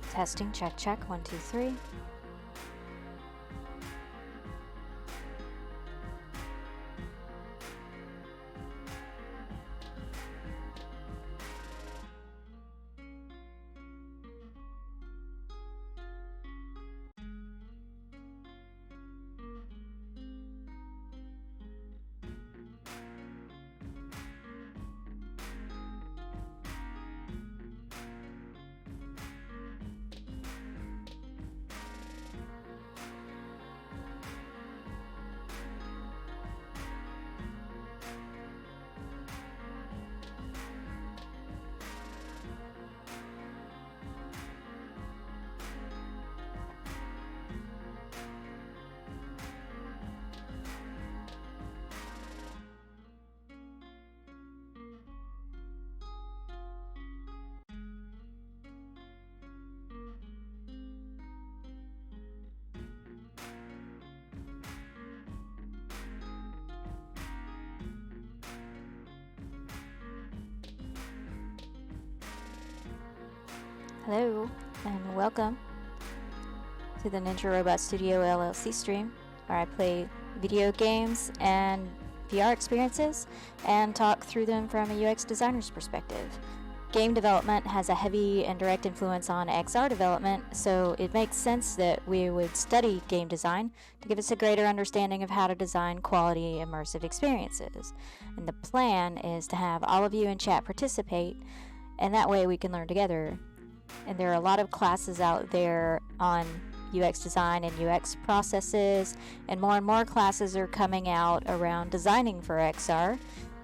Testing, check, check, 1, 2, 3. Hello, and welcome to the Ninja Robot Studio LLC stream, where I play video games and VR experiences and talk through them from a UX designer's perspective. Game development has a heavy and direct influence on XR development, so it makes sense that we would study game design to give us a greater understanding of how to design quality immersive experiences. And the plan is to have all of you in chat participate, and that way we can learn together. And there are a lot of classes out there on UX design and UX processes, and more classes are coming out around designing for XR.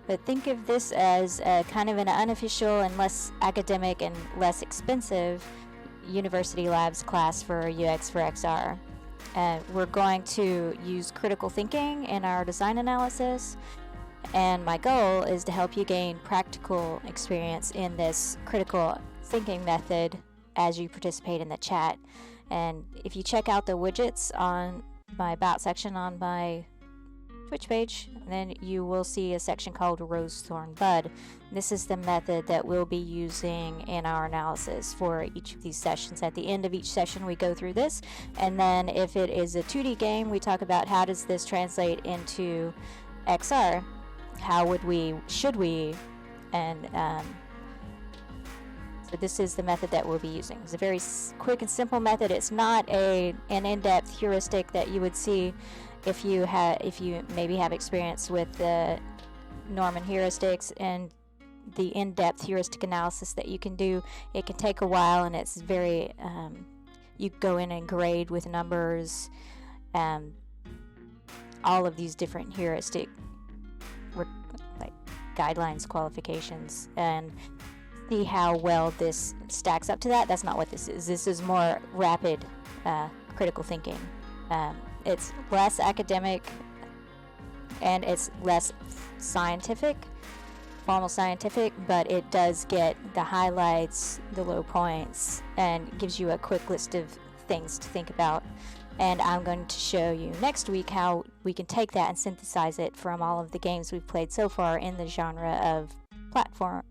But think of this as a kind of an unofficial and less academic and less expensive university labs class for UX for XR. We're going to use critical thinking in our design analysis, and my goal is to help you gain practical experience in this critical thinking method as you participate in the chat. And if you check out the widgets on my About section on my Twitch page, then you will see a section called Rose, Thorn, Bud. This is the method that we'll be using in our analysis for each of these sessions. At the end of each session we go through this, and then if it is a 2D game, we talk about how does this translate into XR, how would we, should we, and so this is the method that we'll be using. It's a very quick and simple method. It's not an in-depth heuristic that you would see if you maybe have experience with the Norman heuristics and the in-depth heuristic analysis that you can do. It can take a while, and it's very you go in and grade with numbers, all of these different heuristic like guidelines, qualifications, and see how well this stacks up to that. That's not what this is. This is more rapid critical thinking. It's less academic, and it's less scientific, formal scientific, but it does get the highlights, the low points, and gives you a quick list of things to think about. And I'm going to show you next week how we can take that and synthesize it from all of the games we've played so far in the genre of platformers.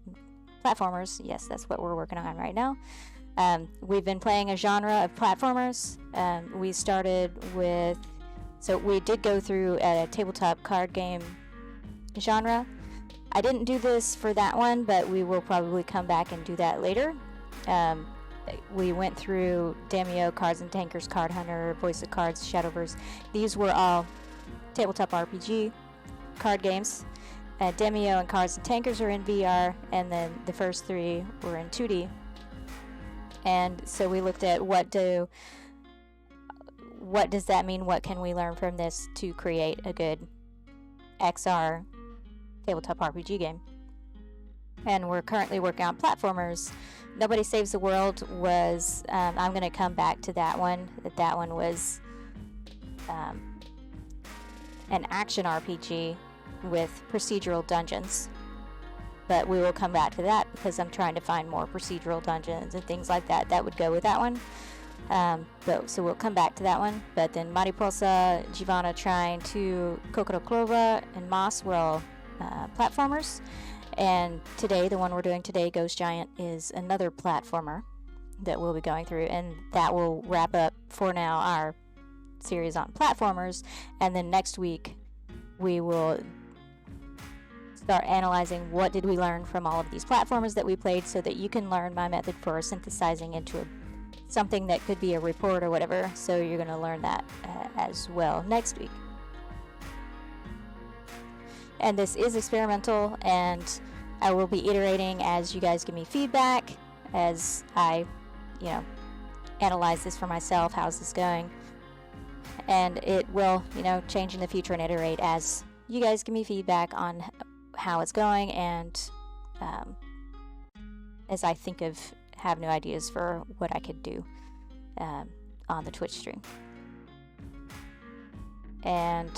Yes, that's what we're working on right now. We've been playing a genre of platformers. We started with, so we did go through a tabletop card game genre. I didn't do this for that one, but we will probably come back and do that later. We went through Demio, Cards and Tankers, Card Hunter, Voice of Cards, Shadowverse. These were all tabletop RPG card games. Demio and Cards and Tankers are in VR, and then the first three were in 2D. And so we looked at what does that mean? What can we learn from this to create a good XR tabletop RPG game? And we're currently working on platformers. Nobody Saves the World was, I'm going to come back to that one. That one was an action RPG with procedural dungeons. But we will come back to that because I'm trying to find more procedural dungeons and things like that that would go with that one. So we'll come back to that one. But then Mariposa, Giovanna Trine, 2, Kokoro Clova, and Moss were all platformers. And today, the one we're doing today, Ghost Giant, is another platformer. that we'll be going through, and that will wrap up for now our series on platformers. And then next week we will start analyzing what did we learn from all of these platformers that we played, so that you can learn my method for synthesizing into something that could be a report or whatever. So you're going to learn that as well next week. And this is experimental, and I will be iterating as you guys give me feedback, as I, analyze this for myself. How's this going? And it will, change in the future and iterate as you guys give me feedback on how it's going, and as I have new ideas for what I could do on the Twitch stream. And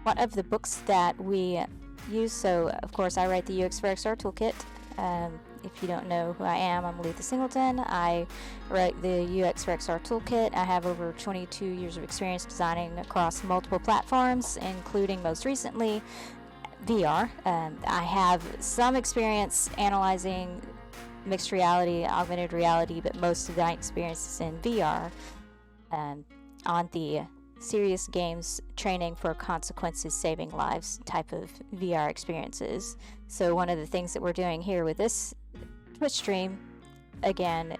one of the books that we use, so of course I write the UX for XR toolkit. If you don't know who I am, I'm Letha Singleton. I write the UX for XR toolkit. I have over 22 years of experience designing across multiple platforms, including most recently VR. I have some experience analyzing mixed reality, augmented reality, but most of my experience is in VR, on the serious games training for consequences saving lives type of VR experiences. So one of the things that we're doing here with this Twitch stream, again,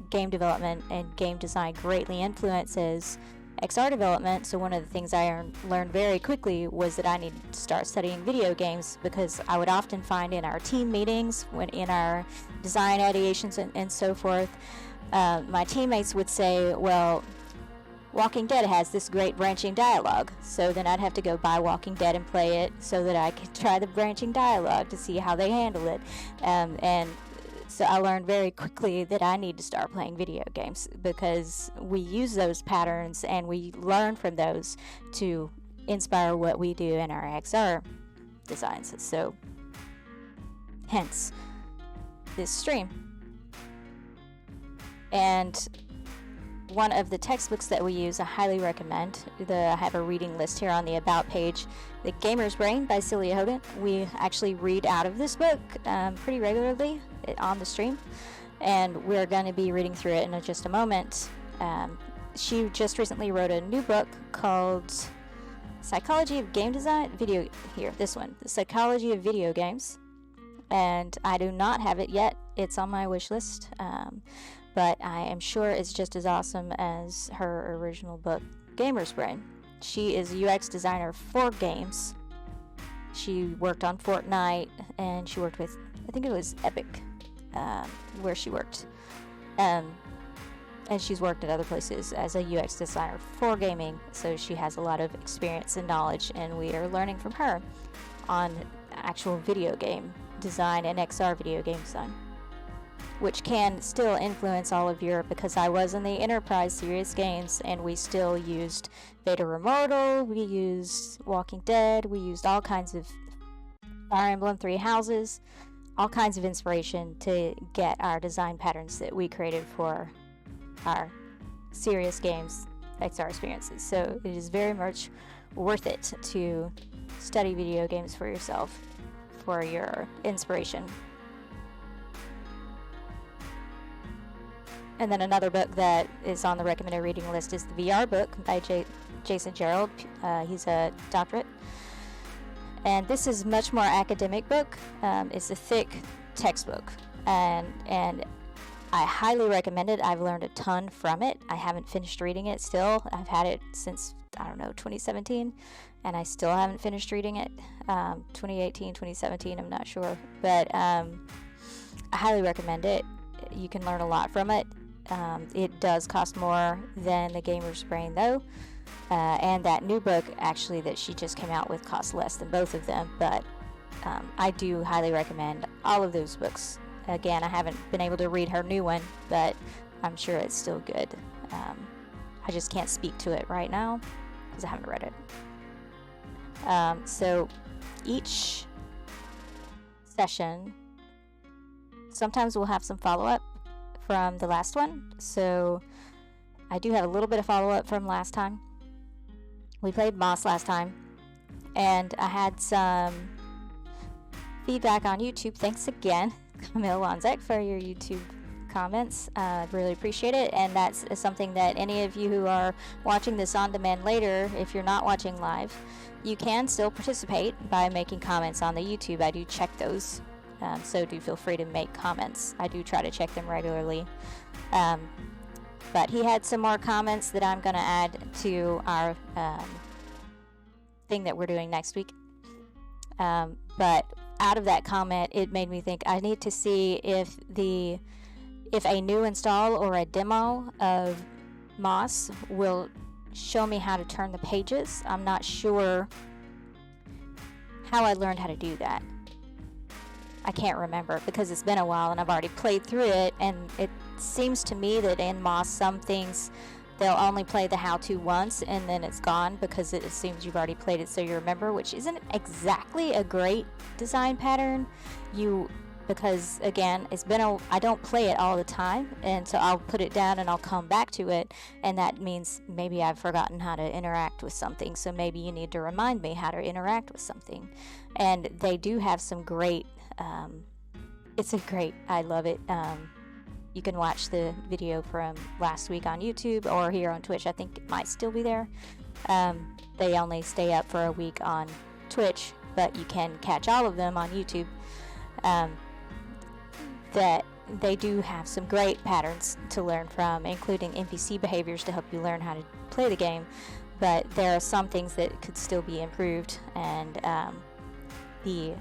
game development and game design greatly influences XR development. So one of the things I learned very quickly was that I needed to start studying video games, because I would often find in our team meetings, when in our design ideations and so forth, my teammates would say, well, Walking Dead has this great branching dialogue. So then I'd have to go buy Walking Dead and play it so that I could try the branching dialogue to see how they handle it. And so I learned very quickly that I need to start playing video games, because we use those patterns and we learn from those to inspire what we do in our XR designs. So hence this stream. And one of the textbooks that we use, I highly recommend. I have a reading list here on the About page. The Gamer's Brain by Celia Hodent. We actually read out of this book pretty regularly on the stream, and we're going to be reading through it in just a moment. She just recently wrote a new book called Psychology of Game Design. This one, The Psychology of Video Games. And I do not have it yet. It's on my wish list. But I am sure it's just as awesome as her original book, Gamer's Brain. She is a UX designer for games. She worked on Fortnite, and she worked with, I think it was Epic, where she worked. And she's worked at other places as a UX designer for gaming, so she has a lot of experience and knowledge, and we are learning from her on actual video game design and XR video game design, which can still influence all of Europe, because I was in the Enterprise serious games, and we still used Beta Remotal, we used Walking Dead, we used all kinds of Fire Emblem Three Houses, all kinds of inspiration to get our design patterns that we created for our serious games XR experiences. So it is very much worth it to study video games for yourself for your inspiration. And then another book that is on the recommended reading list is the VR book by Jason Gerald. He's a doctorate. And this is much more academic book. It's a thick textbook. And I highly recommend it. I've learned a ton from it. I haven't finished reading it still. I've had it since, 2017. And I still haven't finished reading it. 2018, 2017, I'm not sure. But I highly recommend it. You can learn a lot from it. It does cost more than the Gamer's Brain, though, and that new book actually that she just came out with costs less than both of them, but I do highly recommend all of those books. Again, I haven't been able to read her new one, but I'm sure it's still good. I just can't speak to it right now because I haven't read it. So each session, sometimes we'll have some follow-up from the last one. So I do have a little bit of follow-up from last time. We played Moss last time, and I had some feedback on YouTube. Thanks again, Camille Wanzek, for your YouTube comments. I really appreciate it, and that's something that any of you who are watching this on demand later, if you're not watching live, you can still participate by making comments on the YouTube. I do check those, so do feel free to make comments. I do try to check them regularly. But he had some more comments that I'm going to add to our thing that we're doing next week. But out of that comment, it made me think I need to see if a new install or a demo of Moss will show me how to turn the pages. I'm not sure how I learned how to do that. I can't remember because it's been a while and I've already played through it, and it seems to me that in Moss some things they'll only play the how-to once and then it's gone because it assumes you've already played it so you remember, which isn't exactly a great design pattern. Because again, I don't play it all the time, and so I'll put it down and I'll come back to it, and that means maybe I've forgotten how to interact with something, so maybe you need to remind me how to interact with something. And they do have some great I love it. You can watch the video from last week on YouTube or here on Twitch. I think it might still be there. They only stay up for a week on Twitch, but you can catch all of them on YouTube. That they do have some great patterns to learn from, including NPC behaviors to help you learn how to play the game. But there are some things that could still be improved, and the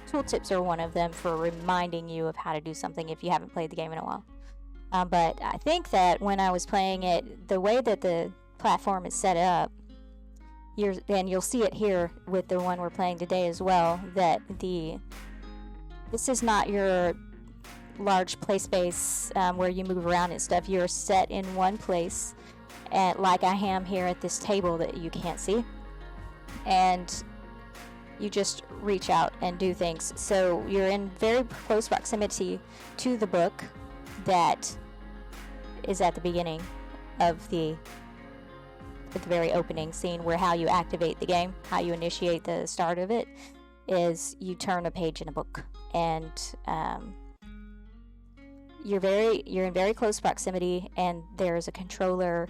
tooltips are one of them for reminding you of how to do something if you haven't played the game in a while. But I think that when I was playing it, the way that the platform is set up, and you'll see it here with the one we're playing today as well, that this is not your large play space where you move around and stuff. You're set in one place, like I am here at this table that you can't see, and you just reach out and do things. So you're in very close proximity to the book that is at the beginning of the very opening scene, where how you activate the game, how you initiate the start of it, is you turn a page in a book, and you're in very close proximity, and there's a controller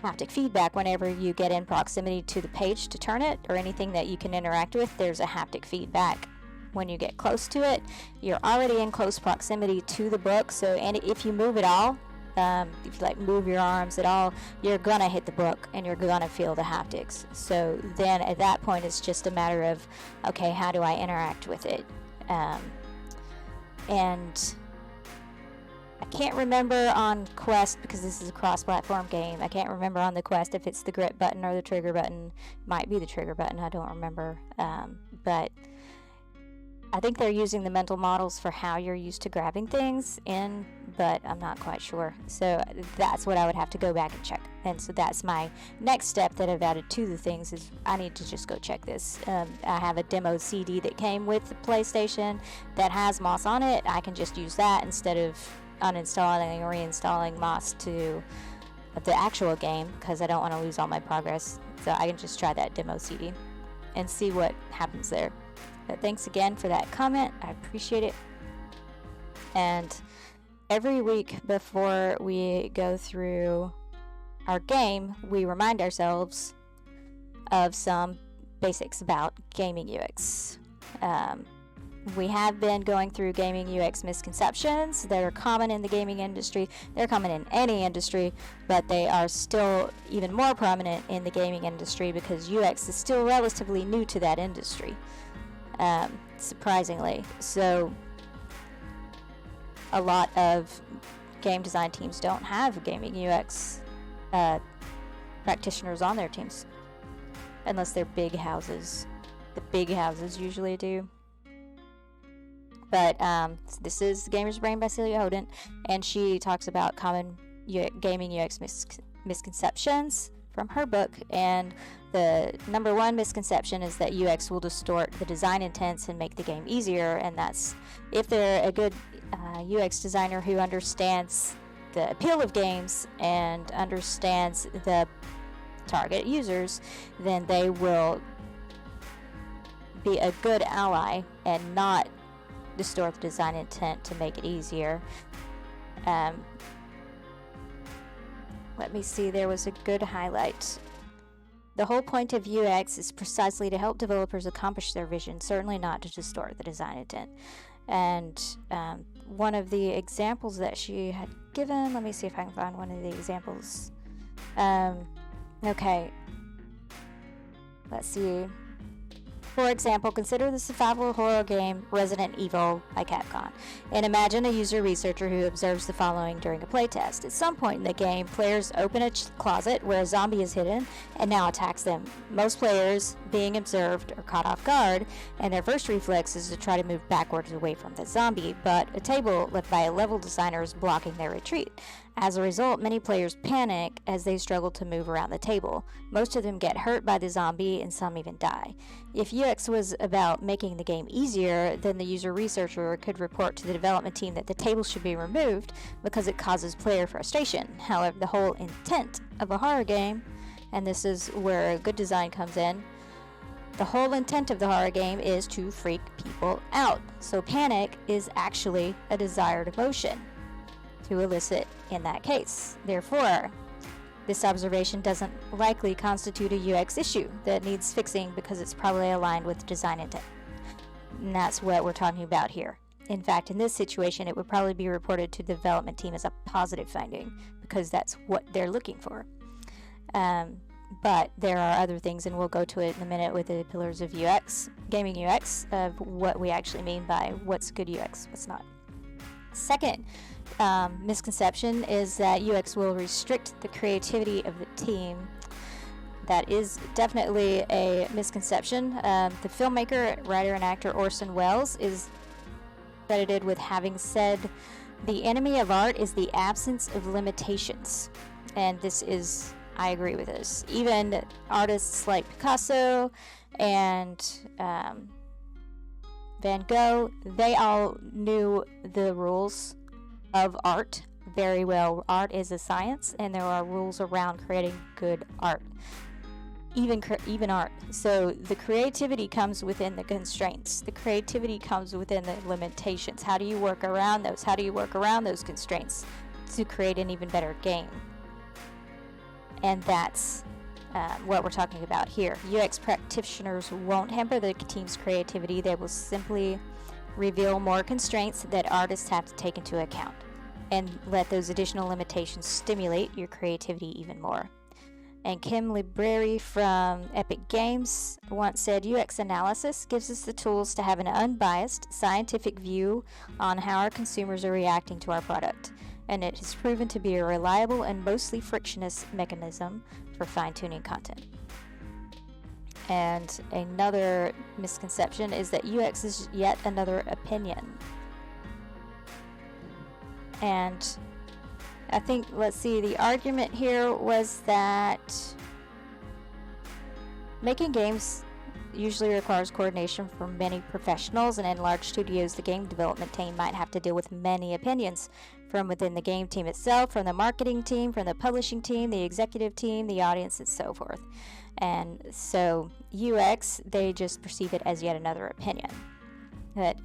haptic feedback whenever you get in proximity to the page to turn it, or anything that you can interact with. There's a haptic feedback when you get close to it. You're already in close proximity to the book, so if you move at all, if you move your arms at all, you're gonna hit the book and you're gonna feel the haptics. So then at that point it's just a matter of, okay, how do I interact with it? And I can't remember on Quest, because this is a cross-platform game, I can't remember on the Quest if it's the grip button or the trigger button. It might be the trigger button, I don't remember. But I think they're using the mental models for how you're used to grabbing things in, but I'm not quite sure. So that's what I would have to go back and check. And so that's my next step that I've added to the things, is I need to just go check this. I have a demo CD that came with the PlayStation that has Moss on it. I can just use that instead of uninstalling or reinstalling Moss to the actual game, because I don't want to lose all my progress. So I can just try that demo CD and see what happens there. But thanks again for that comment. I appreciate it. And every week before we go through our game, we remind ourselves of some basics about gaming UX. We have been going through gaming UX misconceptions that are common in the gaming industry. They're common in any industry, but they are still even more prominent in the gaming industry because UX is still relatively new to that industry, surprisingly. So a lot of game design teams don't have gaming UX practitioners on their teams, unless they're big houses. The big houses usually do. But this is Gamer's Brain by Celia Hodent, and she talks about common gaming UX misconceptions from her book. And the number one misconception is that UX will distort the design intents and make the game easier, and that's if they're a good UX designer who understands the appeal of games and understands the target users, then they will be a good ally and not distort the design intent to make it easier. Let me see, there was a good highlight. The whole point of UX is precisely to help developers accomplish their vision, certainly not to distort the design intent. And one of the examples that she had given, let me see if I can find one of the examples. Okay, let's see. For example, consider the survival horror game Resident Evil by Capcom, and imagine a user researcher who observes the following during a playtest. At some point in the game, players open a closet where a zombie is hidden and now attacks them. Most players, being observed, are caught off guard, and their first reflex is to try to move backwards away from the zombie, but a table left by a level designer is blocking their retreat. As a result, many players panic as they struggle to move around the table. Most of them get hurt by the zombie, and some even die. If UX was about making the game easier, then the user researcher could report to the development team that the table should be removed because it causes player frustration. However, the whole intent of a horror game, and this is where good design comes in, the whole intent of the horror game is to freak people out. So panic is actually a desired emotion to elicit in that case. Therefore, this observation doesn't likely constitute a UX issue that needs fixing because it's probably aligned with design intent. And that's what we're talking about here. In fact, in this situation, it would probably be reported to the development team as a positive finding because that's what they're looking for. But there are other things, and we'll go to it in a minute with the pillars of UX, gaming UX, of what we actually mean by what's good UX, what's not. Second misconception is that UX will restrict the creativity of the team. That is definitely a misconception. The filmmaker, writer, and actor Orson Welles is credited with having said, "The enemy of art is the absence of limitations." And this is, I agree with this. Even artists like Picasso and Van Gogh, they all knew the rules of art very well. Art is a science, and there are rules around creating good art. Even art. So the creativity comes within the constraints. The creativity comes within the limitations. How do you work around those? How do you work around those constraints to create an even better game? And that's what we're talking about here. UX practitioners won't hamper the team's creativity. They will simply reveal more constraints that artists have to take into account and let those additional limitations stimulate your creativity even more. And Kim Libreri from Epic Games once said, UX analysis gives us the tools to have an unbiased, scientific view on how our consumers are reacting to our product, and it has proven to be a reliable and mostly frictionless mechanism for fine-tuning content. And another misconception is that UX is yet another opinion. And I think, let's see, the argument here was that making games usually requires coordination from many professionals, and in large studios, the game development team might have to deal with many opinions from within the game team itself, from the marketing team, from the publishing team, the executive team, the audience, and so forth. And so UX, they just perceive it as yet another opinion. But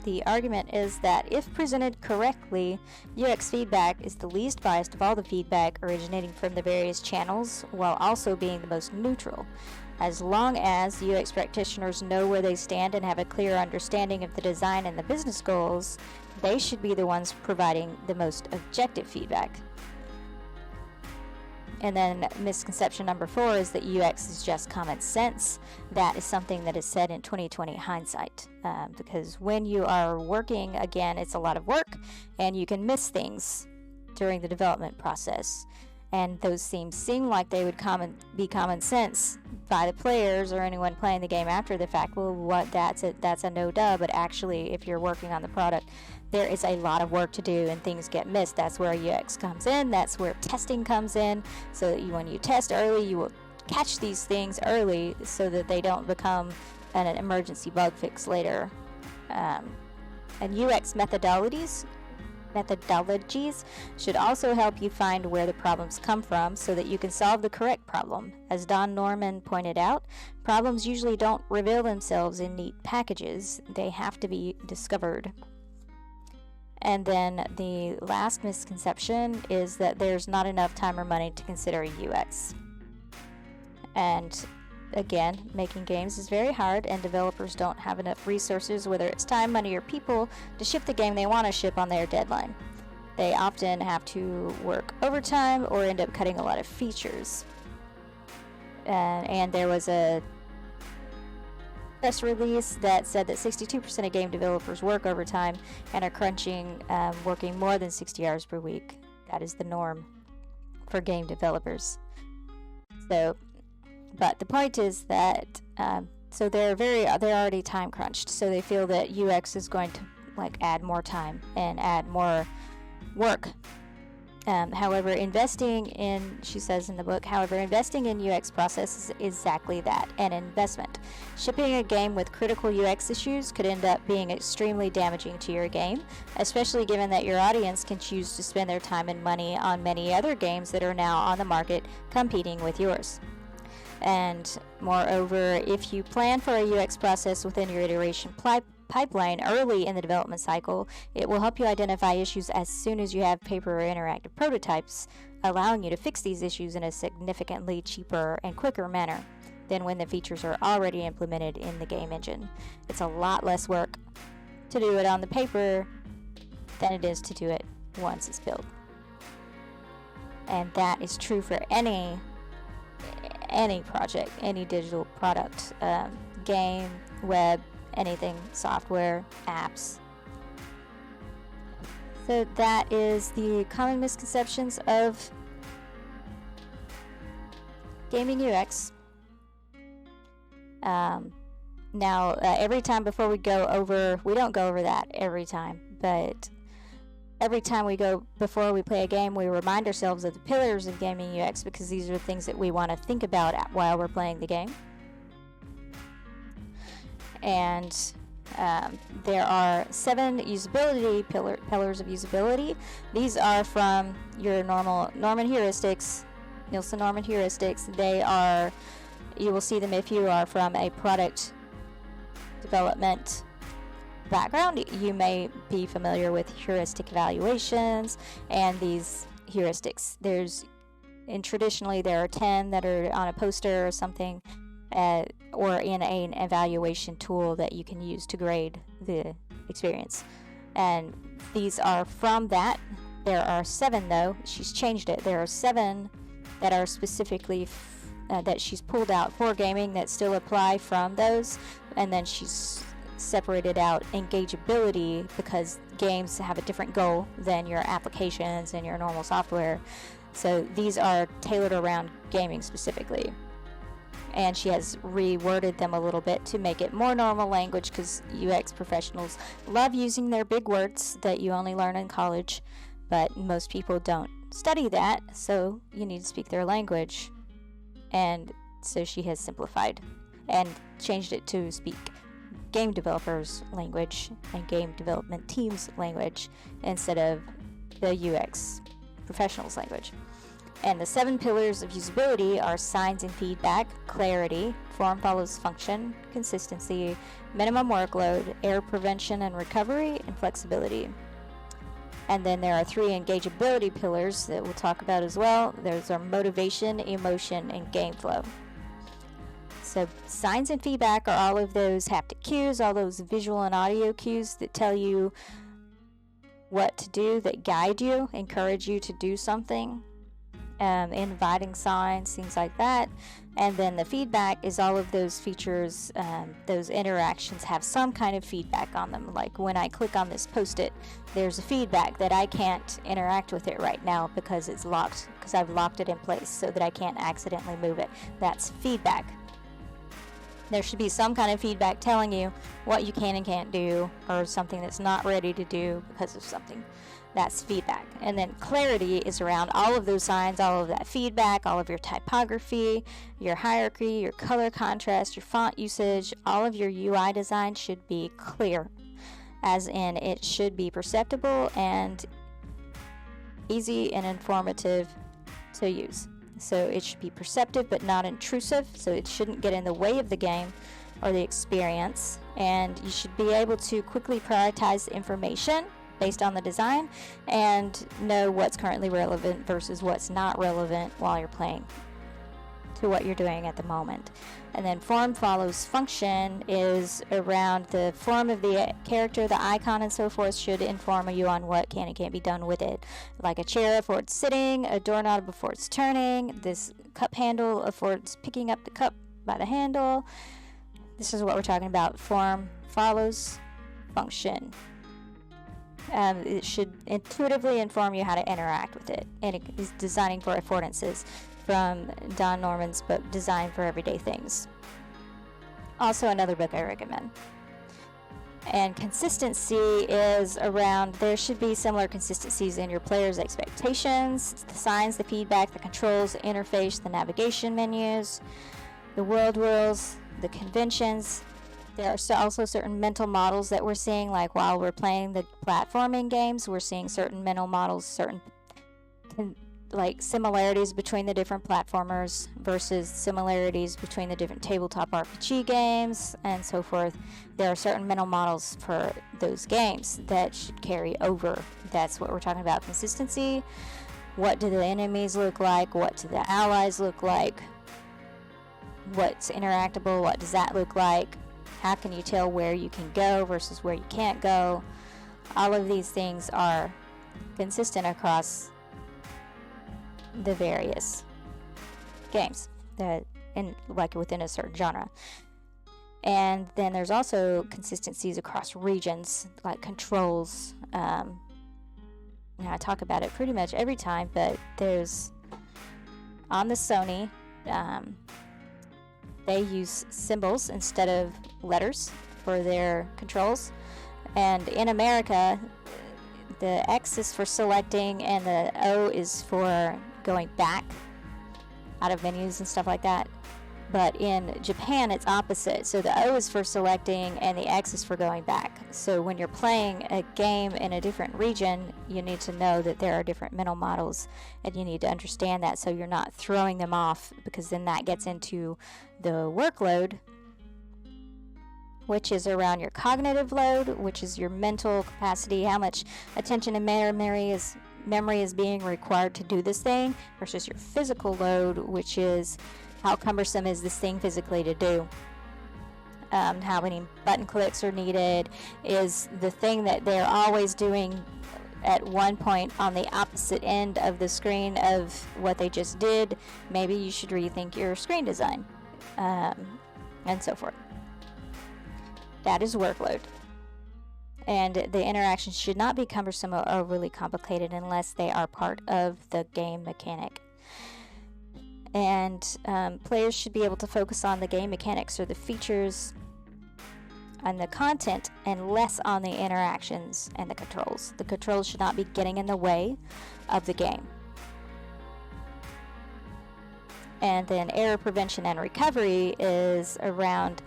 the argument is that if presented correctly, UX feedback is the least biased of all the feedback originating from the various channels, while also being the most neutral. As long as UX practitioners know where they stand and have a clear understanding of the design and the business goals, they should be the ones providing the most objective feedback. And then misconception number 4 is that UX is just common sense. That is something that is said in 2020 hindsight. Because when you are working, again, it's a lot of work, and you can miss things during the development process. And those themes seem like they would be common sense by the players or anyone playing the game after the fact. Well, that's a no-duh, but actually, if you're working on the product, there is a lot of work to do and things get missed. That's where UX comes in. That's where testing comes in. So that when you test early, you will catch these things early so that they don't become an emergency bug fix later. And UX methodologies should also help you find where the problems come from so that you can solve the correct problem. As Don Norman pointed out, problems usually don't reveal themselves in neat packages. They have to be discovered. And then the last misconception is that there's not enough time or money to consider UX. And again, making games is very hard, and developers don't have enough resources, whether it's time, money, or people, to ship the game they want to ship on their deadline. They often have to work overtime or end up cutting a lot of features. And there was a press release that said that 62% of game developers work overtime and are crunching, working more than 60 hours per week. That is the norm for game developers. So, but the point is that so they're already time crunched. So they feel that UX is going to add more time and add more work. However, she says in the book, investing in UX process is exactly that, an investment. Shipping a game with critical UX issues could end up being extremely damaging to your game, especially given that your audience can choose to spend their time and money on many other games that are now on the market competing with yours. And moreover, if you plan for a UX process within your iteration pipeline early in the development cycle, it will help you identify issues as soon as you have paper or interactive prototypes, allowing you to fix these issues in a significantly cheaper and quicker manner than when the features are already implemented in the game engine. It's a lot less work to do it on the paper than it is to do it once it's built. And that is true for any project, any digital product, game, web, anything, software, apps. So that is the common misconceptions of gaming UX. Now, every time before we don't go over that every time, but every time before we play a game, we remind ourselves of the pillars of gaming UX, because these are the things that we want to think about while we're playing the game. And there are 7 usability pillars of usability. These are from your normal Nielsen-Norman heuristics. You will see them if you are from a product development background. You may be familiar with heuristic evaluations and these heuristics. Traditionally there are 10 that are on a poster or something, or in an evaluation tool that you can use to grade the experience. And these are from that. There are 7 though. She's changed it. There are 7 that are specifically that she's pulled out for gaming that still apply from those, and then she's separated out engageability because games have a different goal than your applications and your normal software. So these are tailored around gaming specifically. And she has reworded them a little bit to make it more normal language, because UX professionals love using their big words that you only learn in college, but most people don't study that, so you need to speak their language. And so she has simplified and changed it to speak game developers' language and game development teams' language instead of the UX professionals' language. And the 7 pillars of usability are signs and feedback, clarity, form follows function, consistency, minimum workload, error prevention and recovery, and flexibility. And then there are 3 engageability pillars that we'll talk about as well. Those are motivation, emotion, and game flow. So signs and feedback are all of those haptic cues, all those visual and audio cues that tell you what to do, that guide you, encourage you to do something. Inviting signs, things like that. And then the feedback is all of those features, those interactions have some kind of feedback on them. Like when I click on this post-it, there's a feedback that I can't interact with it right now because it's locked, because I've locked it in place so that I can't accidentally move it. That's feedback. There should be some kind of feedback telling you what you can and can't do, or something that's not ready to do because of something. That's feedback. And then clarity is around all of those signs, all of that feedback, all of your typography, your hierarchy, your color contrast, your font usage. All of your UI design should be clear, as in it should be perceptible and easy and informative to use. So it should be perceptive but not intrusive, so it shouldn't get in the way of the game or the experience. And you should be able to quickly prioritize information based on the design and know what's currently relevant versus what's not relevant while you're playing to what you're doing at the moment. And then form follows function is around the form of the character, the icon and so forth should inform you on what can and can't be done with it. Like a chair before it's sitting, a doorknob before it's turning, this cup handle before it's picking up the cup by the handle. This is what we're talking about. Form follows function. It should intuitively inform you how to interact with it. And it is designing for affordances from Don Norman's book, Design for Everyday Things. Also another book I recommend. And consistency is around, there should be similar consistencies in your players' expectations, the signs, the feedback, the controls, the interface, the navigation menus, the world rules, the conventions. There are also certain mental models that we're seeing, like while we're playing the platforming games, we're seeing certain mental models, certain like similarities between the different platformers versus similarities between the different tabletop RPG games and so forth. There are certain mental models for those games that should carry over. That's what we're talking about, consistency. What do the enemies look like? What do the allies look like? What's interactable? What does that look like? How can you tell where you can go versus where you can't go? All of these things are consistent across the various games that like within a certain genre. And then there's also consistencies across regions, like controls. I talk about it pretty much every time, but there's on the Sony, they use symbols instead of letters for their controls. And in America, the X is for selecting and the O is for going back out of menus and stuff like that. But in Japan, it's opposite. So the O is for selecting and the X is for going back. So when you're playing a game in a different region, you need to know that there are different mental models and you need to understand that so you're not throwing them off, because then that gets into the workload, which is around your cognitive load, which is your mental capacity, how much attention and memory is being required to do this thing, versus your physical load, which is how cumbersome is this thing physically to do. How many button clicks are needed, is the thing that they're always doing at one point on the opposite end of the screen of what they just did. Maybe you should rethink your screen design, and so forth. That is workload. And the interactions should not be cumbersome or overly complicated unless they are part of the game mechanic. And players should be able to focus on the game mechanics or the features and the content and less on the interactions and the controls. The controls should not be getting in the way of the game. And then error prevention and recovery is around,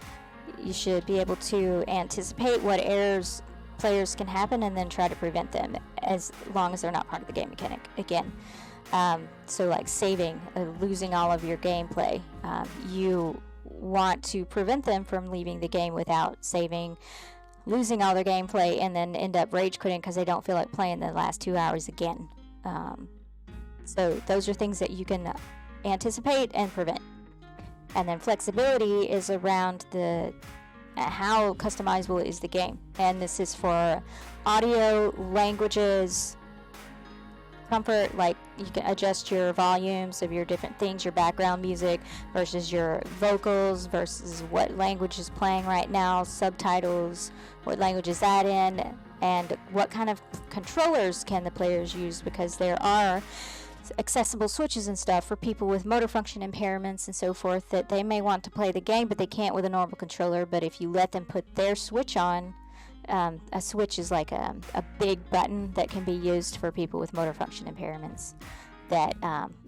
you should be able to anticipate what errors players can happen and then try to prevent them as long as they're not part of the game mechanic. Again, so like saving, losing all of your gameplay. You want to prevent them from leaving the game without saving, losing all their gameplay, and then end up rage quitting because they don't feel like playing the last 2 hours again. So those are things that you can anticipate and prevent. And then flexibility is around the how customizable is the game, and this is for audio, languages, comfort, like you can adjust your volumes of your different things, your background music versus your vocals versus what language is playing right now, subtitles, what language is that in, and what kind of controllers can the players use, because there are accessible switches and stuff for people with motor function impairments and so forth that they may want to play the game but they can't with a normal controller. But if you let them put their switch on, a switch is like a big button that can be used for people with motor function impairments that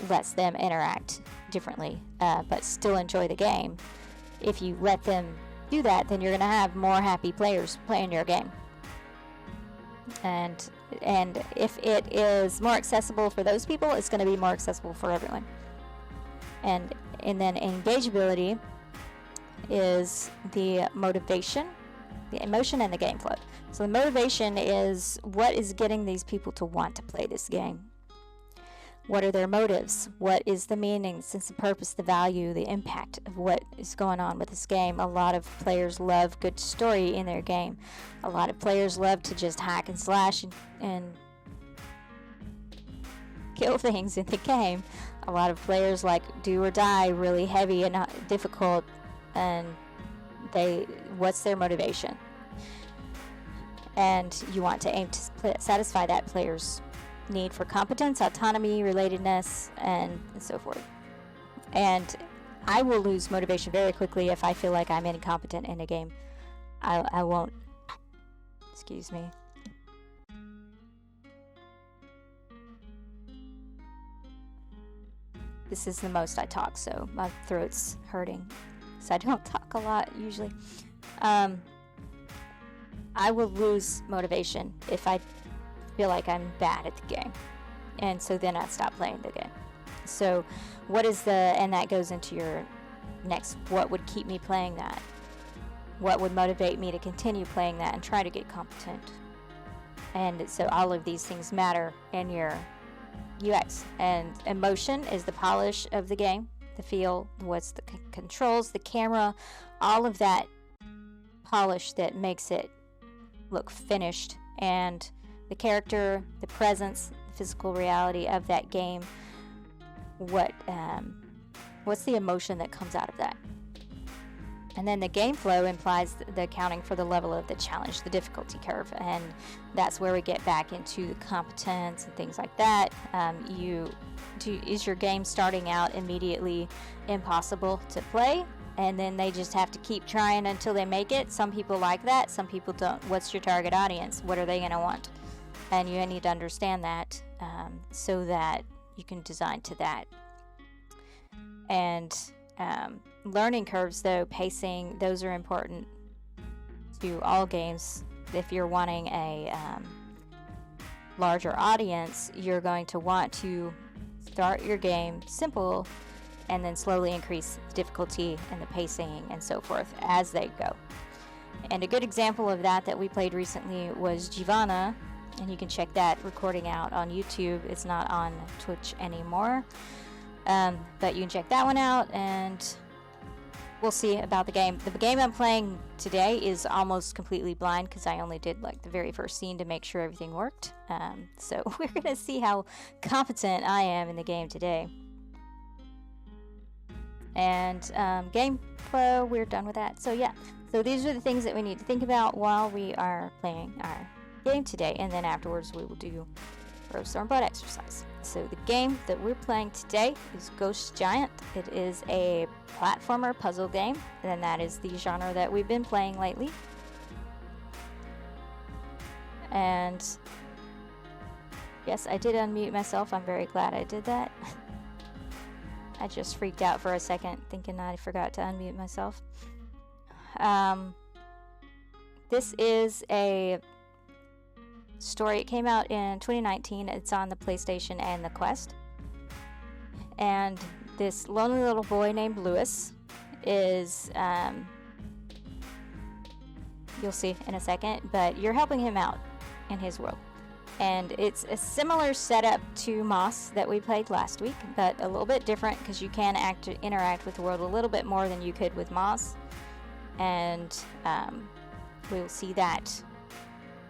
lets them interact differently but still enjoy the game. If you let them do that, then you're going to have more happy players playing your game. And if it is more accessible for those people, it's going to be more accessible for everyone. And then engageability is the motivation the emotion and the game flow. So the motivation is what is getting these people to want to play this game. What are their motives? What is the meaning, sense of purpose, the value, the impact of what is going on with this game? A lot of players love good story in their game. A lot of players love to just hack and slash and kill things in the game. A lot of players like do or die, really heavy and difficult, and what's their motivation? And you want to aim to satisfy that player's need for competence, autonomy, relatedness, and so forth. And I will lose motivation very quickly if I feel like I'm incompetent in a game. I won't. Excuse me. This is the most I talk, so my throat's hurting. So I don't talk a lot usually. I will lose motivation if I feel like I'm bad at the game, and so then I stop playing the game. So and that goes into your next, what would keep me playing that? What would motivate me to continue playing that and try to get competent? And so all of these things matter in your UX. And emotion is the polish of the game, the feel, what's the controls, the camera, all of that polish that makes it look finished, and the character, the presence, the physical reality of that game. What's the emotion that comes out of that? And then the game flow implies the accounting for the level of the challenge, the difficulty curve, and that's where we get back into the competence and things like that. Is your game starting out immediately impossible to play, and then they just have to keep trying until they make it? Some people like that, some people don't. What's your target audience? What are they going to want? And you need to understand that so that you can design to that. And learning curves, though, pacing, those are important to all games. If you're wanting a larger audience, you're going to want to start your game simple and then slowly increase the difficulty and the pacing and so forth as they go. And a good example of that we played recently was Giovanna, and you can check that recording out on YouTube. It's not on Twitch anymore, but you can check that one out, and we'll see about the game. The game I'm playing today is almost completely blind because I only did like the very first scene to make sure everything worked. So we're gonna see how competent I am in the game today. And game flow, we're done with that. So yeah, so these are the things that we need to think about while we are playing our game today, and then afterwards we will do Rose, Thorn, Blood exercise. So the game that we're playing today is Ghost Giant. It is a platformer puzzle game, and that is the genre that we've been playing lately. And yes, I did unmute myself. I'm very glad I did that. I just freaked out for a second thinking I forgot to unmute myself. This is a story. It came out in 2019. It's on the PlayStation and the Quest. And this lonely little boy named Lewis is, you'll see in a second, but you're helping him out in his world. And it's a similar setup to Moss that we played last week, but a little bit different because you can interact with the world a little bit more than you could with Moss. And we will see that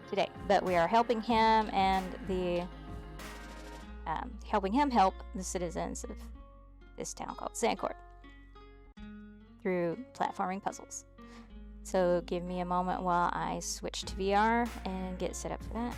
today. But we are helping him and helping him help the citizens of this town called Sandcourt through platforming puzzles. So give me a moment while I switch to VR and get set up for that.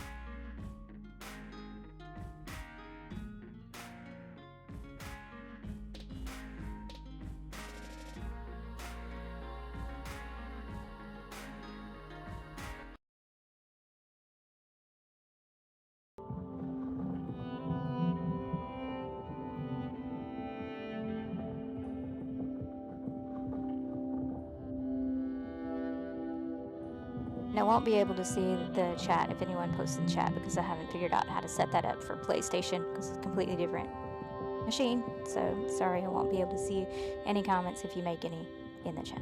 And I won't be able to see the chat if anyone posts in chat because I haven't figured out how to set that up for PlayStation because it's a completely different machine. So sorry, I won't be able to see any comments if you make any in the chat.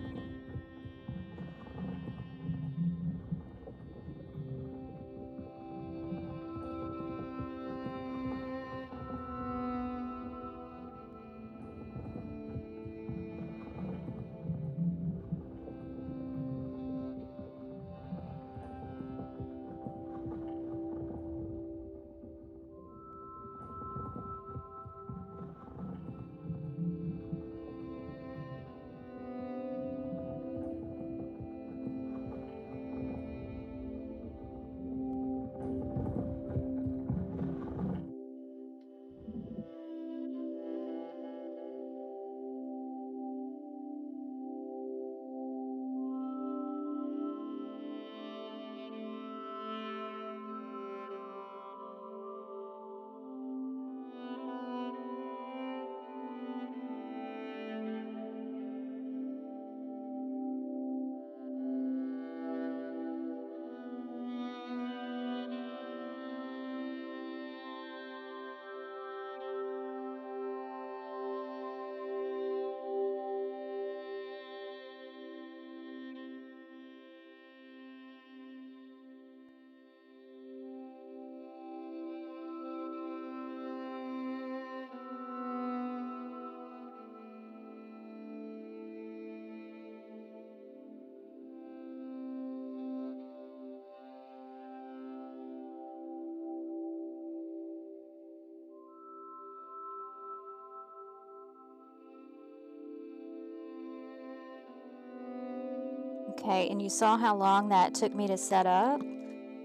Okay, and you saw how long that took me to set up.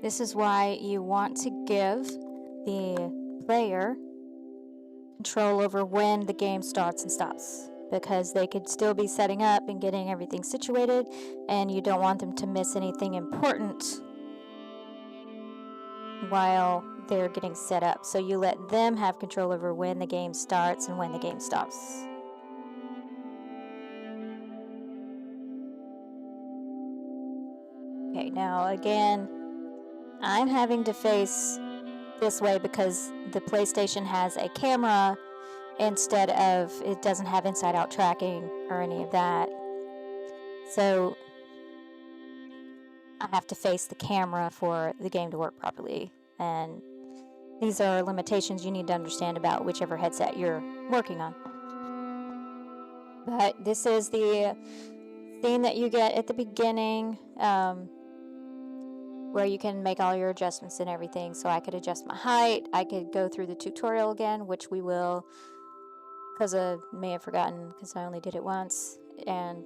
This is why you want to give the player control over when the game starts and stops, because they could still be setting up and getting everything situated, and you don't want them to miss anything important while they're getting set up. So you let them have control over when the game starts and when the game stops. Okay, now again, I'm having to face this way because the PlayStation has a camera instead of, it doesn't have inside out tracking or any of that. So I have to face the camera for the game to work properly. And these are limitations you need to understand about whichever headset you're working on. But this is the theme that you get at the beginning, where you can make all your adjustments and everything. So I could adjust my height. I could go through the tutorial again, which we will, because I may have forgotten because I only did it once. And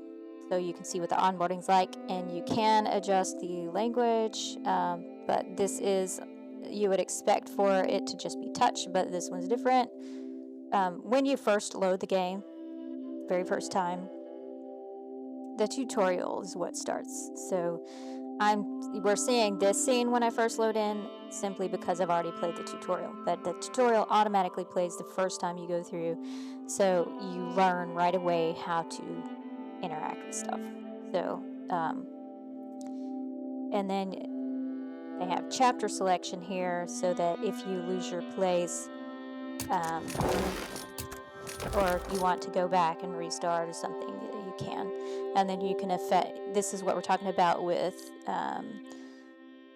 so you can see what the onboarding's like, and you can adjust the language, but this is, you would expect for it to just be touch, but this one's different. When you first load the game, very first time, the tutorial is what starts. So we're seeing this scene when I first load in simply because I've already played the tutorial, but the tutorial automatically plays the first time you go through, so you learn right away how to interact with stuff. So and then they have chapter selection here, so that if you lose your place, or you want to go back and restart or something, you can. And then you can affect, this is what we're talking about with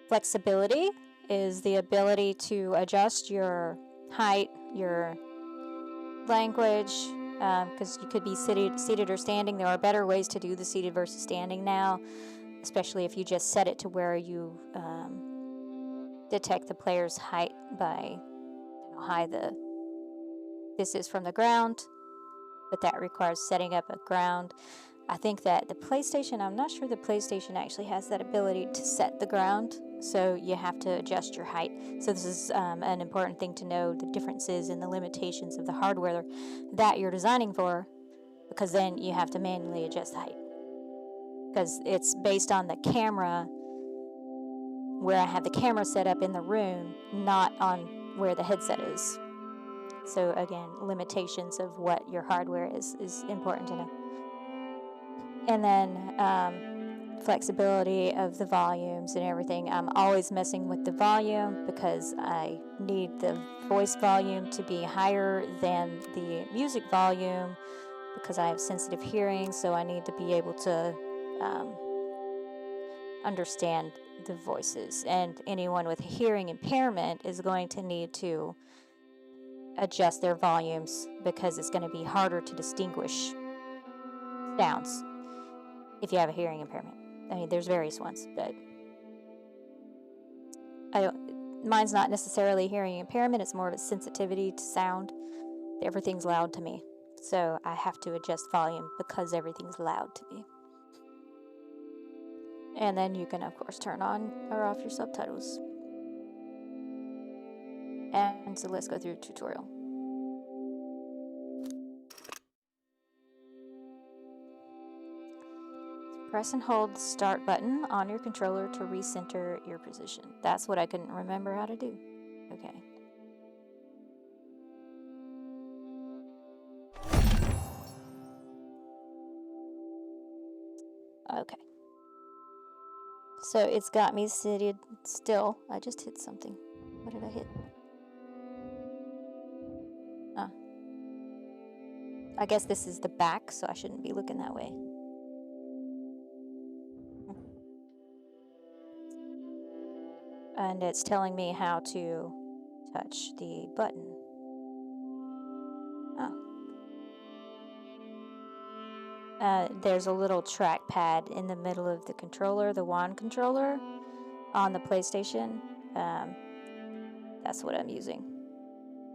flexibility, is the ability to adjust your height, your language, because you could be seated or standing. There are better ways to do the seated versus standing now, especially if you just set it to where you detect the player's height by how high this is from the ground, but that requires setting up a ground. I think that the PlayStation, I'm not sure the PlayStation actually has that ability to set the ground, so you have to adjust your height. So this is an important thing to know, the differences and the limitations of the hardware that you're designing for, because then you have to manually adjust the height, because it's based on the camera, where I have the camera set up in the room, not on where the headset is. So again, limitations of what your hardware is important to know. And then flexibility of the volumes and everything. I'm always messing with the volume because I need the voice volume to be higher than the music volume, because I have sensitive hearing, so I need to be able to understand the voices. And anyone with hearing impairment is going to need to adjust their volumes, because it's going to be harder to distinguish sounds if you have a hearing impairment. I mean, there's various ones, but mine's not necessarily hearing impairment, it's more of a sensitivity to sound. Everything's loud to me, so I have to adjust volume because everything's loud to me. And then you can, of course, turn on or off your subtitles. And so let's go through a tutorial. Press and hold the start button on your controller to recenter your position. That's what I couldn't remember how to do. Okay. Okay. So it's got me seated still. I just hit something. What did I hit? Ah. I guess this is the back, so I shouldn't be looking that way. And it's telling me how to touch the button. There's a little trackpad in the middle of the controller, the wand controller on the PlayStation. That's what I'm using.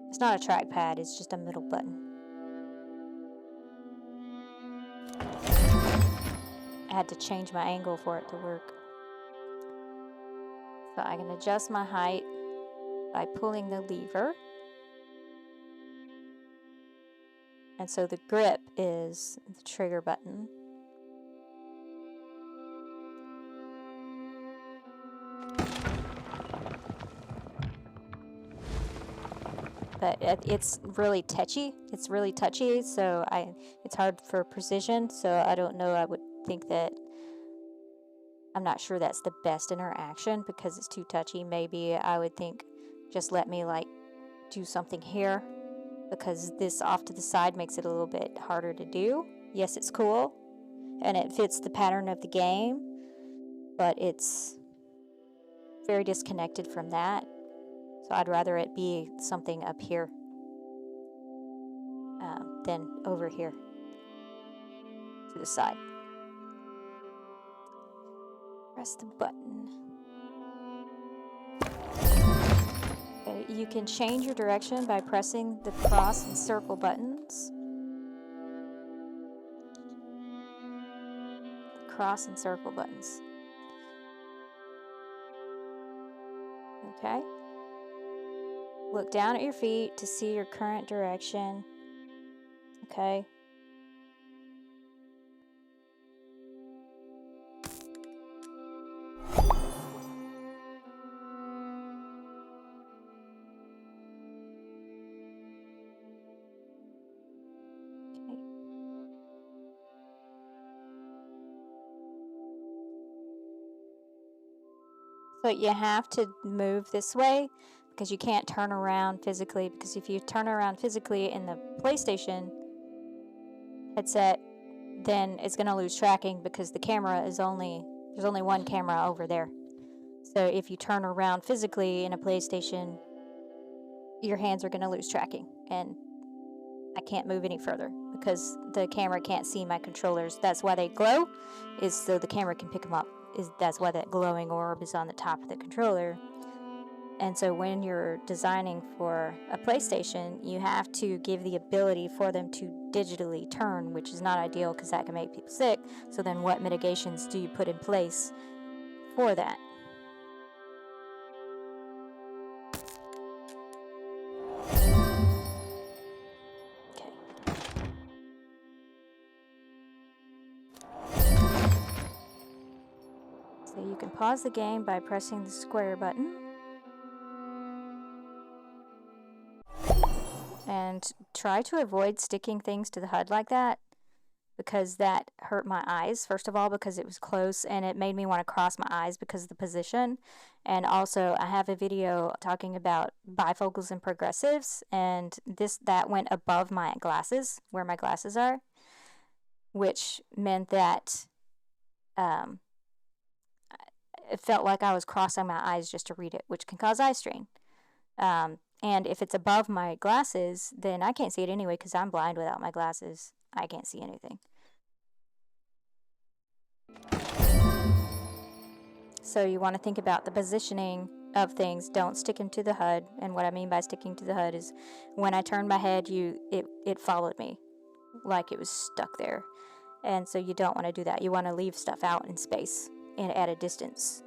It's not a trackpad, it's just a middle button. I had to change my angle for it to work. So I can adjust my height by pulling the lever. And so the grip is the trigger button. But it's really touchy. It's really touchy, so it's hard for precision. So I don't know. I would think that I'm not sure that's the best interaction because it's too touchy. Maybe I would think just let me like do something here because this off to the side makes it a little bit harder to do. Yes, it's cool and it fits the pattern of the game, but it's very disconnected from that. So I'd rather it be something up here than over here to the side. Press the button. Okay, you can change your direction by pressing the cross and circle buttons. The cross and circle buttons. Okay. Look down at your feet to see your current direction. Okay. So you have to move this way because you can't turn around physically, because if you turn around physically in the PlayStation headset, then it's going to lose tracking because the camera is there's only one camera over there. So if you turn around physically in a PlayStation, your hands are going to lose tracking, and I can't move any further because the camera can't see my controllers. That's why they glow, is so the camera can pick them up. That's why that glowing orb is on the top of the controller. And so when you're designing for a PlayStation, you have to give the ability for them to digitally turn, which is not ideal because that can make people sick. So then what mitigations do you put in place for that? Okay. So you can pause the game by pressing the square button. And try to avoid sticking things to the HUD like that, because that hurt my eyes, first of all, because it was close and it made me want to cross my eyes because of the position. And also, I have a video talking about bifocals and progressives, and that went above my glasses, where my glasses are, which meant that it felt like I was crossing my eyes just to read it, which can cause eye strain. And if it's above my glasses, then I can't see it anyway because I'm blind without my glasses. I can't see anything. So you want to think about the positioning of things. Don't stick them to the HUD. And what I mean by sticking to the HUD is when I turned my head, it followed me like it was stuck there. And so you don't want to do that. You want to leave stuff out in space and at a distance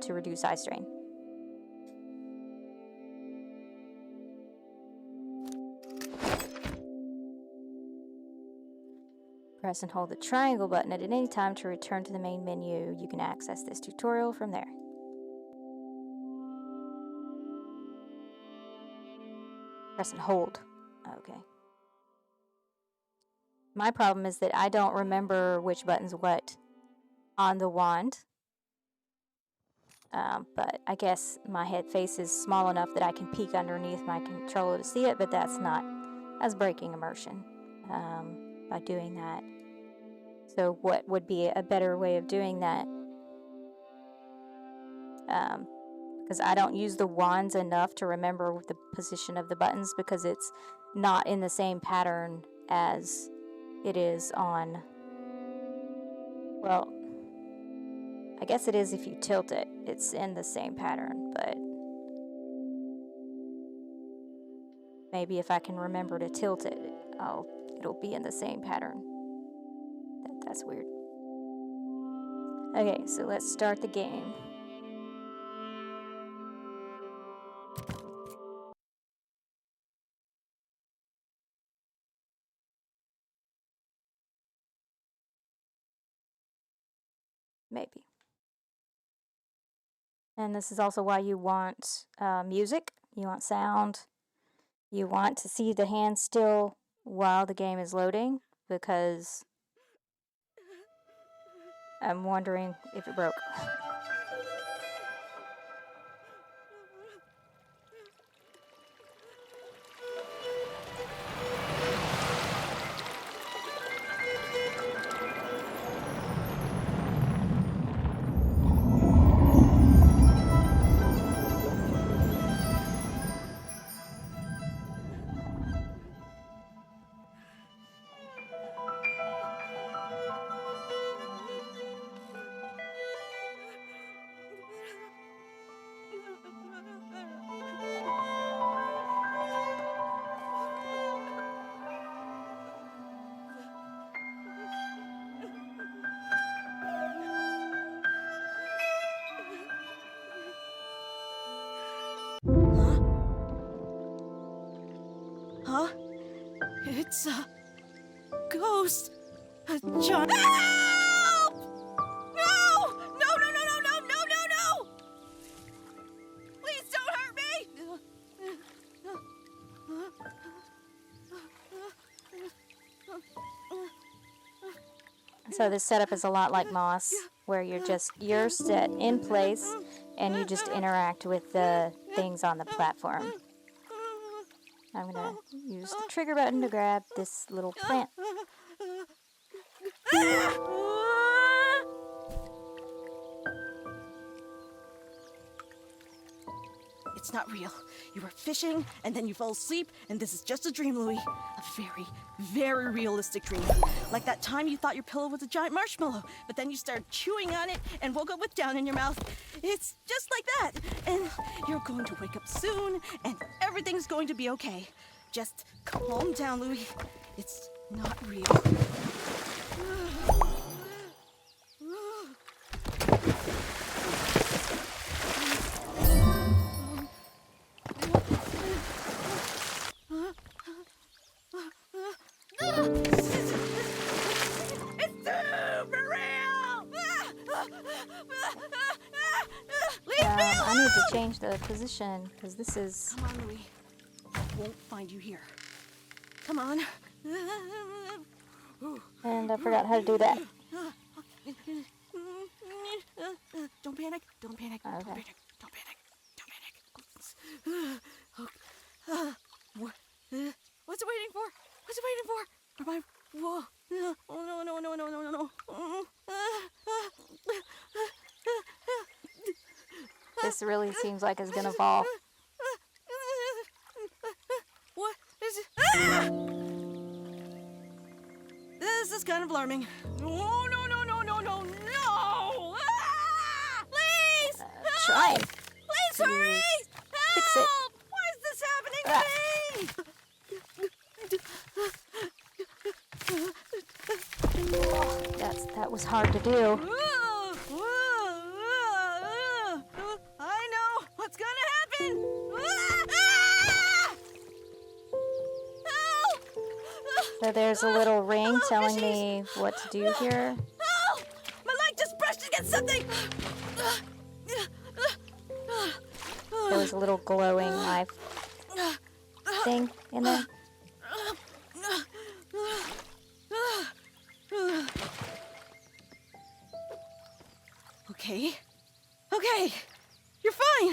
to reduce eye strain. Press and hold the triangle button at any time to return to the main menu. You can access this tutorial from there. Press and hold. Okay. My problem is that I don't remember which button's what on the wand. But I guess my head face is small enough that I can peek underneath my controller to see it, but that's breaking immersion by doing that. So what would be a better way of doing that? Because I don't use the wands enough to remember the position of the buttons because it's not in the same pattern as it is on, well, I guess it is if you tilt it. It's in the same pattern, but maybe if I can remember to tilt it, it'll be in the same pattern. That's weird. Okay, so let's start the game. Maybe. And this is also why you want music, you want sound, you want to see the hand still while the game is loading, because I'm wondering if it broke. Huh? It's a ghost. A giant. Help! No! No! No! No! No! No! No! No! No! Please don't hurt me! So this setup is a lot like Moss, where you're set in place and you just interact with the things on the platform. I'm gonna use the trigger button to grab this little plant. It's not real. You were fishing, and then you fell asleep, and this is just a dream, Louis. A very, very realistic dream. Like that time you thought your pillow was a giant marshmallow, but then you started chewing on it and woke up with down in your mouth. It's just like that. And you're going to wake up soon, and everything's going to be okay. Just calm down, Louis. It's not real. It's super real! Leave me alone! I need to change the position because this is. Come on, Louis. I won't find you here. Come on. And I forgot how to do that. Don't panic. Don't panic. Okay. Don't panic. Don't panic. Don't panic. What's it waiting for? What's it waiting for? Am I? Whoa. Oh no no no no no no no. This really seems like it's gonna fall. What is it? This is kind of alarming. No no no no no no no! Please! Try Help! it. Please hurry! Fix it. Help! Why is this happening to me? That was hard to do. I know what's gonna happen. Help! So there's a little ring telling me what to do here. Help! My leg just brushed against something. There was a little glowing life thing in there. Okay. Okay. You're fine.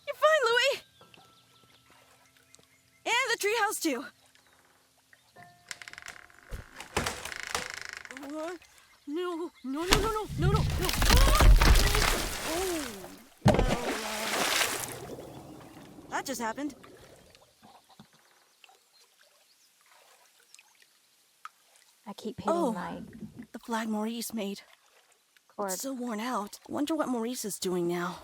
You're fine, Louis. And the treehouse too. No, no, no, no, no, no, no, no. Oh, well, that just happened. I keep hitting my The flag Maurice made. cord. It's so worn out. Wonder what Maurice is doing now.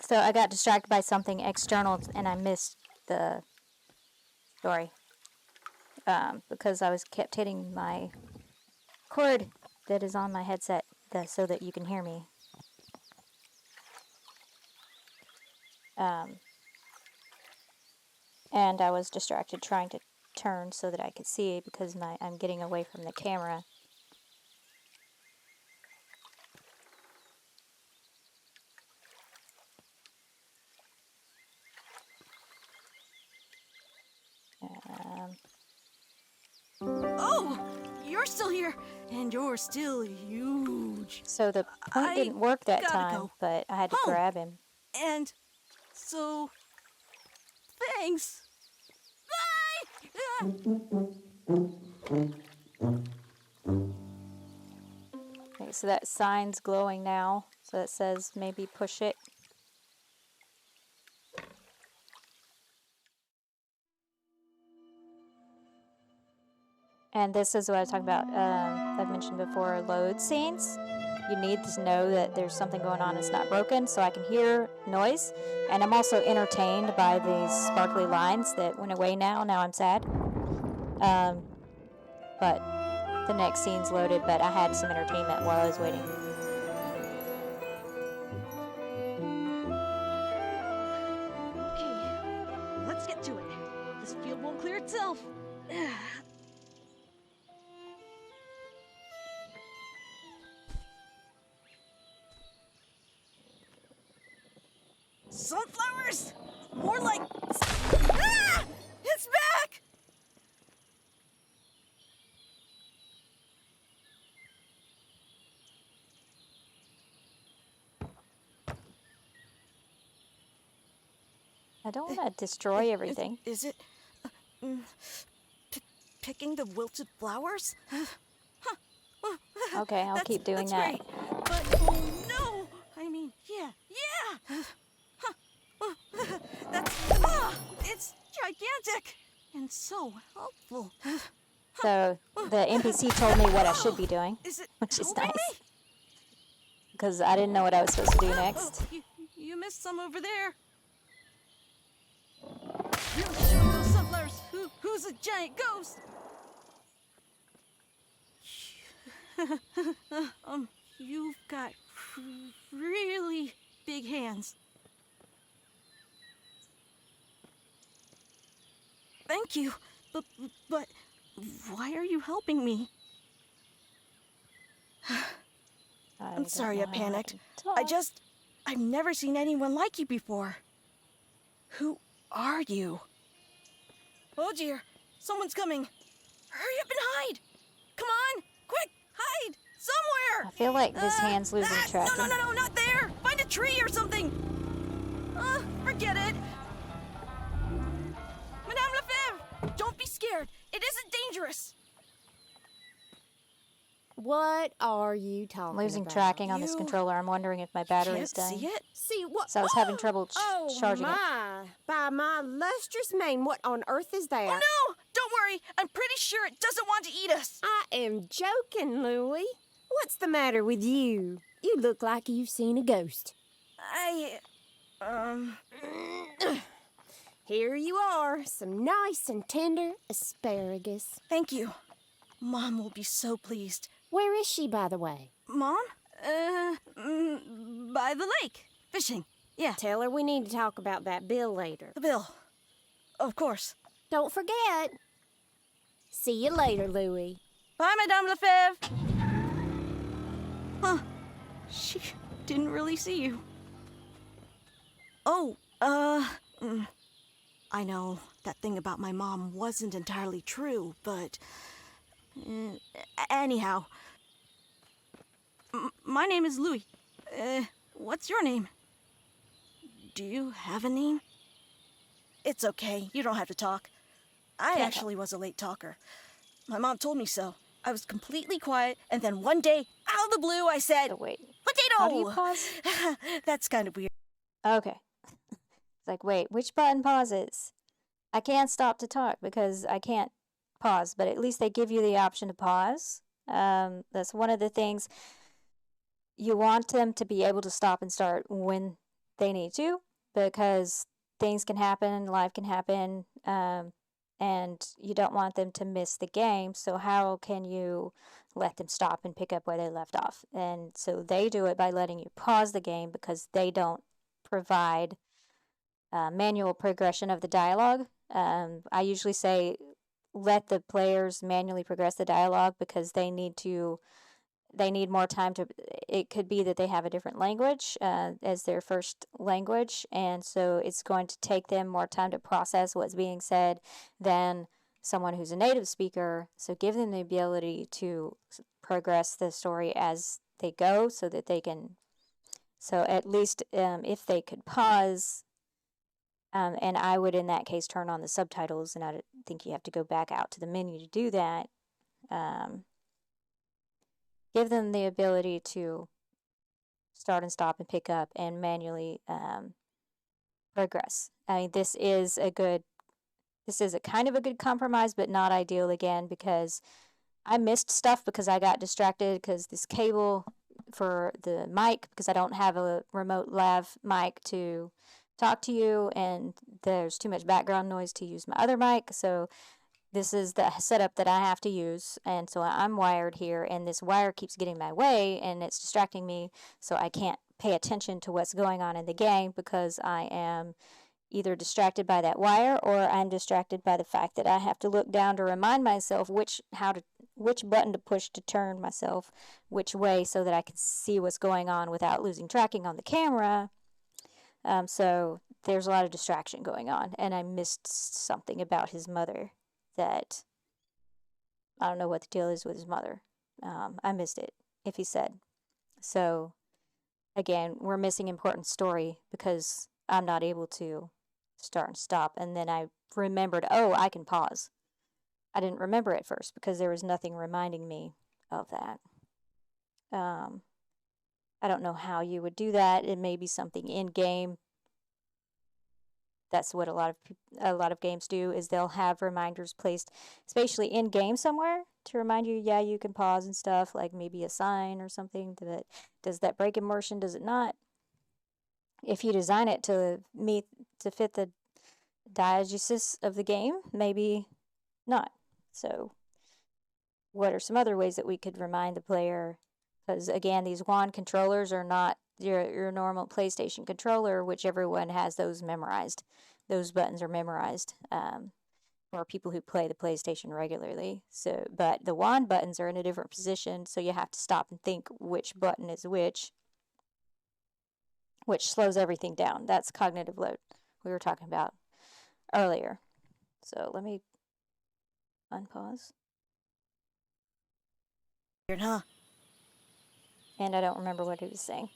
So I got distracted by something external and I missed the story. because I was kept hitting my cord that is on my headset so that you can hear me. And I was distracted trying to turn so that I could see because I'm getting away from the camera. Oh, you're still here, and you're still huge. So the point didn't work that time, but I had to grab him. And so, thanks. Bye! Okay, so that sign's glowing now, so it says maybe push it. And this is what I was talking about. I've mentioned before, load scenes. You need to know that there's something going on that's not broken, so I can hear noise. And I'm also entertained by these sparkly lines that went away now. Now I'm sad. But the next scene's loaded, but I had some entertainment while I was waiting. Okay, let's get to it. This field won't clear itself. Sunflowers? More like... Ah! It's back! I don't want to destroy everything. Is it... picking the wilted flowers? Okay, I'll keep doing that. Great. But, oh no! I mean, yeah! It's gigantic! And so helpful. So the NPC told me what I should be doing, which is helping nice. me? Because I didn't know what I was supposed to do next. You missed some over there. You show those sunflowers who's a giant ghost. You've got really big hands. Thank you, but why are you helping me? I'm sorry I panicked. I've never seen anyone like you before. Who are you? Oh dear, someone's coming. Hurry up and hide! Come on, quick, hide somewhere! I feel like this hand's losing track. No, not there! Find a tree or something! Forget it. Madame Lefebvre, don't be scared. It isn't dangerous. What are you talking about? Losing tracking on this controller. I'm wondering if my battery's dying. See it? See what? So I was having trouble charging it. By my lustrous mane, what on earth is that? Oh no! Don't worry. I'm pretty sure it doesn't want to eat us. I am joking, Louie. What's the matter with you? You look like you've seen a ghost. Here you are, some nice and tender asparagus. Thank you. Mom will be so pleased. Where is she, by the way? Mom? By the lake. Fishing. Yeah. Tell her we need to talk about that bill later. The bill. Of course. Don't forget. See you later, Louie. Bye, Madame Lefebvre. Huh. She didn't really see you. Oh, I know that thing about my mom wasn't entirely true, but... anyhow. My name is Louis. What's your name? Do you have a name? It's okay. You don't have to talk. I actually was a late talker. My mom told me so. I was completely quiet, and then one day, out of the blue, I said, So wait. Potato! How do you pause? That's kind of weird. Okay. It's like, wait, which button pauses? I can't stop to talk because I can't pause, but at least they give you the option to pause. That's one of the things. You want them to be able to stop and start when they need to, because things can happen, life can happen, and and you don't want them to miss the game. So how can you let them stop and pick up where they left off? And so they do it by letting you pause the game because they don't provide manual progression of the dialogue. I usually say let the players manually progress the dialogue because they need more time to. It could be that they have a different language as their first language, and so it's going to take them more time to process what's being said than someone who's a native speaker. So give them the ability to progress the story as they go so that they can. So at least if they could pause, and I would in that case turn on the subtitles, and I think you have to go back out to the menu to do that. Give them the ability to start and stop and pick up and manually progress. I mean, this is a kind of a good compromise, but not ideal again because I missed stuff because I got distracted because this cable for the mic, because I don't have a remote lav mic to talk to you, and there's too much background noise to use my other mic, so this is the setup that I have to use, and so I'm wired here, and this wire keeps getting my way, and it's distracting me, so I can't pay attention to what's going on in the game because I am either distracted by that wire or I'm distracted by the fact that I have to look down to remind myself which button to push to turn myself which way so that I can see what's going on without losing tracking on the camera. So there's a lot of distraction going on, and I missed something about his mother that I don't know what the deal is with his mother. I missed it, if he said. So, again, we're missing important story because I'm not able to start and stop. And then I remembered, oh, I can pause. I didn't remember at first because there was nothing reminding me of that. I don't know how you would do that. It may be something in game. That's what a lot of games do, is they'll have reminders placed, especially in game somewhere, to remind you, yeah, you can pause and stuff, like maybe a sign or something. Does that break immersion? Does it not? If you design it to fit the diegesis of the game, maybe not. So, what are some other ways that we could remind the player? Because again, these wand controllers are not your normal PlayStation controller, which everyone has those memorized. Those buttons are memorized for people who play the PlayStation regularly. So, but the wand buttons are in a different position, so you have to stop and think which button is which slows everything down. That's cognitive load we were talking about earlier. So let me unpause. Weird, huh? And I don't remember what he was saying.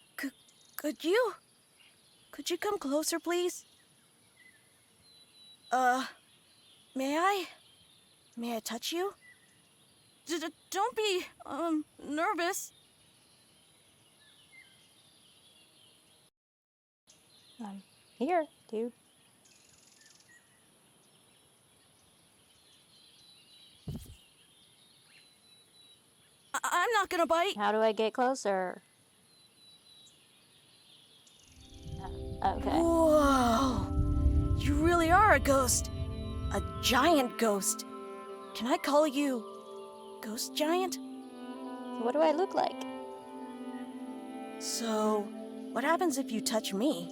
Could you come closer, please? May I? May I touch you? Don't be, nervous. I'm here, dude. I'm not gonna bite. How do I get closer? Okay. Whoa! You really are a ghost. A giant ghost. Can I call you Ghost Giant? What do I look like? So, what happens if you touch me?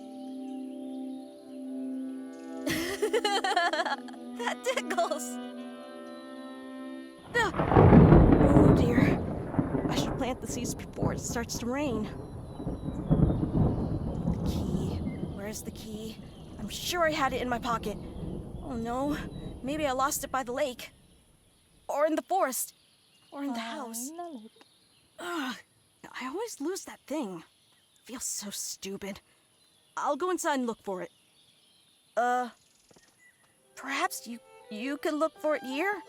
That tickles! Oh dear. I should plant the seeds before it starts to rain. The key. Where's the key? I'm sure I had it in my pocket. Oh no. Maybe I lost it by the lake. Or in the forest. Or in the house. Ugh. I always lose that thing. Feels so stupid. I'll go inside and look for it. Perhaps you could look for it here?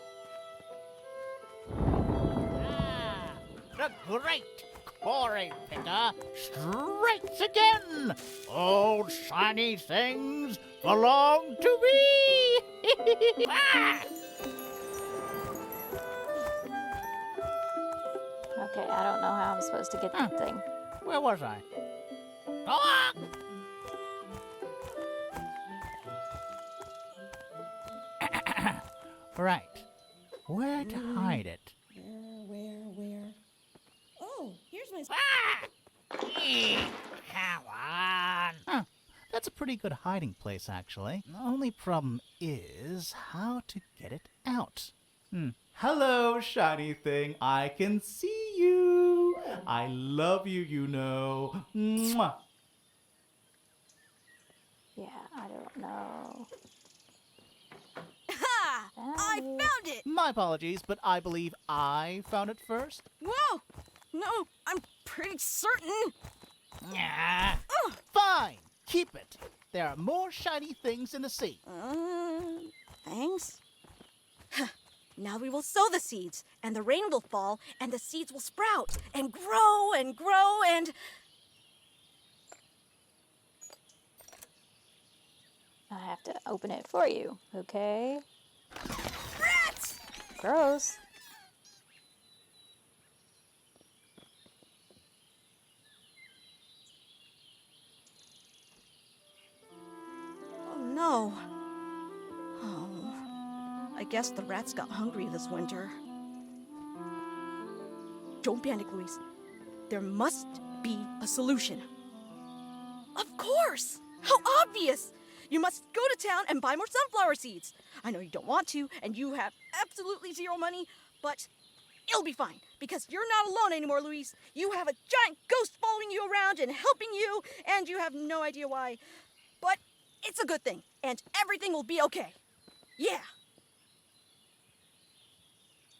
The great quarry picker strikes again! All shiny things belong to me! Ah! Okay, I don't know how I'm supposed to get that thing. Where was I? Ah! Right. Where to hide it? Where? Oh, here's my... Come on. Huh. That's a pretty good hiding place, actually. The only problem is how to get it out. Hello, shiny thing. I can see you. I love you, you know. Mwah. Yeah, I don't know. Ha! I found it! My apologies, but I believe I found it first. Whoa! No, I'm pretty certain. Yeah. Fine. Keep it. There are more shiny things in the sea. Thanks. Now we will sow the seeds, and the rain will fall, and the seeds will sprout, and grow, and grow, and... I have to open it for you, okay? Rats! Gross. Oh, no. Oh, I guess the rats got hungry this winter. Don't panic, Louise. There must be a solution. Of course! How obvious! You must go to town and buy more sunflower seeds. I know you don't want to, and you have absolutely zero money, but it'll be fine, because you're not alone anymore, Louise. You have a giant ghost following you around and helping you, and you have no idea why. But it's a good thing, and everything will be okay. Yeah.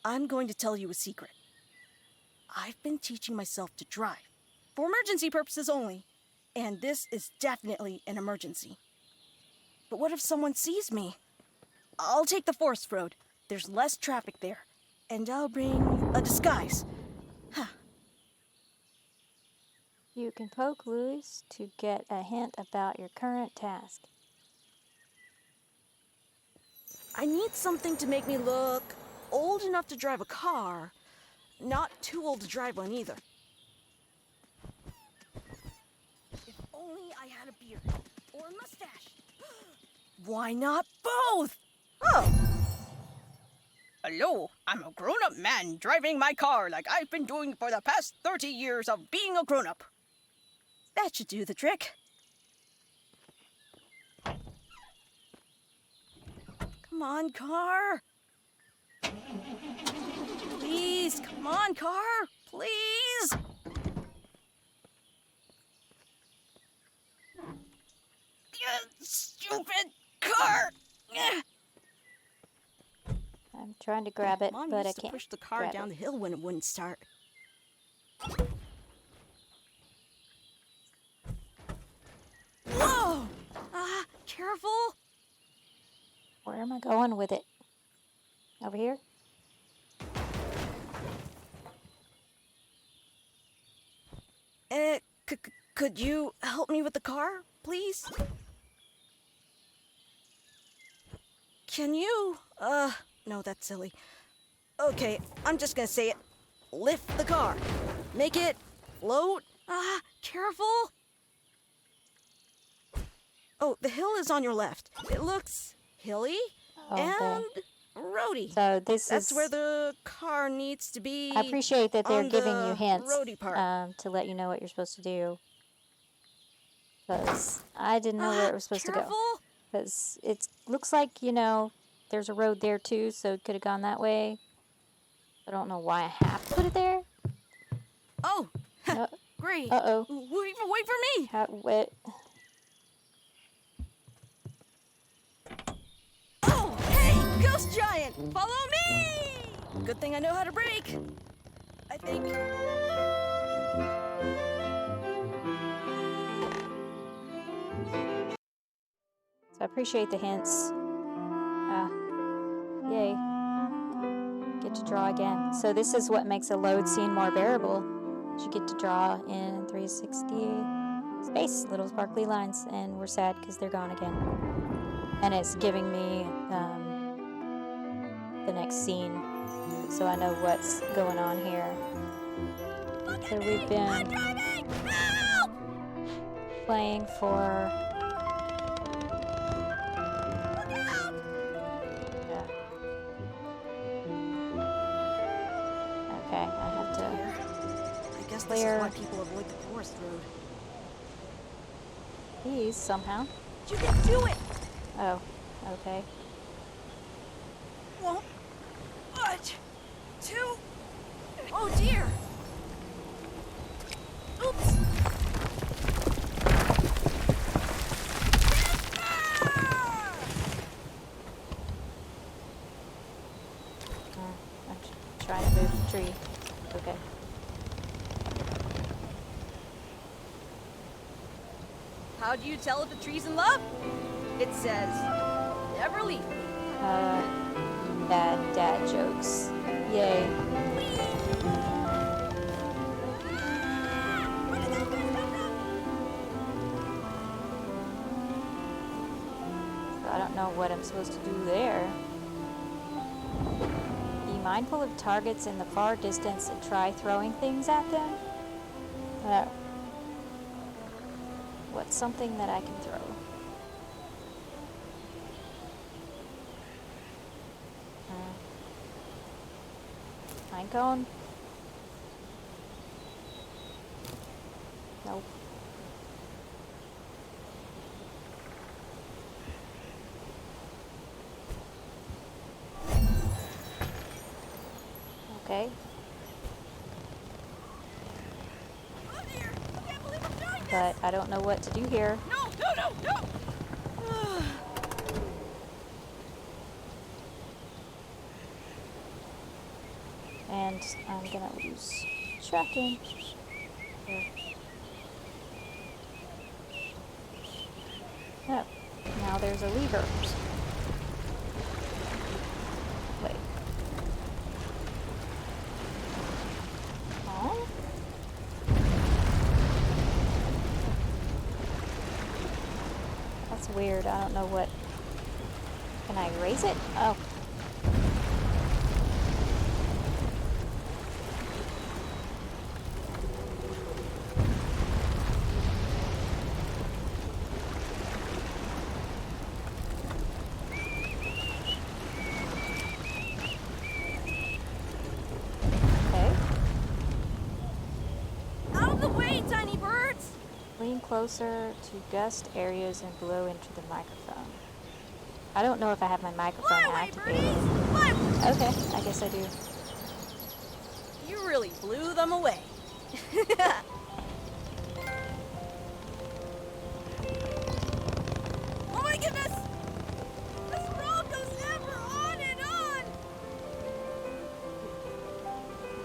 I'm going to tell you a secret. I've been teaching myself to drive, for emergency purposes only, and this is definitely an emergency. But what if someone sees me? I'll take the forest road. There's less traffic there. And I'll bring a disguise. Huh. You can poke Louis to get a hint about your current task. I need something to make me look old enough to drive a car, not too old to drive one either. If only I had a beard or a mustache. Why not both? Oh. Hello, I'm a grown-up man driving my car like I've been doing for the past 30 years of being a grown-up. That should do the trick. Come on, car. Please, come on, car. Please. Stupid car. I'm trying to grab it, Mom but I used to can't push the car grab down it. the hill when it wouldn't start. Whoa! Careful. Where am I going with it? Over here? Could you help me with the car, please? Can you? No, that's silly. Okay, I'm just gonna say it. Lift the car. Make it float. Careful. Oh, the hill is on your left. It looks hilly and roady. So That's where the car needs to be. I appreciate that they're on giving the you hints roady part. to let you know what you're supposed to do. Because I didn't know where it was supposed to go. Careful. Because it looks like, you know, there's a road there too, so it could have gone that way. I don't know why I have to put it there. Oh, No. great. Uh-oh. Wait for me. Wait. Oh, hey, ghost giant, follow me. Good thing I know how to brake. I think. So I appreciate the hints. Yay. Get to draw again. So this is what makes a load scene more bearable. You get to draw in 360 space, little sparkly lines, and we're sad because they're gone again. And it's giving me the next scene, so I know what's going on here. So we've been playing for... this is clear why people avoid the forest road. these somehow. You can do it! Oh, okay. Won't budge. Two. Oh dear. Oops. I'm trying to move the tree. Okay. How do you tell if a tree's in love? It says, never leave me. Bad dad jokes. Yay. So I don't know what I'm supposed to do there. Be mindful of targets in the far distance and try throwing things at them. What's something that I can throw? Pine cone? Nope. Okay. Oh dear, I can't believe I'm doing this! But I don't know what to do here. No, no, no, no! And I'm gonna lose tracking. There. Oh, now there's a lever. Wait. Oh? That's weird. I don't know what. Can I raise it? Oh. Out of the way, tiny birds! Lean closer to gust areas and blow into the microphone. I don't know if I have my microphone Fly away, activated. birdies! Fly away! Okay, I guess I do. You really blew them away. Oh my goodness! This road goes ever on and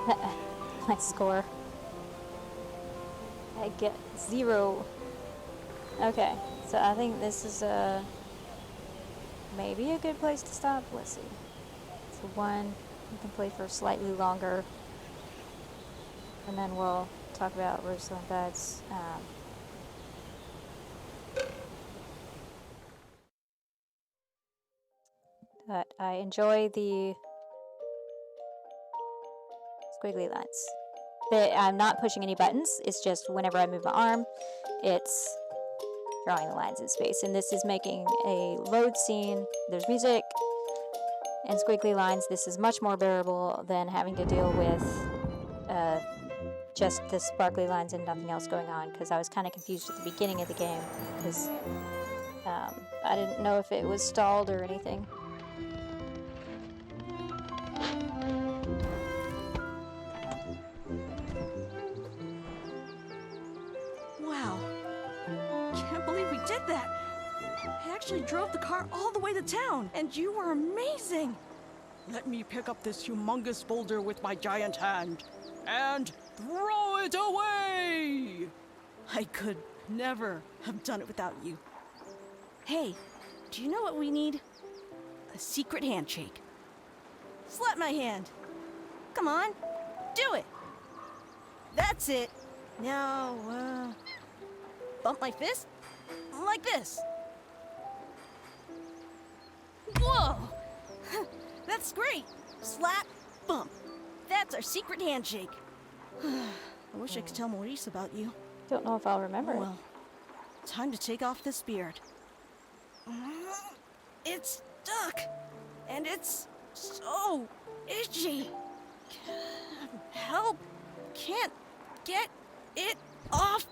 on! My score. I get 0. Okay, so I think this is maybe a good place to stop. Let's see. So 1, we can play for slightly longer, and then we'll talk about Roseland Beds. But I enjoy the squiggly lines. I'm not pushing any buttons. It's just whenever I move my arm, it's drawing the lines in space. And this is making a load scene. There's music and squiggly lines. This is much more bearable than having to deal with just the sparkly lines and nothing else going on, because I was kind of confused at the beginning of the game because I didn't know if it was stalled or anything. Wow. Can't believe we did that. I actually drove the car all the way to town, and you were amazing. Let me pick up this humongous boulder with my giant hand and throw it away. I could never have done it without you. Hey, do you know what we need? A secret handshake. Slap my hand. Come on, do it. That's it. Now, bump my fist like this. Whoa! That's great. Slap, bump. That's our secret handshake. I wish I could tell Maurice about you. Don't know if I'll remember Well, time to take off this beard. It's stuck, and it's so itchy. Help! Can't Get it off!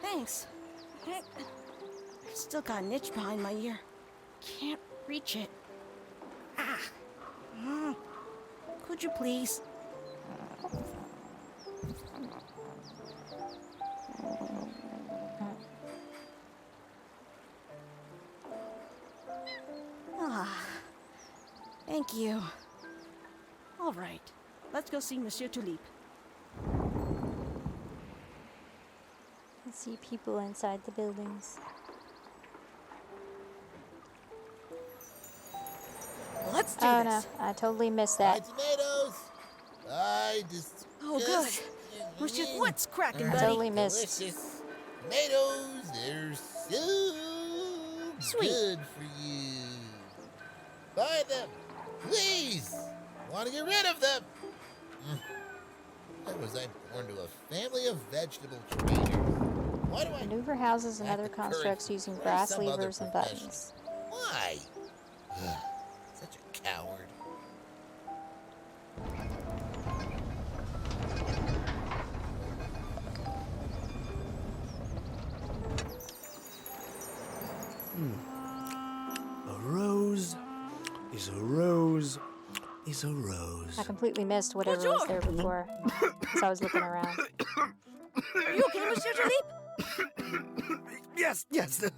Thanks. I've still got an itch behind my ear. Can't reach it. Ah. Could you please? Ah. Thank you. All right. Let's go see Monsieur Tulip. I see people inside the buildings. Let's do Oh this. no, I totally missed My that. tomatoes. I just. Oh, good. Monsieur, what's cracking, I buddy? totally missed. Delicious tomatoes. They're so Sweet. good for you. Buy them, please. I want to get rid of them. Why was I born to a family of vegetable traders? Why do I Maneuver houses and lack other the courage constructs using for brass some other levers and profession? buttons. Why? Such a coward. A rose is a rose is a rose. I completely missed whatever was there before, as I was looking around. Are you okay, Monsieur Tulip? Yes, yes.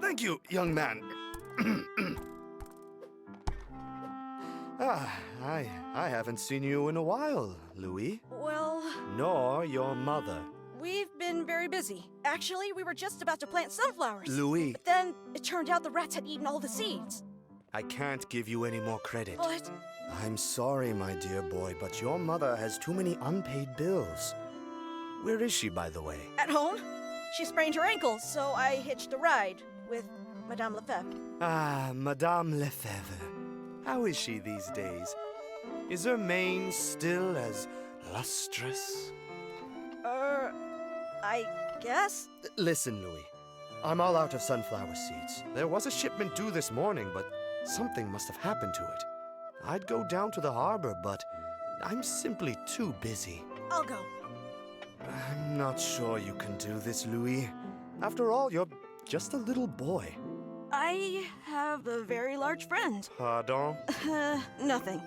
Thank you, young man. I haven't seen you in a while, Louis. Well, Nor your mother. we've been very busy. Actually, we were just about to plant sunflowers. Louis, But then it turned out the rats had eaten all the seeds. I can't give you any more credit. But I'm sorry, my dear boy, but your mother has too many unpaid bills. Where is she, by the way? at home, she sprained her ankle, so I hitched a ride with Madame Lefebvre. Ah, Madame Lefebvre. How is she these days? Is her mane still as lustrous? I guess? Listen, Louis. I'm all out of sunflower seeds. There was a shipment due this morning, but something must have happened to it. I'd go down to the harbor, but I'm simply too busy. I'll go. I'm not sure you can do this, Louis. After all, you're just a little boy. I have a very large friend. Pardon? Nothing.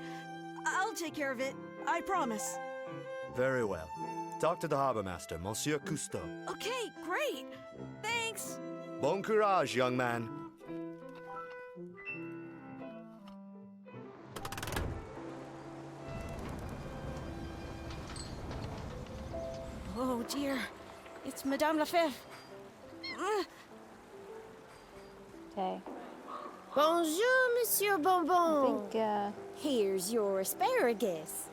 I'll take care of it. I promise. Very well. Talk to the harbor master, Monsieur Cousteau. Okay, great. Thanks. Bon courage, young man. Oh dear. It's Madame Lefebvre. Okay. Bonjour, Monsieur I Bonbon. think, Here's your asparagus.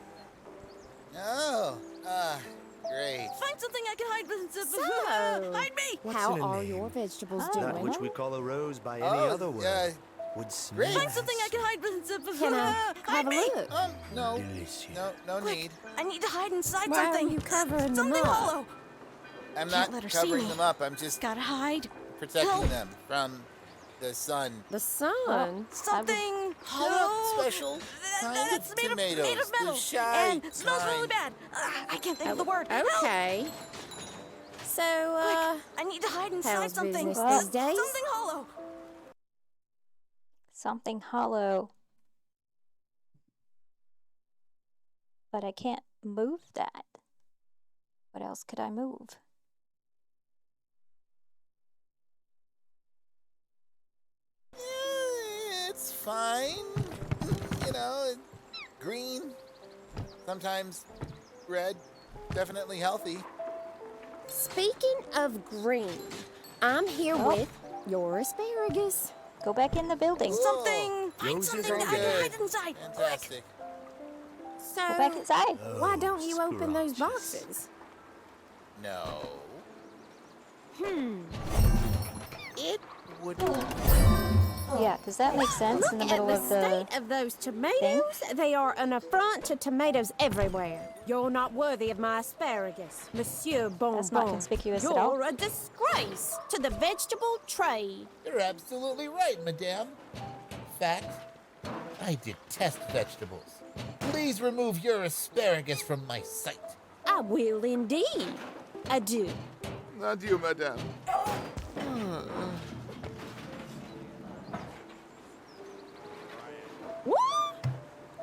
Oh, great. Find something I can hide with. So- Hide me! What's How in a are name? your vegetables Oh. That doing? which we call a rose by any Oh, other word yeah. would smell Great. Find something I can hide with. Can I Hide have a me! look? No. delicious. No Quick, need. I need to hide inside Why something. are you covering them Something up? hollow. I'm Can't not let her see covering me. them up. I'm just Gotta hide. protecting Help. them from the sun. The sun. Something Hollow special kind that's of made tomatoes. of metal The shy and smells really kind. bad. I can't think of the word. Help. Okay. So, Quick, I need to hide inside how's something. business these days? Something hollow. something hollow. But I can't move that. What else could I move? It's fine. You know, green. Sometimes red. Definitely healthy. speaking of green, I'm here Oh. with your asparagus. Go back in the building. Whoa. Something. Find Roses something are that I can good. hide inside. Quick. Fantastic. So, Go back inside. why don't you open those scrumptious. boxes? No. It Would Yeah, because that makes sense Look in the at middle the of the. state of those tomatoes. They are an affront to tomatoes everywhere. You're not worthy of my asparagus, Monsieur Bonbon. That's not conspicuous You're at all. a disgrace to the vegetable trade. You're absolutely right, madame. In fact, I detest vegetables. Please remove your asparagus from my sight. I will indeed. Adieu. Adieu, madame. What?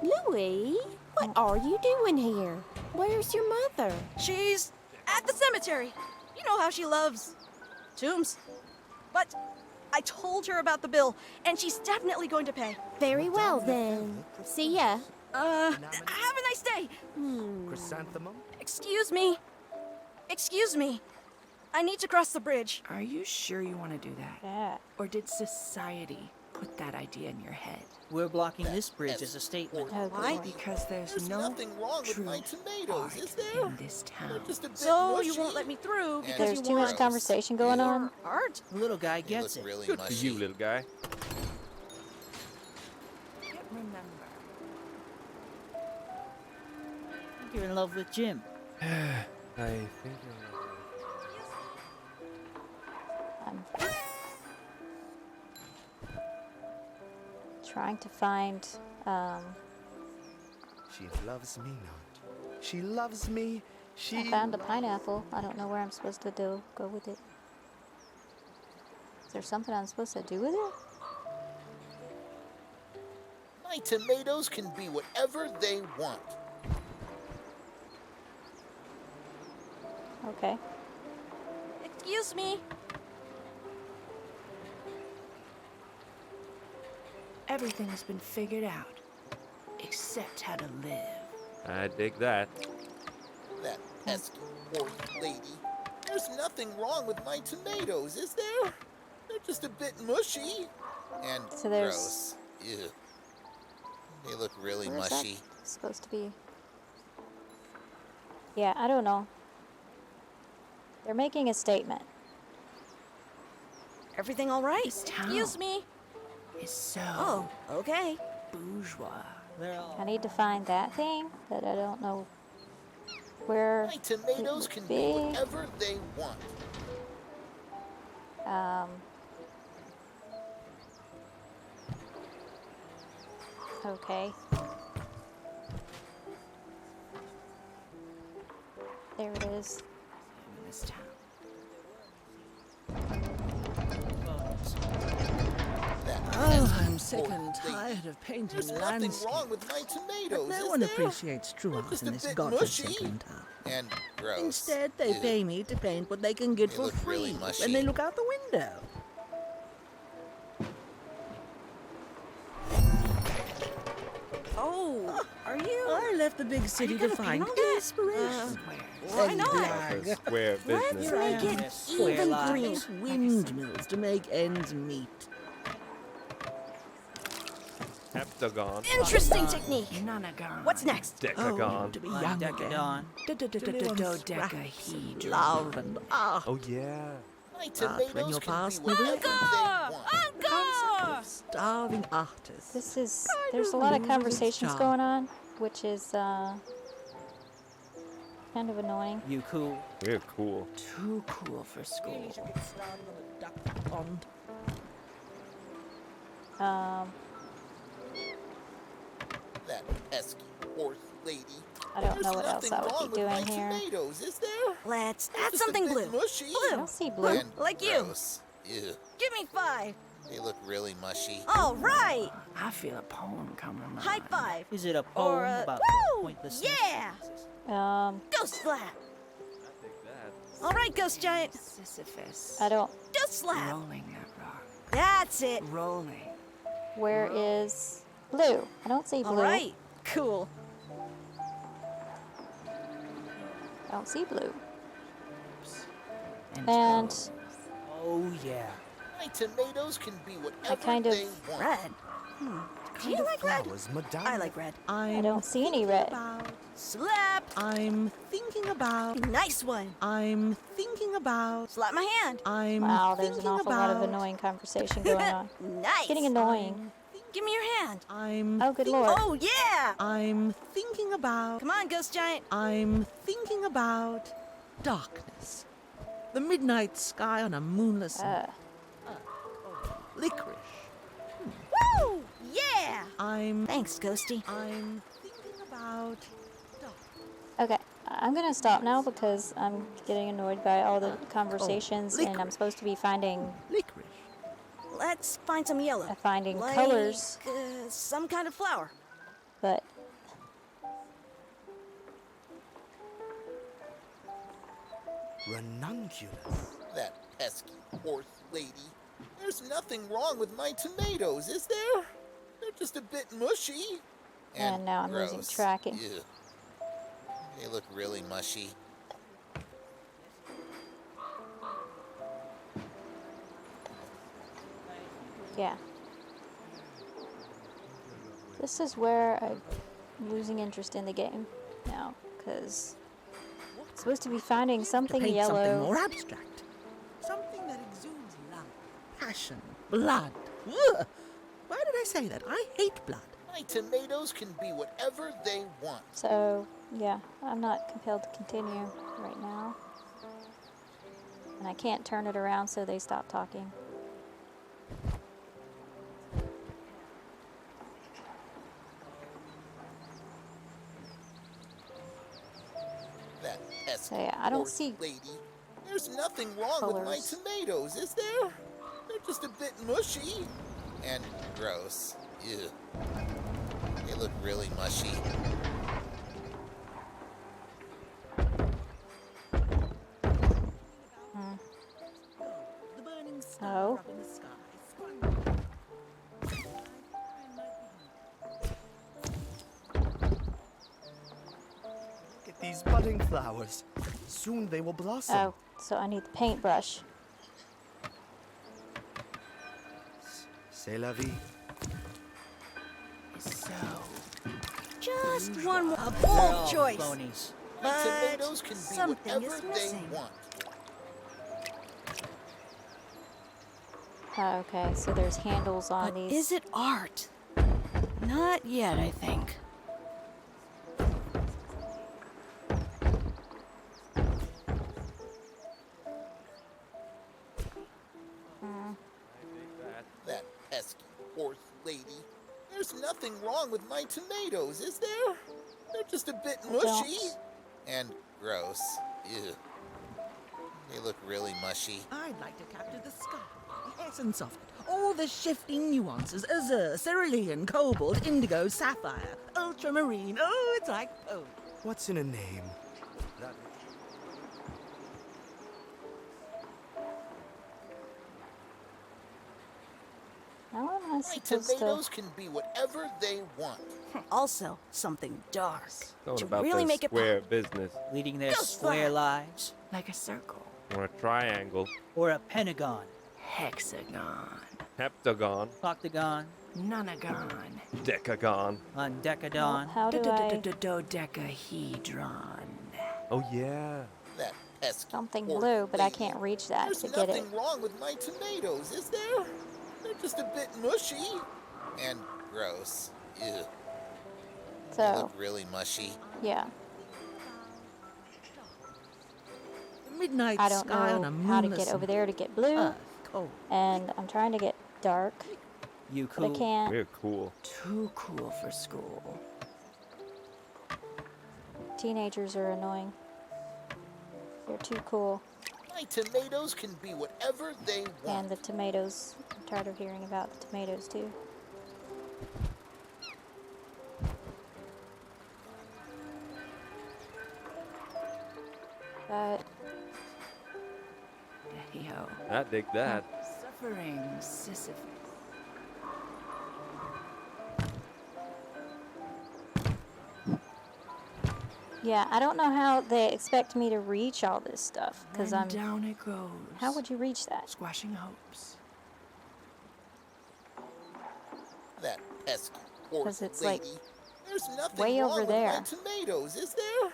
Louis, what are you doing here? Where's your mother? She's at the cemetery. You know how she loves tombs. But I told her about the bill, and she's definitely going to pay. Very well, then. See ya. Have a nice day. Chrysanthemum? Excuse me. Excuse me. I need to cross the bridge. Are you sure you want to do that? Yeah. Or did society put that idea in your head? We're blocking this bridge as a statement. Oh, Why? boy. Because there's no nothing wrong with true my tomatoes, art is there? in this They're town. just a bit So mushy. you won't let me through because There's you too much want conversation going on. more art? The little guy They gets look it. really Good mushy. for you, little guy. Remember, You're in love with Jim. I think I'm trying to find, She loves me not. She loves me. I found a pineapple. I don't know where I'm supposed to go with it. Is there something I'm supposed to do with it? My tomatoes can be whatever they want. Okay. Excuse me. everything has been figured out, except how to live. I dig that. That pesky old lady. There's nothing wrong with my tomatoes, is there? They're just a bit mushy. And So there's- gross. Ew. They look really Where is mushy. that supposed to be? Yeah, I don't know. They're making a statement. Everything all right? This town. Excuse me. It's so Oh, okay. bourgeois. They're all I need to find that thing that I don't know where. My tomatoes can be Big. whatever they want. Okay. There it is. In this town. That Oh, pesky I'm sick old and lady. tired of painting There's nothing landscapes. wrong with my tomatoes, But no is one there? appreciates true They're art just in a this bit godforsaken mushy. town. And gross. Instead, they Ew. pay me to paint what they can get They for look free really mushy. when they look out the window. Oh, are you? I left the big city to gonna find paint all that? inspiration. Why And not? blag. It's a square Let's business. make it Yes, square even lines. green. Use windmills to make ends meet. Heptagon. Interesting technique. Nonagon. What's next? Decagon. To be Like young Decadon. again. To live on scraps, Dodecahedron. love and art. Oh, yeah. My when tomatoes you're can past be whatever middle they want. Encore! Starving artists. This is. Kind There's of a lot of loses its conversations charm. going on, which is kind of annoying. You cool. We're cool. Too cool for school. Pond. That pesky horse lady. I don't There's know what else nothing I would wrong be with my doing here. tomatoes, is there? Let's They're add just a something bit blue. Mushy. I don't see blue. And Like you. gross. Ew. Give me 5. They look really mushy. All right. I feel a poem coming on. High 5. Is it a poem Or about woo! pointlessness? Yeah. Ghost slap. All right, ghost giant. Sisyphus. I don't. Ghost slap. Rolling that rock. That's it. Rolling. Where is blue? I don't see blue. All right. Cool. I don't see blue. And And toes. Oh, yeah. My tomatoes can be whatever kind of- they want. Red. Do you like red? Flowers, Madame. I like red. I don't see any red. Slap. I'm thinking about. Nice one. I'm thinking about. Slap my hand. I'm Wow, there's an thinking awful about. lot of annoying conversation going on. Nice. Getting annoying. Give me your hand. I'm. Oh, good lord. Oh, yeah. I'm thinking about. Come on, ghost giant. I'm thinking about darkness. The midnight sky on a moonless night. Licorice. Woo! Yeah. I'm Thanks, Ghosty. thinking about dark. Okay. I'm gonna stop now because I'm getting annoyed by all the conversations, and I'm supposed to be finding Licorice. Let's find some yellow. finding Like, colors, some kind of flower. but Ranunculus. That pesky horse lady. There's nothing wrong with my tomatoes, is there? They're just a bit mushy. and now I'm losing gross. tracking. Ew. They look really mushy. Yeah. This is where I'm losing interest in the game now, because I'm supposed to be finding something Paint yellow. something more abstract. Something that exudes love, passion, blood. Ugh. Why did I say that? I hate blood. My tomatoes can be whatever they want. So, yeah, I'm not compelled to continue right now. And I can't turn it around so they stop talking. That pesky So, yeah, I don't horse see lady. There's nothing wrong with my colors. tomatoes, is there? They're just a bit mushy. And gross. Ew. They look really mushy. The burning star Oh. up in the sky. Look at these budding flowers. Soon they will blossom. Oh, so I need the paintbrush. C'est la vie. So, Just one more. A They're bold all choice. phonies. My But tomatoes can be something whatever is they missing. want. Oh, okay, so there's handles on But these. is it art? Not yet, I think. That pesky horse lady. There's nothing wrong with my tomatoes, is there? They're just a bit mushy. don't. And gross. Ew. They look really mushy. I'd like to capture the sky, the essence of it, all the shifting nuances: azure, cerulean, cobalt, indigo, sapphire, ultramarine. Oh, it's like What's in a name? That How am I My supposed tomatoes to? can be whatever they want. Also, something dark. Going to about really their make it square business. Leading their Just square that. lives. Like a circle. Or a triangle. Or a pentagon. Hexagon. Heptagon. Octagon. Nonagon. Decagon. Undecadon. How do I? Dodecahedron. Oh, yeah. That pesky Something horse blue, but I lady. can't reach that There's to get it. nothing wrong with my tomatoes, is there? They're just a bit mushy. And gross. Ew. They So, look really mushy. yeah, the midnight I don't sky on know a how to moonless get over there to get blue, Earth, cold. and I'm trying to get dark, You but I cool. can't. We're cool. Too cool for school. Teenagers are annoying. They're too cool. My tomatoes can be whatever they want. And the tomatoes. I'm tired of hearing about the tomatoes too. But Yo. I dig that. Suffering Sisyphus. yeah, I don't know how they expect me to reach all this stuff because Then I'm. down it goes. How would you reach that? Squashing hopes. That pesky horse 'Cause it's, lady. like, There's nothing way wrong over with there. my tomatoes, is there?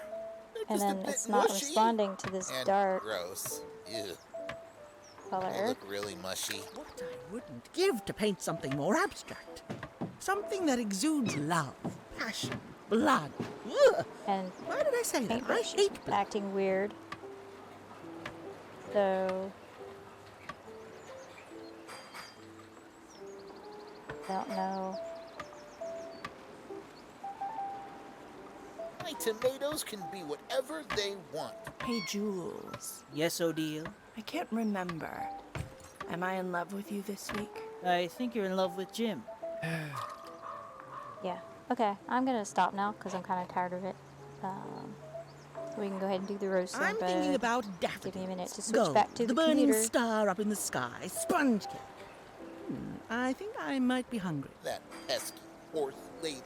They're And just a then bit it's not mushy. responding to this And dark gross. Ew. They color. look really mushy. What I wouldn't give to paint something more abstract. Something that exudes love, passion, blood. Ugh. And Why did I say that? I paintbrush is hate blood. acting weird. So I don't know. My My tomatoes can be whatever they want. Hey, Jules. Yes, Odile. I can't remember. Am I in love with you this week? I think you're in love with Jim. Yeah. Okay, I'm gonna stop now because I'm kind of tired of it. We can go ahead and do the roasting. I'm thinking about give daffodils. me a minute to switch Gold, back to the burning computer. star up in the sky, sponge cake. I think I might be hungry. That pesky horse lady.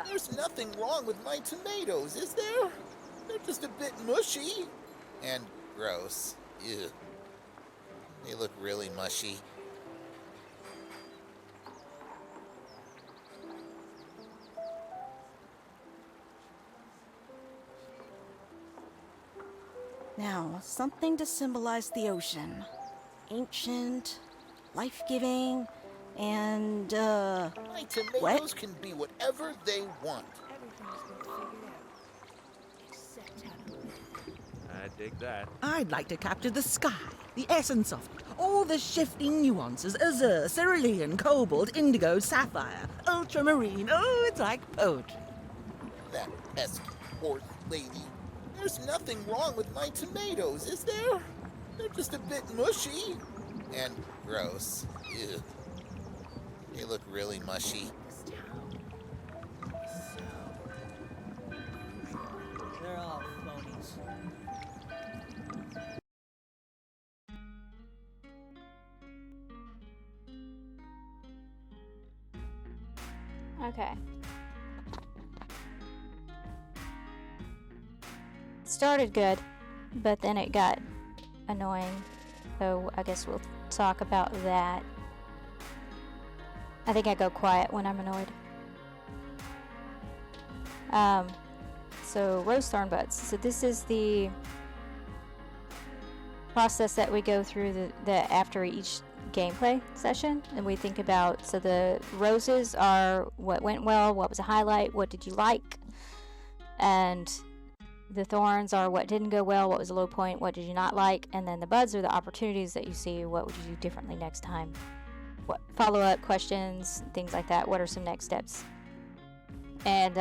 There's nothing wrong with my tomatoes, is there? They're just a bit mushy. And gross. Ew. They look really mushy. Now, something to symbolize the ocean. Ancient, life-giving, and, My tomatoes can be whatever they want. Everything's been figured out. Except how to I dig that. I'd like to capture the sky, the essence of it, all the shifting nuances, azure, cerulean, cobalt, indigo, sapphire, ultramarine. Oh, it's like poetry. That pesky horse lady. There's nothing wrong with my tomatoes, is there? They're just a bit mushy. And gross. Ew. They look really mushy. They're all phonies. Okay. Started good, but then it got annoying. So I guess we'll talk about that. I think I go quiet when I'm annoyed. So roast thorn buds. So this is the process that we go through the after each gameplay session, and we think about, so the roses are what went well, what was a highlight, what did you like, and the thorns are what didn't go well, what was a low point, what did you not like, and then the buds are the opportunities that you see, what would you do differently next time, what follow-up questions, things like that, what are some next steps. And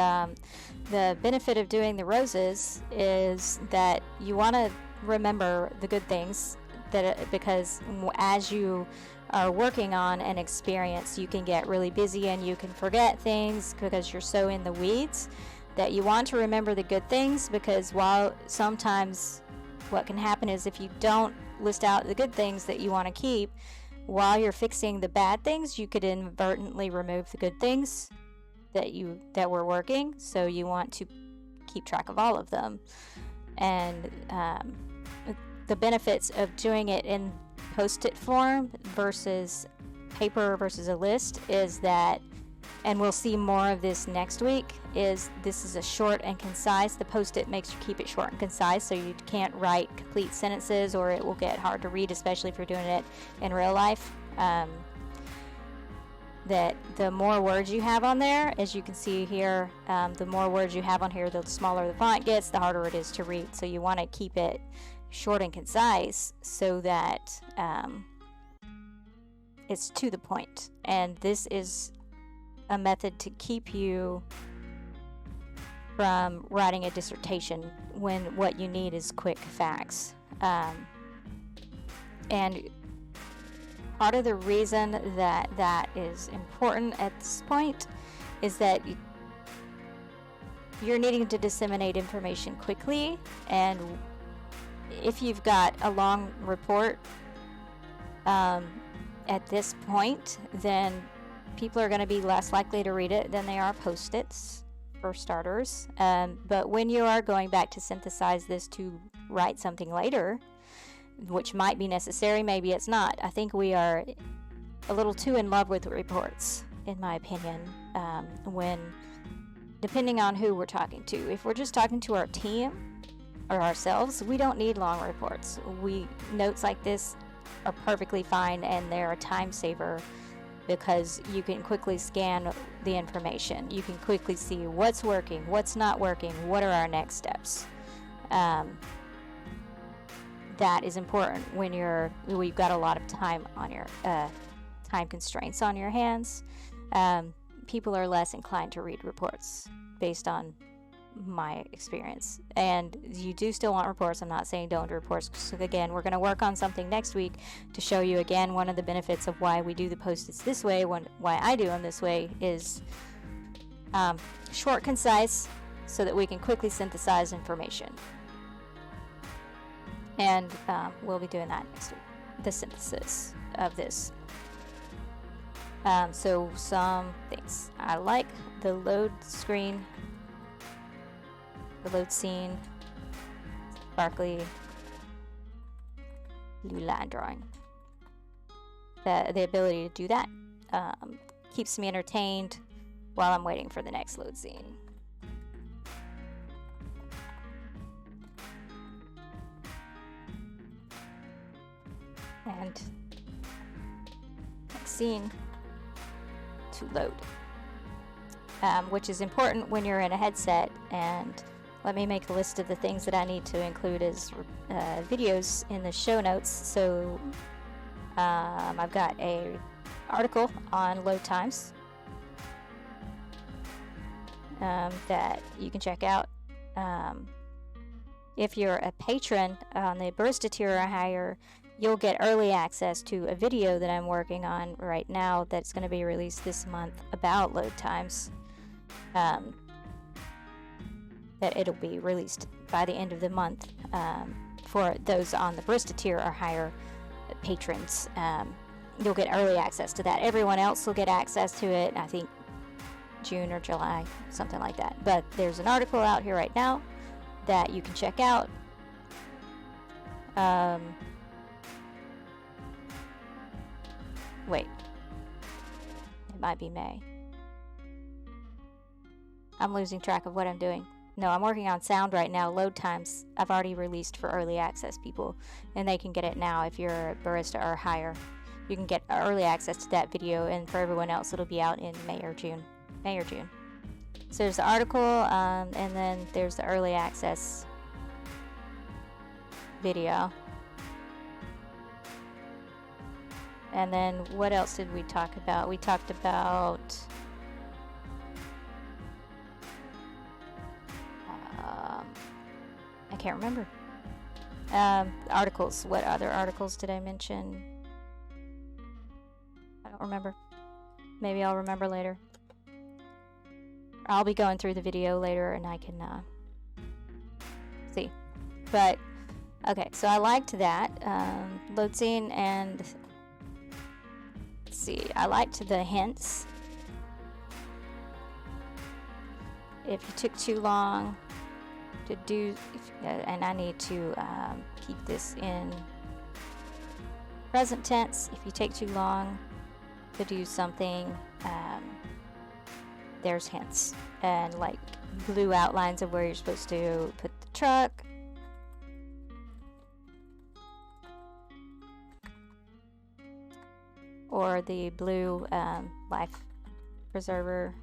the benefit of doing the roses is that you want to remember the good things, that because as you are working on an experience, you can get really busy and you can forget things because you're so in the weeds, that you want to remember the good things, because while sometimes what can happen is if you don't list out the good things that you want to keep, while you're fixing the bad things, you could inadvertently remove the good things that were working. So you want to keep track of all of them. And the benefits of doing it in post-it form versus paper versus a list is that, and we'll see more of this next week, is this is a short and concise. The post-it makes you keep it short and concise, so you can't write complete sentences or it will get hard to read, especially if you're doing it in real life. That the more words you have on there, as you can see here, the more words you have on here, the smaller the font gets, the harder it is to read. So you want to keep it short and concise so that it's to the point. And this is a method to keep you from writing a dissertation when what you need is quick facts. And part of the reason that that is important at this point is that you're needing to disseminate information quickly, and if you've got a long report at this point, then people are going to be less likely to read it than they are post-its, for starters. But when you are going back to synthesize this to write something later, which might be necessary, maybe it's not. I think we are a little too in love with reports, in my opinion, when, depending on who we're talking to. If we're just talking to our team or ourselves, we don't need long reports. Notes like this are perfectly fine, and they're a time saver because you can quickly scan the information. You can quickly see what's working, what's not working, what are our next steps. That is important when you've got a lot of time on your time constraints on your hands. People are less inclined to read reports based on my experience. And you do still want reports. I'm not saying don't do reports. So again, we're going to work on something next week to show you again one of the benefits of why we do the post-its this way, why I do them this way is short, concise, so that we can quickly synthesize information. And we'll be doing that next week, the synthesis of this. So some things. I like the load screen, the load scene, sparkly blue line drawing. The ability to do that keeps me entertained while I'm waiting for the next load scene. And next scene to load, which is important when you're in a headset. And let me make a list of the things that I need to include as videos in the show notes. So I've got a article on load times that you can check out. If you're a patron on the barista tier or higher, you'll get early access to a video that I'm working on right now that's going to be released this month about load times. That it'll be released by the end of the month for those on the barista tier or higher patrons. You'll get early access to that. Everyone else will get access to it, I think June or July, something like that. But there's an article out here right now that you can check out. Wait, it might be May. I'm losing track of what I'm doing. No, I'm working on sound right now. Load times I've already released for early access people, and they can get it now if you're a barista or higher. You can get early access to that video, and for everyone else it'll be out in May or June. So there's the article, and then there's the early access video. And then what else did we talk about? We talked about I can't remember. Articles. What other articles did I mention? I don't remember. Maybe I'll remember later. I'll be going through the video later and I can see. But okay, so I liked that load scene, and let's see, I liked the hints. If you took too long to do, and I need to keep this in present tense. If you take too long to do something, there's hints and like blue outlines of where you're supposed to put the truck. Or the blue life preserver,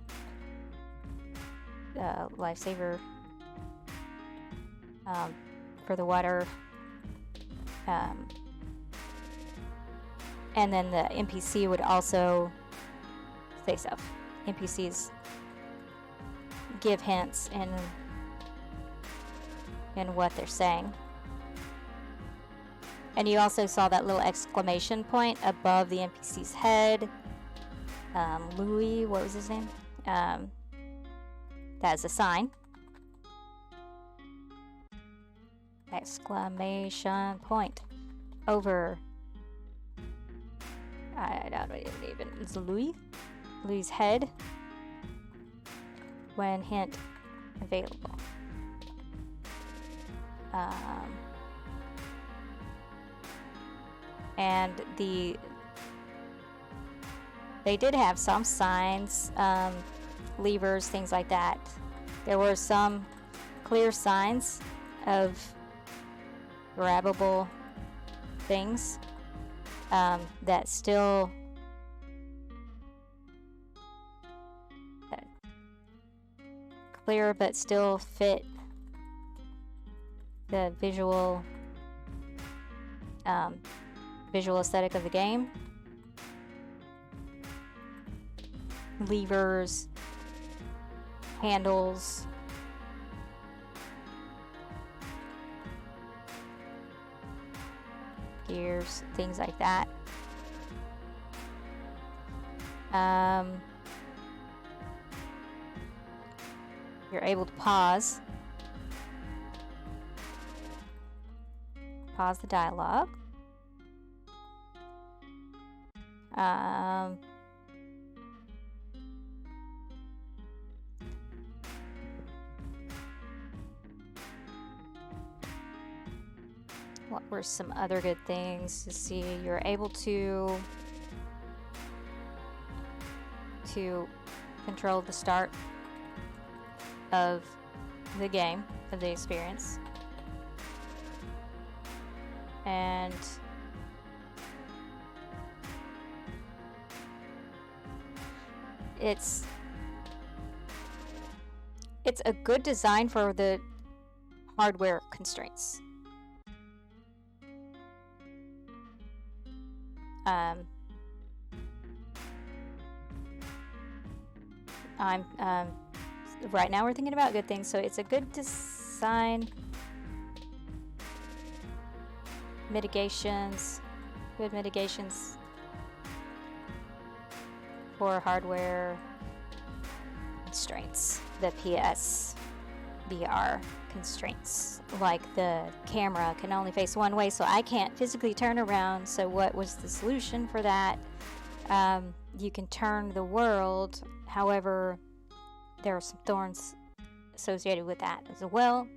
lifesaver for the water. And then the NPC would also say stuff. NPCs give hints in what they're saying. And you also saw that little exclamation point above the NPC's head. Louis, what was his name? That's a sign. Exclamation point over. I don't even. It's Louis. Louis' head. When hint available. And they did have some signs, levers, things like that. There were some clear signs of grabbable things that still clear but still fit the visual aesthetic of the game. Levers, handles, fears, things like that. You're able to pause the dialogue. What were some other good things to see? You're able to control the start of the game, of the experience. And it's a good design for the hardware constraints. Right now we're thinking about good things, so it's a good design. Good mitigations for hardware constraints, the PS VR constraints, like the camera can only face one way, so I can't physically turn around. So what was the solution for that? You can turn the world, however, there are some thorns associated with that as well.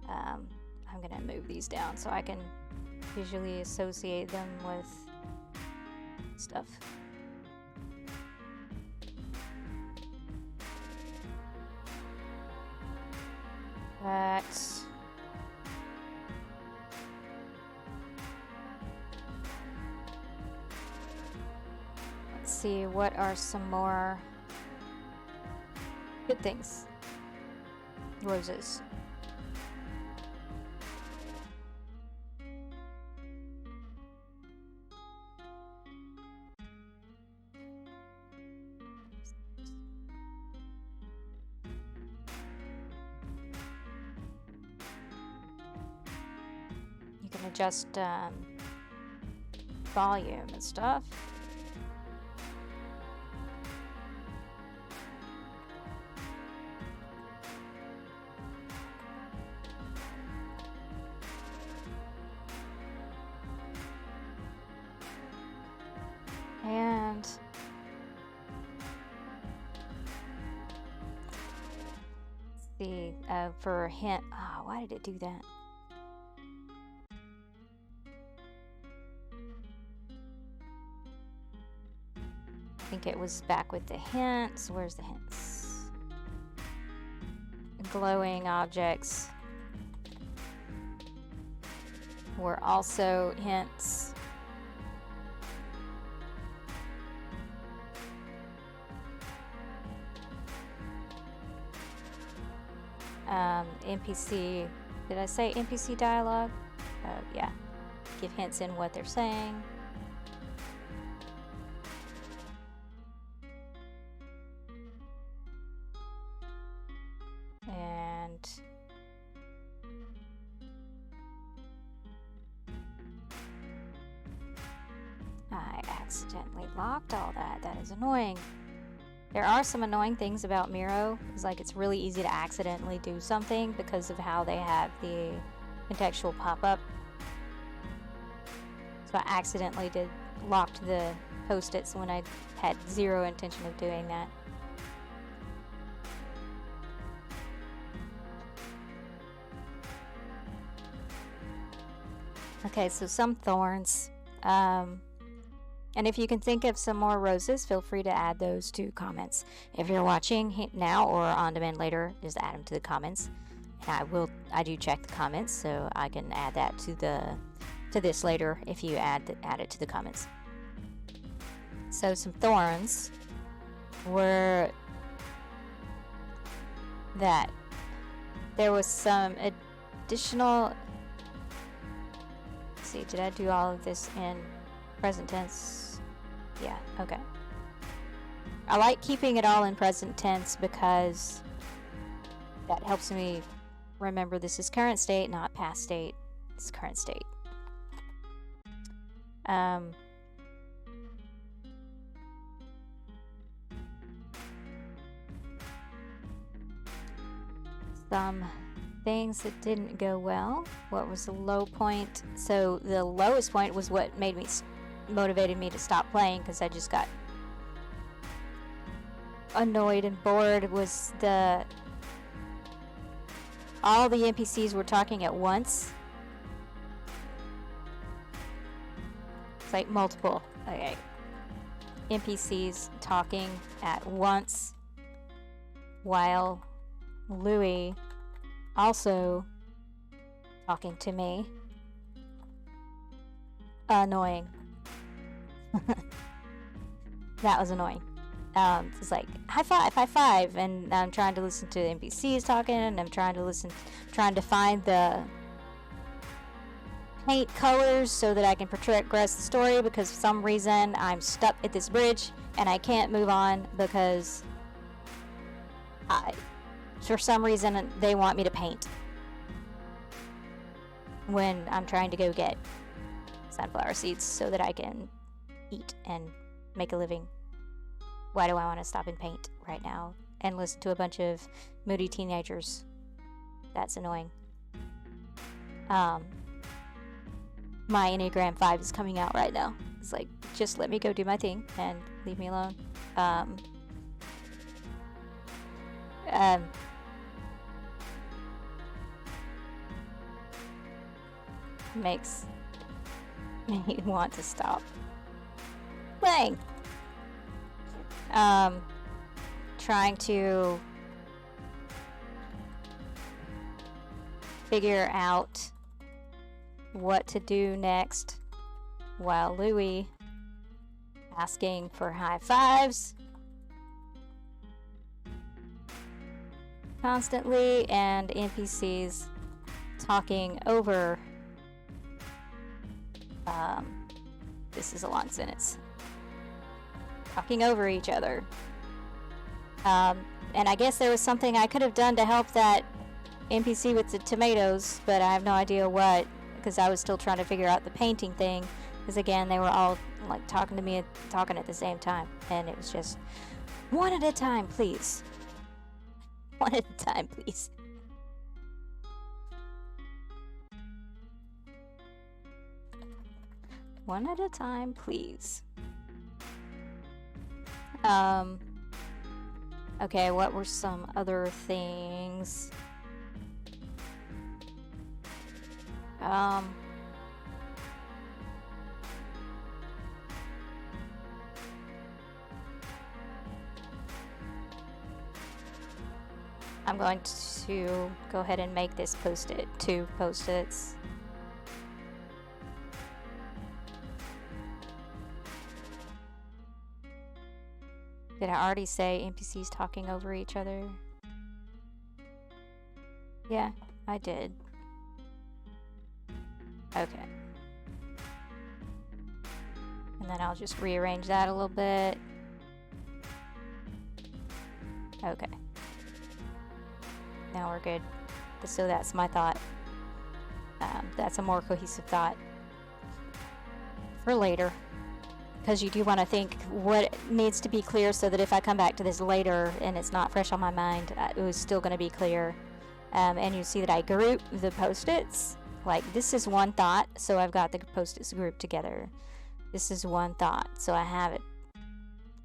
I'm gonna move these down so I can visually associate them with stuff. Let's see, what are some more good things? Roses. You can adjust volume and stuff. And let's see, for a hint, why did it do that? I think it was back with the hints. Where's the hints? Glowing objects were also hints. NPC, did I say NPC dialogue? Yeah, give hints in what they're saying. And I accidentally locked all that. That is annoying. There are some annoying things about Miro. It's like it's really easy to accidentally do something because of how they have the contextual pop-up. So I accidentally locked the post-its when I had zero intention of doing that. Okay, so some thorns. And if you can think of some more roses, feel free to add those to comments. If you're watching now or on demand later, just add them to the comments. And I do check the comments, so I can add that to this later if you add it to the comments. So some thorns were that there was some additional. Let's see, did I do all of this in present tense? Yeah, okay. I like keeping it all in present tense because that helps me remember this is current state, not past state. It's current state. Um, some things that didn't go well. What was the low point? So the lowest point was what made me motivated me to stop playing, because I just got annoyed and bored. Was all the NPCs were talking at once. It's like multiple NPCs talking at once, while Louis also talking to me. Annoying. That was annoying. It's like high five, and I'm trying to listen to the NPCs talking, and I'm trying to find the paint colors so that I can progress the story, because for some reason I'm stuck at this bridge and I can't move on because for some reason they want me to paint when I'm trying to go get sunflower seeds so that I can eat and make a living. Why do I want to stop and paint right now and listen to a bunch of moody teenagers? That's annoying. My Enneagram 5 is coming out right now. It's like, just let me go do my thing and leave me alone. Makes me want to stop playing. Trying to figure out what to do next, while Louis asking for high fives constantly, and NPCs talking over. This is a long sentence. Talking over each other. And I guess there was something I could have done to help that NPC with the tomatoes, but I have no idea what, because I was still trying to figure out the painting thing, because again, they were all like talking to me, talking at the same time, and it was just one at a time, please. One at a time, please. One at a time, please. Okay, what were some other things? I'm going to go ahead and make this post-it, 2 post-its. Did I already say NPCs talking over each other? Yeah, I did. Okay. And then I'll just rearrange that a little bit. Okay. Now we're good. So that's my thought. That's a more cohesive thought for later. Because you do want to think what needs to be clear, so that if I come back to this later and it's not fresh on my mind, it was still going to be clear. And you see that I group the post-its. Like, this is one thought, so I've got the post-its grouped together. This is one thought, so I have it.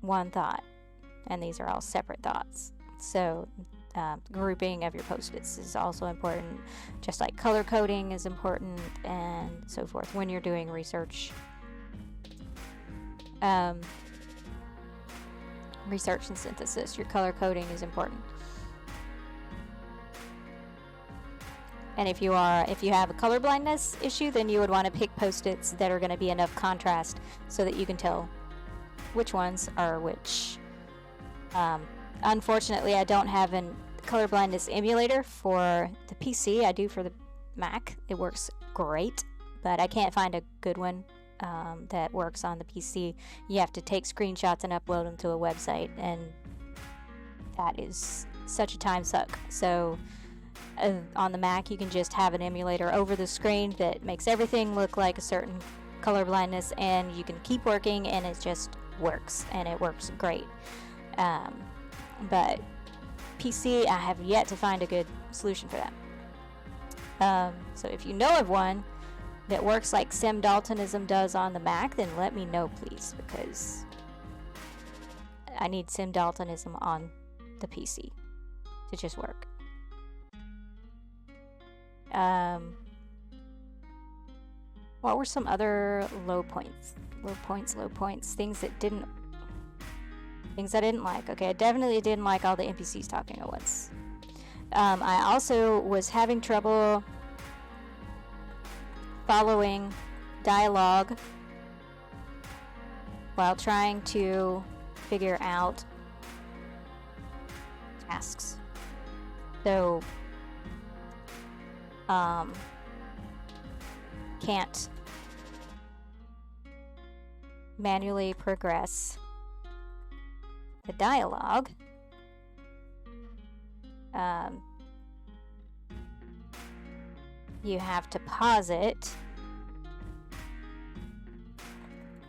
One thought. And these are all separate thoughts. So grouping of your post-its is also important. Just like color coding is important, and so forth when you're doing research. Research and synthesis, your color coding is important. And if you have a color blindness issue, then you would want to pick post-its that are going to be enough contrast so that you can tell which ones are which. Unfortunately, I don't have a color blindness emulator for the PC. I do for the Mac. It works great, but I can't find a good one that works on the PC. You have to take screenshots and upload them to a website, and that is such a time suck. So on the Mac, you can just have an emulator over the screen that makes everything look like a certain color blindness, and you can keep working, and it just works, and it works great. But PC, I have yet to find a good solution for that. So if you know of one that works like Sim Daltonism does on the Mac, then let me know, please, because I need Sim Daltonism on the PC to just work. What were some other low points? Low points. Things I didn't like. Okay, I definitely didn't like all the NPCs talking at once. I also was having trouble following dialogue while trying to figure out tasks. So, can't manually progress the dialogue. You have to pause it.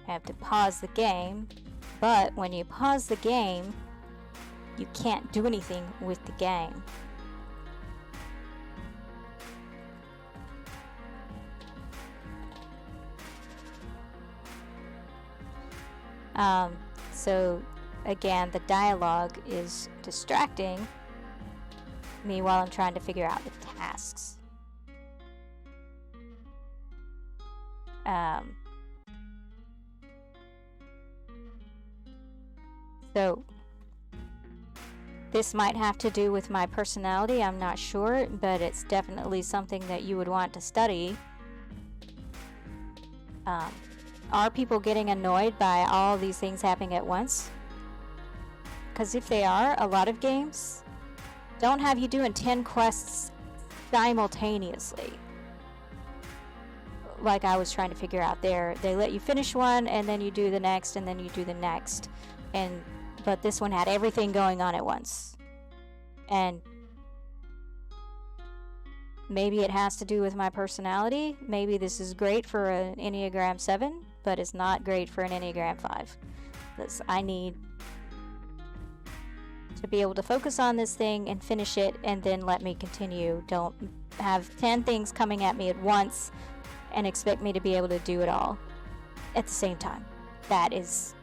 You have to pause the game, but when you pause the game, you can't do anything with the game. So again, the dialogue is distracting me while I'm trying to figure out the tasks. So this might have to do with my personality, I'm not sure, but it's definitely something that you would want to study. Are people getting annoyed by all these things happening at once? Because if they are, a lot of games don't have you doing 10 quests simultaneously. Like I was trying to figure out there. They let you finish one, and then you do the next, and then you do the next. But this one had everything going on at once. And maybe it has to do with my personality. Maybe this is great for an Enneagram 7, but it's not great for an Enneagram 5. Because I need to be able to focus on this thing and finish it, and then let me continue. Don't have 10 things coming at me at once and expect me to be able to do it all at the same time. That is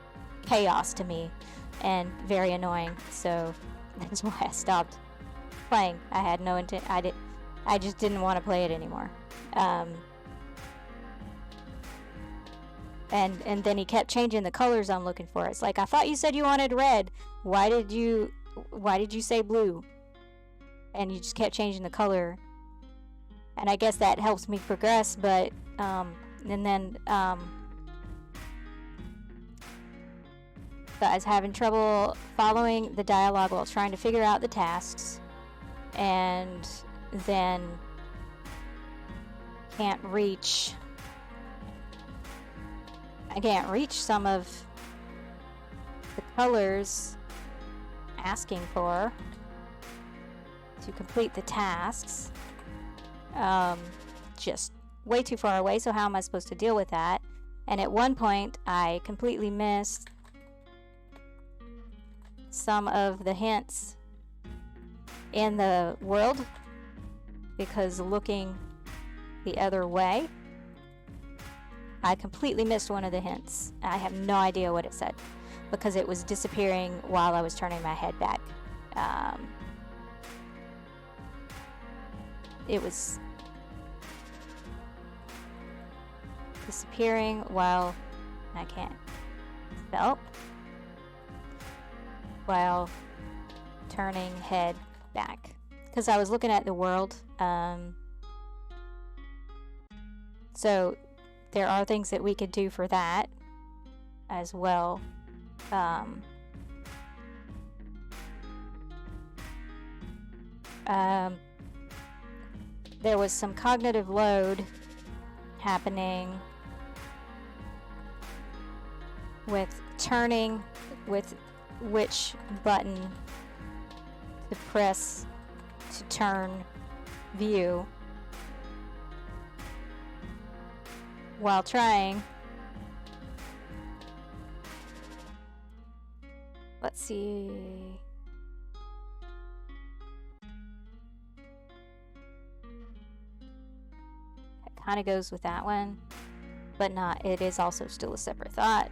chaos to me and very annoying. So that's why I stopped playing. I had no intent. I just didn't want to play it anymore. And then he kept changing the colors I'm looking for. It's like, I thought you said you wanted red. Why did you say blue? And you just kept changing the color. And I guess that helps me progress, but but I was having trouble following the dialogue while trying to figure out the tasks, and then I can't reach some of the colors asking for to complete the tasks. Just way too far away, so how am I supposed to deal with that? And at one point I completely missed some of the hints in the world because looking the other way, I completely missed one of the hints. I have no idea what it said because it was disappearing while I was turning my head back. It was disappearing while I can't spell while turning head back because I was looking at the world. So there are things that we could do for that as well. There was some cognitive load happening with turning with which button to press to turn view while trying see. It kind of goes with that one, but not. It is also still a separate thought.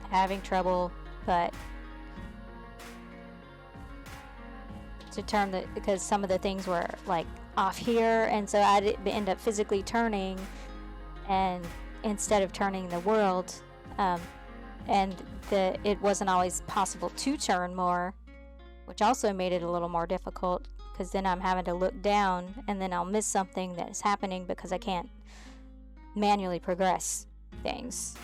Having trouble, but to turn the, because some of the things were like off here, and so I did end up physically turning, and instead of turning the world, and it wasn't always possible to turn more, which also made it a little more difficult, because then I'm having to look down and then I'll miss something that is happening because I can't manually progress things.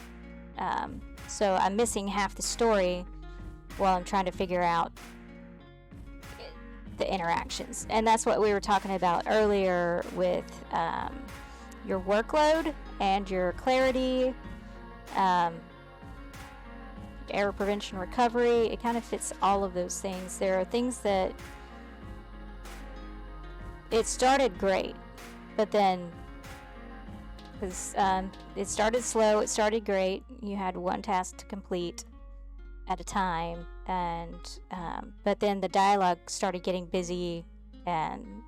So I'm missing half the story while I'm trying to figure out the interactions. And that's what we were talking about earlier with your workload and your clarity, error prevention, recovery. It kind of fits all of those things. There are things that it started great, but then because it started slow, it started great. You had one task to complete at a time, and but then the dialogue started getting busy, and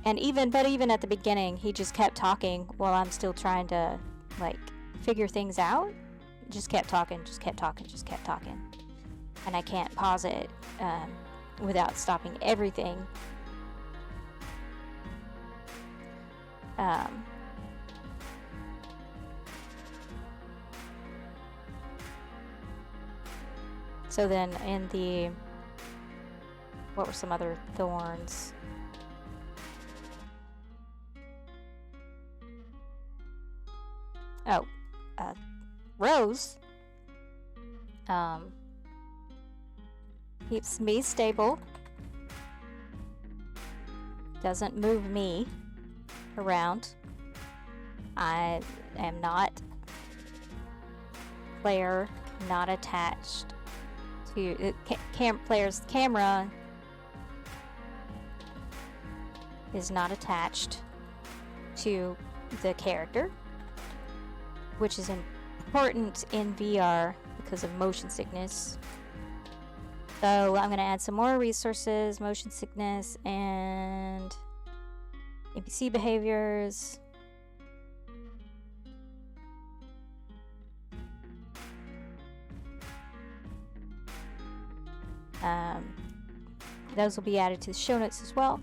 even at the beginning, he just kept talking while I'm still trying to like figure things out. Just kept talking, and I can't pause it without stopping everything. So then in the, what were some other thorns? Oh, Rose keeps me stable, doesn't move me around. I am not player, not attached to player's camera is not attached to the character, which is important in VR because of motion sickness. So I'm going to add some more resources, motion sickness, and NPC behaviors. Those will be added to the show notes as well.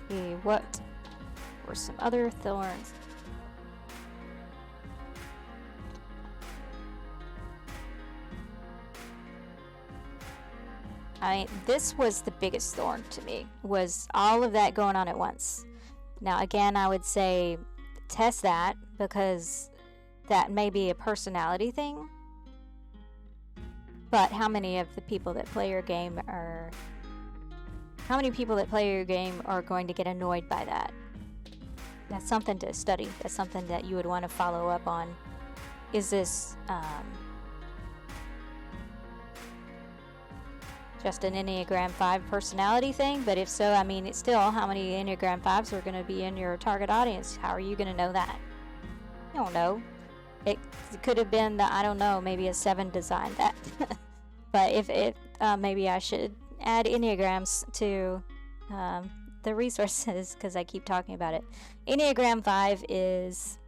See what were some other thorns. This was the biggest thorn to me, was all of that going on at once. Now, again, I would say test that, because that may be a personality thing. But how many of the people that play your game are going to get annoyed by that? That's something to study. That's something that you would want to follow up on. Is this just an Enneagram 5 personality thing? But if so, I mean, it's still, how many Enneagram 5s are going to be in your target audience? How are you going to know that? You don't know. It could have been I don't know, maybe a 7 designed that. But if maybe I should add Enneagrams to the resources, because I keep talking about it. Enneagram 5 is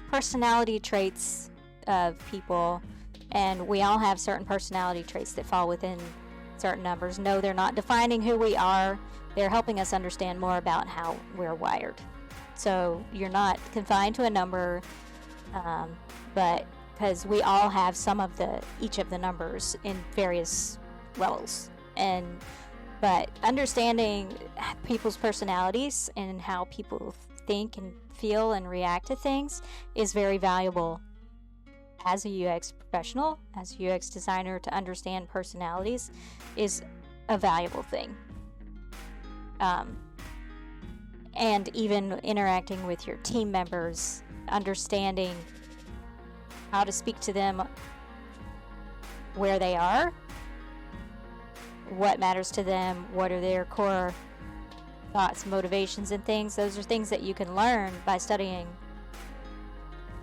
personality traits of people, and we all have certain personality traits that fall within certain numbers. No, they're not defining who we are. They're helping us understand more about how we're wired. So you're not confined to a number, but because we all have each of the numbers in various levels, but understanding people's personalities and how people think and feel and react to things is very valuable as a UX professional, as a UX designer. To understand personalities is a valuable thing. and even interacting with your team members, understanding how to speak to them where they are, what matters to them, what are their core thoughts, motivations, and things. Those are things that you can learn by studying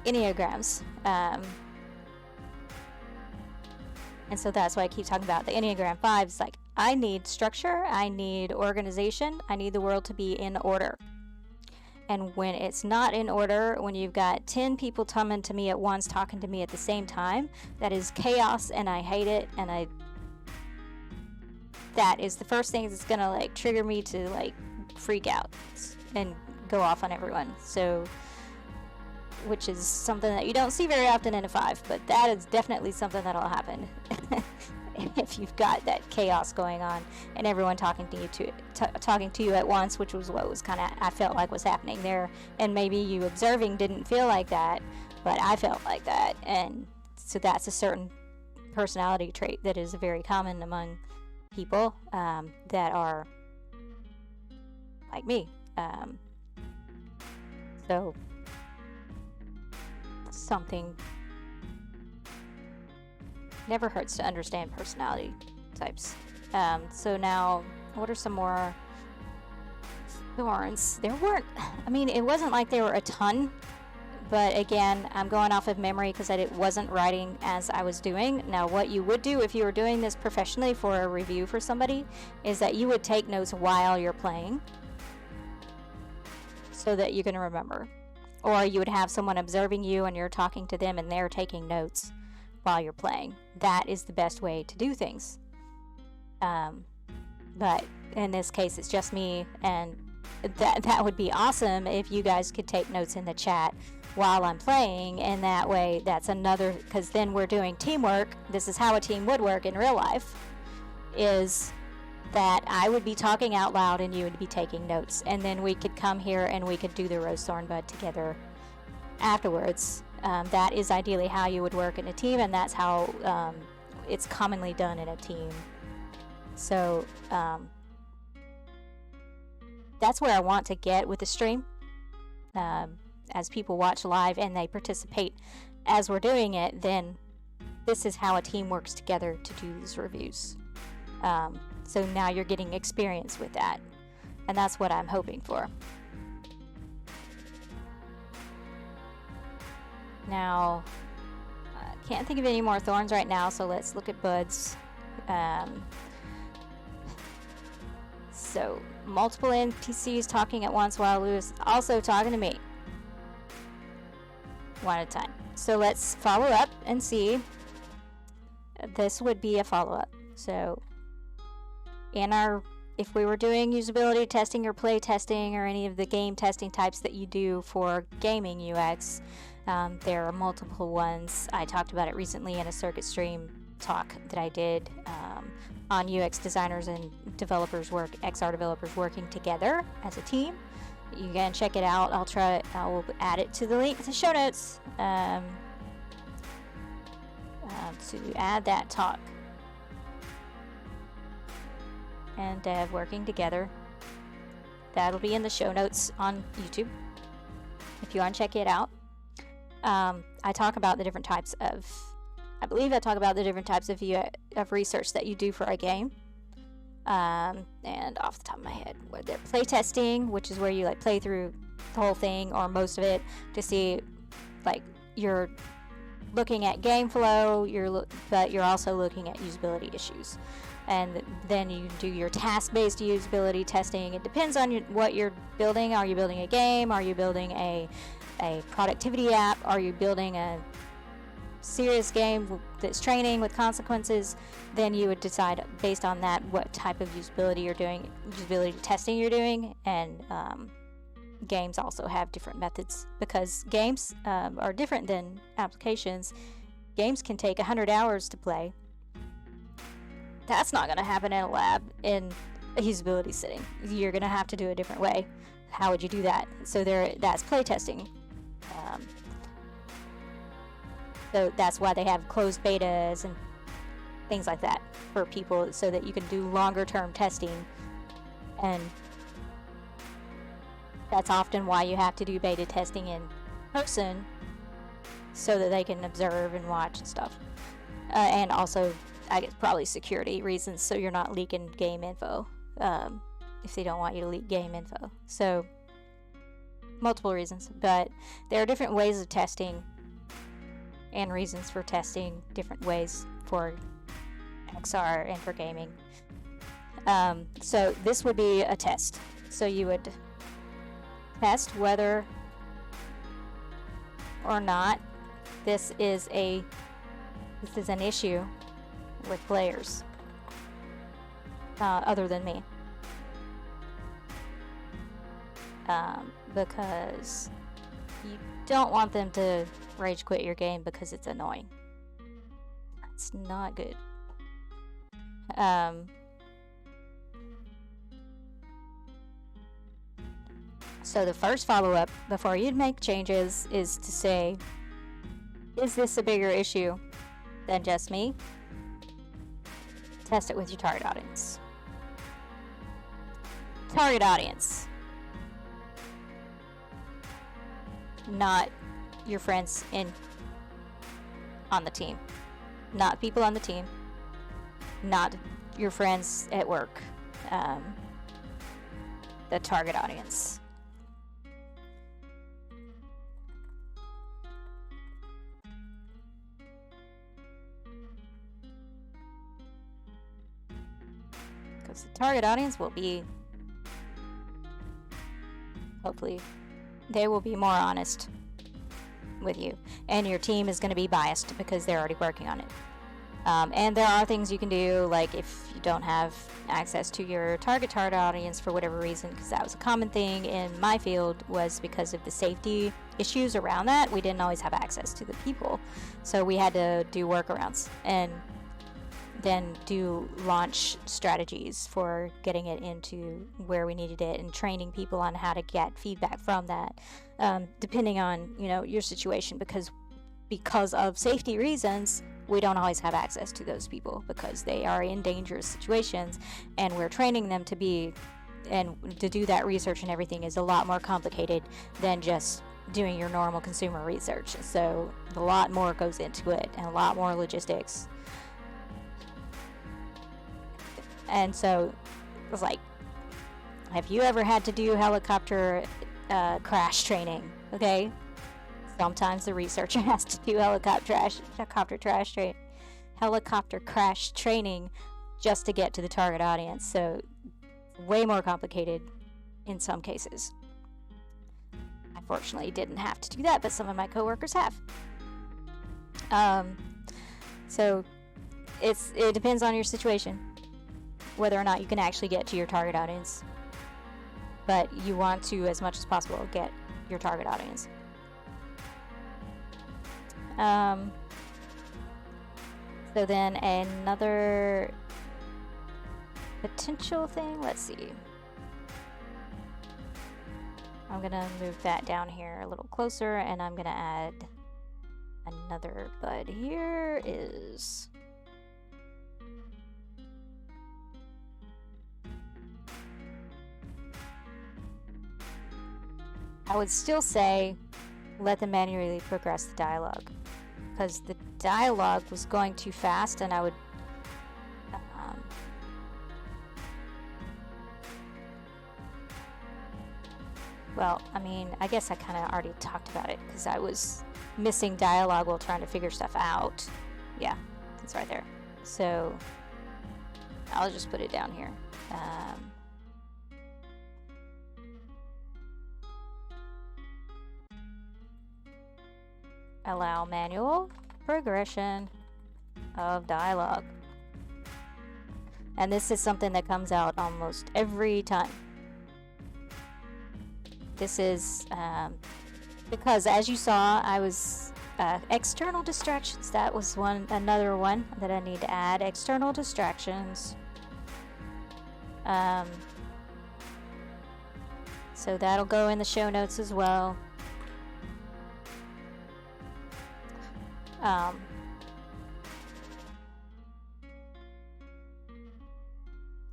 Enneagrams. And so that's why I keep talking about the Enneagram 5. It's like, I need structure, I need organization, I need the world to be in order. And when it's not in order, when you've got 10 people coming to me at once, talking to me at the same time, that is chaos, and I hate it, and that is the first thing that's gonna like trigger me to like freak out and go off on everyone. So, which is something that you don't see very often in a 5, but that is definitely something that'll happen if you've got that chaos going on and everyone talking to you at once, which was what was kind of I felt like was happening there. And maybe you observing didn't feel like that, but I felt like that. And so that's a certain personality trait that is very common among people that are like me. So something never hurts to understand personality types. So now, what are some more thorns? There weren't, I mean, it wasn't like there were a ton, but again, I'm going off of memory because I wasn't writing as I was doing. Now, what you would do if you were doing this professionally for a review for somebody is that you would take notes while you're playing so that you can remember. Or you would have someone observing you and you're talking to them and they're taking notes while you're playing. That is the best way to do things. But in this case, it's just me, and that would be awesome if you guys could take notes in the chat while I'm playing, and that way that's another, because then we're doing teamwork. This is how a team would work in real life, is that I would be talking out loud and you would be taking notes, and then we could come here and we could do the rose thorn bud together afterwards. That is ideally how you would work in a team, and that's how it's commonly done in a team. So that's where I want to get with the stream. As people watch live and they participate as we're doing it, then this is how a team works together to do these reviews. So now you're getting experience with that, and that's what I'm hoping for. Now, I can't think of any more thorns right now, so let's look at buds. So, multiple NPCs talking at once while Lewis also talking to me. One at a time. So let's follow up and see. This would be a follow-up. So, if we were doing usability testing or play testing or any of the game testing types that you do for gaming UX, there are multiple ones. I talked about it recently in a circuit stream talk that I did on UX designers and developers XR developers working together as a team. You can check it out. I will add it to the link to show notes to add that talk. And dev working together. That'll be in the show notes on YouTube if you want to check it out. I talk about the different types of research that you do for a game. And off the top of my head, they're play testing, which is where you like play through the whole thing or most of it to see, like, you're looking at game flow, but you're also looking at usability issues. And then you do your task-based usability testing. It depends on what you're building. Are you building a game? Are you building a productivity app? Are you building a serious game that's training with consequences? Then you would decide based on that what type of usability testing you're doing. And games also have different methods because games are different than applications. Games can take 100 hours to play. That's not going to happen in a lab in a usability setting. You're going to have to do it a different way. How would you do that? So that's playtesting. So that's why they have closed betas and things like that for people, so that you can do longer term testing and That's often why you have to do beta testing in person, so that they can observe and watch and stuff. And also, I guess probably security reasons, so you're not leaking game info, if they don't want you to leak game info. So, multiple reasons, but there are different ways of testing and reasons for testing different ways for XR and for gaming. So this would be a test. So you would test whether or not this is an issue with players other than me. Because you don't want them to rage quit your game because it's annoying. That's not good. So the first follow-up before you'd make changes is to say, is this a bigger issue than just me? Test it with your target audience. Target audience. Not your friends on the team. Not people on the team. Not your friends at work. The target audience. Because the target audience will be, hopefully, they will be more honest with you. And your team is going to be biased because they're already working on it. And there are things you can do, like if you don't have access to your target audience for whatever reason, because that was a common thing in my field, was because of the safety issues around that, we didn't always have access to the people. So we had to do workarounds and then do launch strategies for getting it into where we needed it and training people on how to get feedback from that, depending on, your situation, because of safety reasons, we don't always have access to those people because they are in dangerous situations, and we're training them to be, and to do that research and everything is a lot more complicated than just doing your normal consumer research. So a lot more goes into it and a lot more logistics. And so it was like, have you ever had to do helicopter crash training? Okay, sometimes the researcher has to do helicopter crash training just to get to the target audience. So way more complicated in some cases. I fortunately didn't have to do that, but some of my coworkers have. So it depends on your situation, whether or not you can actually get to your target audience. But you want to, as much as possible, get your target audience. So then another potential thing, let's see. I'm gonna move that down here a little closer, and I'm gonna add another bud here is... I would still say let them manually progress the dialogue, because the dialogue was going too fast, and I would well, I mean, I guess I kind of already talked about it because I was missing dialogue while trying to figure stuff out. Yeah, it's right there. So I'll just put it down here. Allow manual progression of dialogue. And this is something that comes out almost every time. This is because, as you saw, I was external distractions. That was another one that I need to add. External distractions. So that'll go in the show notes as well.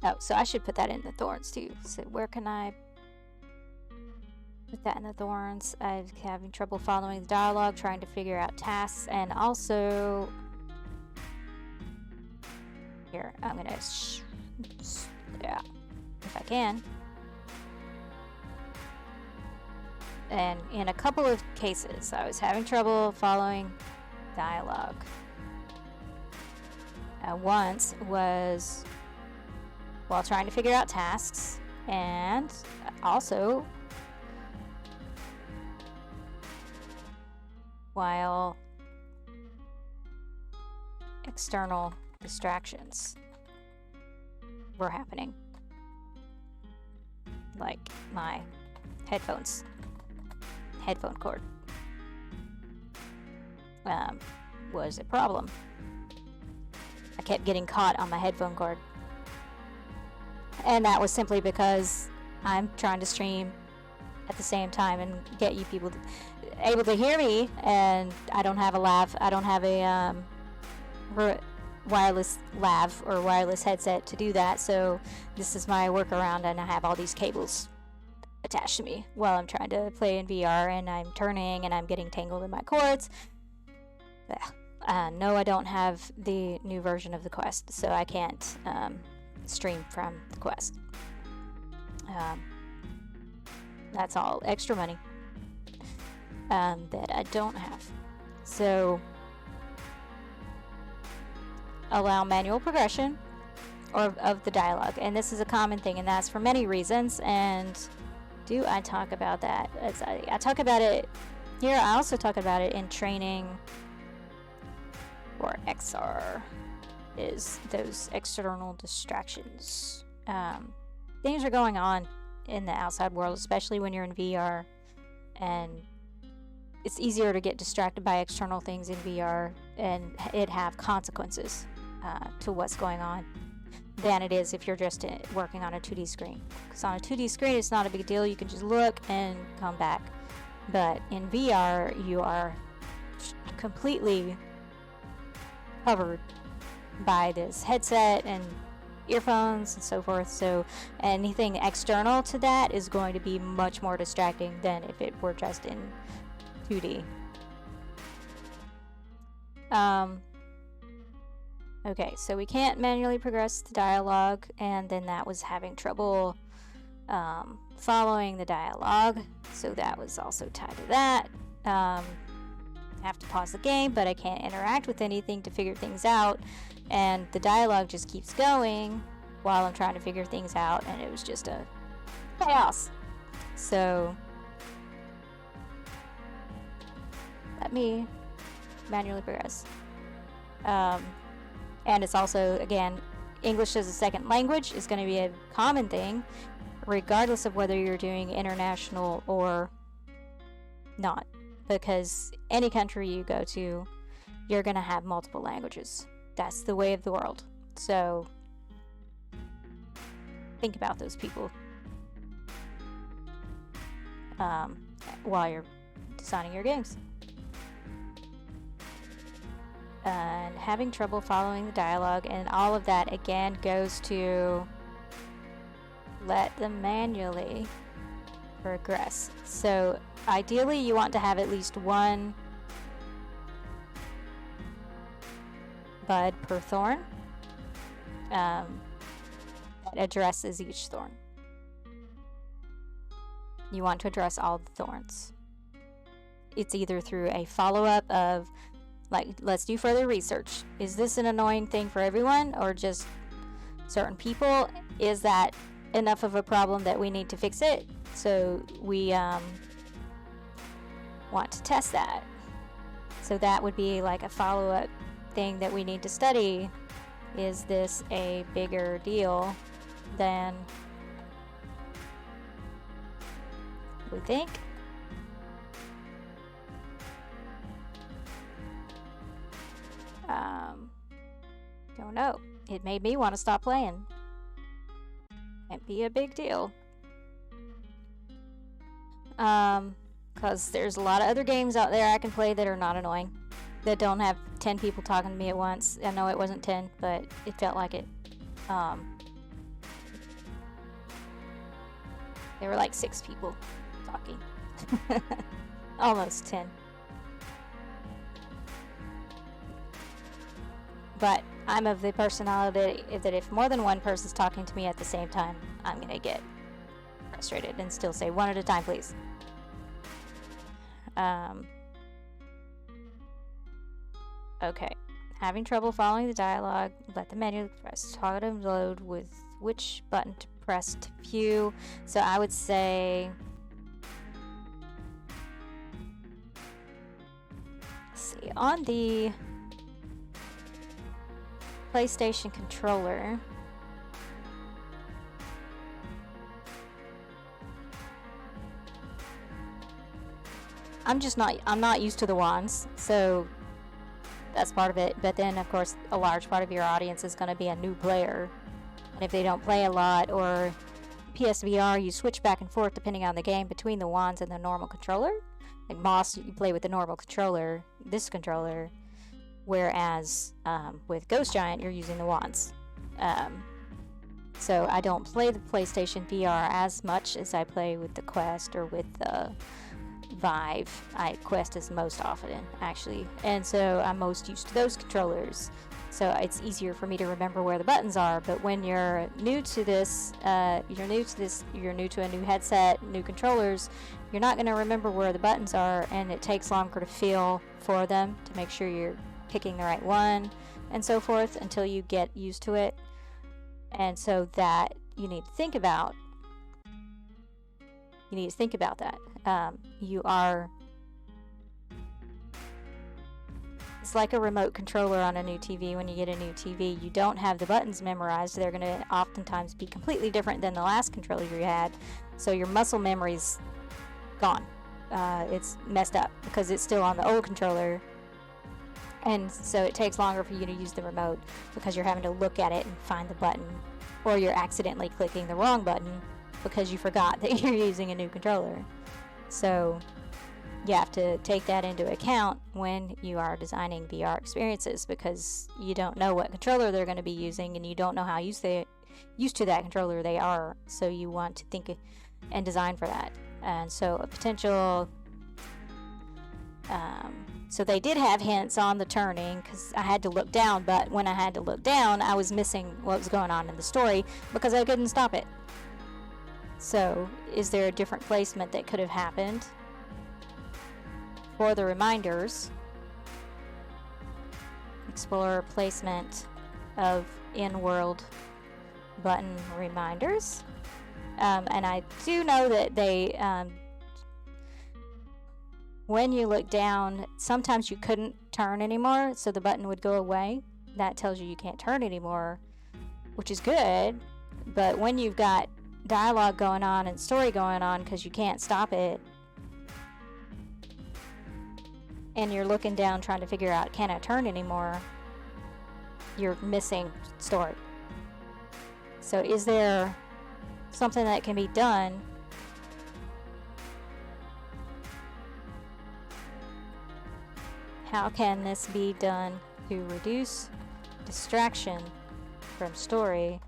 Oh, so I should put that in the Thorns too. So where can I With that in the Thorns, I'm having trouble following the dialogue, trying to figure out tasks, and also here I'm gonna yeah, if I can. And in a couple of cases, I was having trouble following dialogue. Once was while trying to figure out tasks, and also while external distractions were happening, like my headphone cord was a problem. I kept getting caught on my headphone cord, and that was simply because I'm trying to stream at the same time and get you people able to hear me, and I don't have a wireless lav or wireless headset to do that, so this is my workaround, and I have all these cables attached to me while I'm trying to play in VR, and I'm turning and I'm getting tangled in my cords. No, I don't have the new version of the Quest, so I can't stream from the Quest. That's all extra money that I don't have. So allow manual progression of the dialogue, and this is a common thing, and that's for many reasons. And do I talk about that? I talk about it here. I also talk about it in training for XR, is those external distractions. Things are going on in the outside world, especially when you're in VR, and it's easier to get distracted by external things in VR and it have consequences to what's going on than it is if you're just working on a 2D screen. Because on a 2D screen, it's not a big deal. You can just look and come back. But in VR, you are completely covered by this headset and earphones and so forth. So anything external to that is going to be much more distracting than if it were just in 2D. Okay, so we can't manually progress the dialogue, and then that was having trouble following the dialogue, so that was also tied to that. Have to pause the game, but I can't interact with anything to figure things out, and the dialogue just keeps going while I'm trying to figure things out, and it was just a chaos. So let me manually progress. And it's also, again, English as a second language is going to be a common thing, regardless of whether you're doing international or not. Because any country you go to, you're going to have multiple languages. That's the way of the world. So think about those people while you're designing your games. And having trouble following the dialogue, and all of that again goes to let them manually progress. So ideally you want to have at least one bud per thorn that addresses each thorn. You want to address all the thorns. It's either through a follow-up of, like, let's do further research. Is this an annoying thing for everyone or just certain people? Is that enough of a problem that we need to fix it? So we want to test that. So that would be like a follow-up thing that we need to study. Is this a bigger deal than we think? Don't know. It made me want to stop playing. Might be a big deal. Because there's a lot of other games out there I can play that are not annoying. That don't have 10 people talking to me at once. I know it wasn't 10, but it felt like it. There were like 6 people talking. Almost 10. But I'm of the personality that if more than one person's talking to me at the same time, I'm gonna get frustrated and still say one at a time, please. Okay. Having trouble following the dialogue, let the menu press toggle to load with which button to press to view. So I would say, let's see, on the PlayStation controller, I'm not used to the wands, so that's part of it. But then of course a large part of your audience is going to be a new player, and if they don't play a lot, or PSVR, you switch back and forth depending on the game between the wands and the normal controller. Like Moss, you play with the normal controller, this controller, whereas with Ghost Giant you're using the wands. So I don't play the PlayStation VR as much as I play with the Quest or with the Vive. Quest is most often, actually, and so I'm most used to those controllers, so it's easier for me to remember where the buttons are. But when you're new to this, you're new to a new headset, new controllers, you're not going to remember where the buttons are, and it takes longer to feel for them to make sure you're picking the right one and so forth until you get used to it. And so that you need to think about that. It's like a remote controller on a new TV. When you get a new TV, you don't have the buttons memorized. They're going to oftentimes be completely different than the last controller you had. So your muscle memory's gone. It's messed up because it's still on the old controller. And so it takes longer for you to use the remote because you're having to look at it and find the button, or you're accidentally clicking the wrong button because you forgot that you're using a new controller. So you have to take that into account when you are designing VR experiences, because you don't know what controller they're going to be using, and you don't know how used to that controller they are. So you want to think and design for that. And so a potential... so they did have hints on the turning because I had to look down, but when I had to look down, I was missing what was going on in the story because I couldn't stop it. So, is there a different placement that could have happened for the reminders? Explore placement of in-world button reminders. And I do know that they, when you look down, sometimes you couldn't turn anymore, so the button would go away. That tells you can't turn anymore, which is good. But when you've got dialogue going on and story going on because you can't stop it, and you're looking down trying to figure out, can I turn anymore, you're missing story. So is there something that can be done how can this be done to reduce distraction from story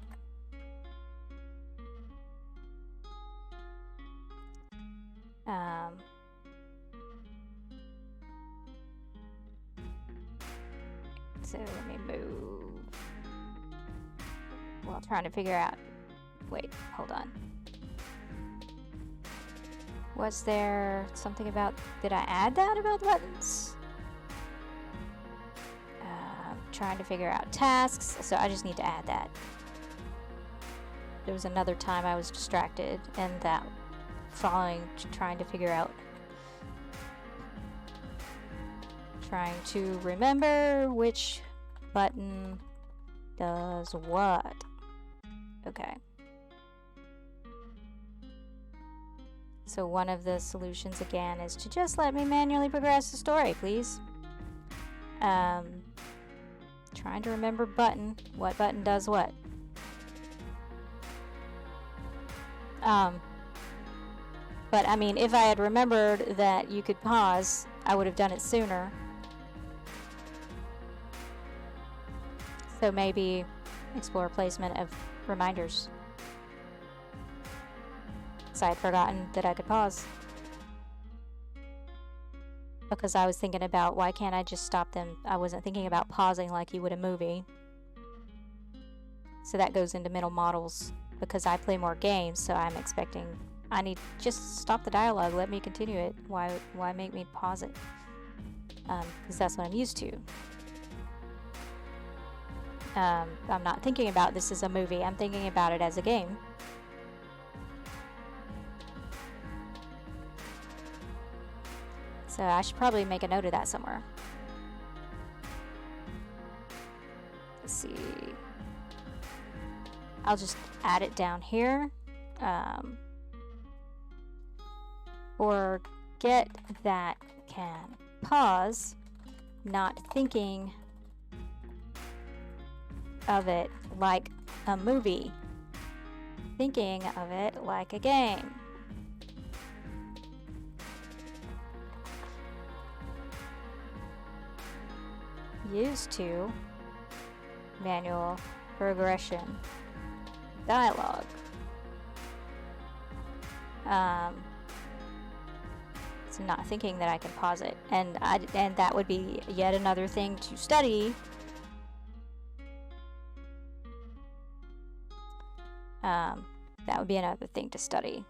so let me move while trying to figure out. Wait, hold on. Was there something about, did I add that about the buttons? Trying to figure out tasks, so I just need to add that. There was another time I was distracted, and that trying to figure out, trying to remember which button does what. Okay. So one of the solutions again is to just let me manually progress the story, please. Trying to remember what button does what. But I mean, if I had remembered that you could pause, I would have done it sooner. So maybe explore placement of reminders. So I had forgotten that I could pause. because I was thinking about why can't I just stop them. I wasn't thinking about pausing like you would a movie. So that goes into mental models because I play more games, so I'm expecting I need just stop the dialogue, let me continue it. Why make me pause it? Because that's what I'm used to. I'm not thinking about this as a movie. I'm thinking about it as a game. So I should probably make a note of that somewhere. Let's see. I'll just add it down here. Forget that can pause, not thinking of it like a movie, thinking of it like a game. Used to manual progression dialogue. So not thinking that I can pause it, and that would be yet another thing to study. That would be another thing to study.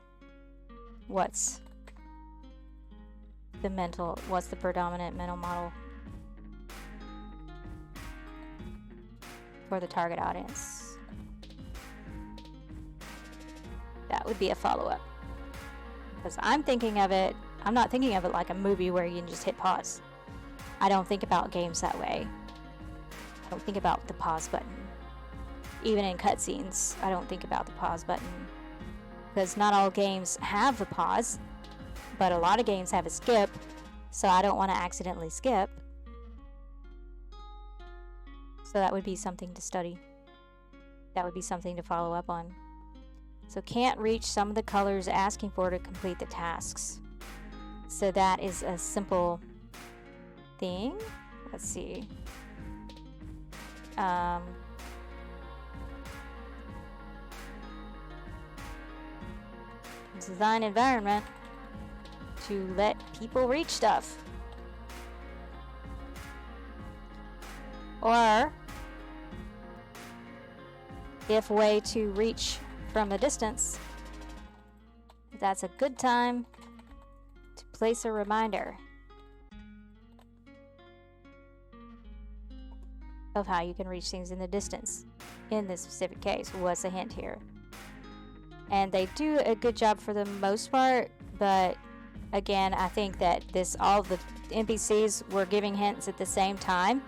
What's the predominant mental model for the target audience? That would be a follow-up. Because I'm not thinking of it like a movie where you can just hit pause. I don't think about games that way. I don't think about the pause button. Even in cutscenes, I don't think about the pause button. Because not all games have a pause, but a lot of games have a skip, so I don't want to accidentally skip. So that would be something to study. That would be something to follow up on. So can't reach some of the colors asking for to complete the tasks. So that is a simple thing. Let's see. Design environment to let people reach stuff. Or if way to reach from a distance, that's a good time to place a reminder of how you can reach things in the distance. In this specific case, what's a hint here? And they do a good job for the most part, but again, I think that all the NPCs were giving hints at the same time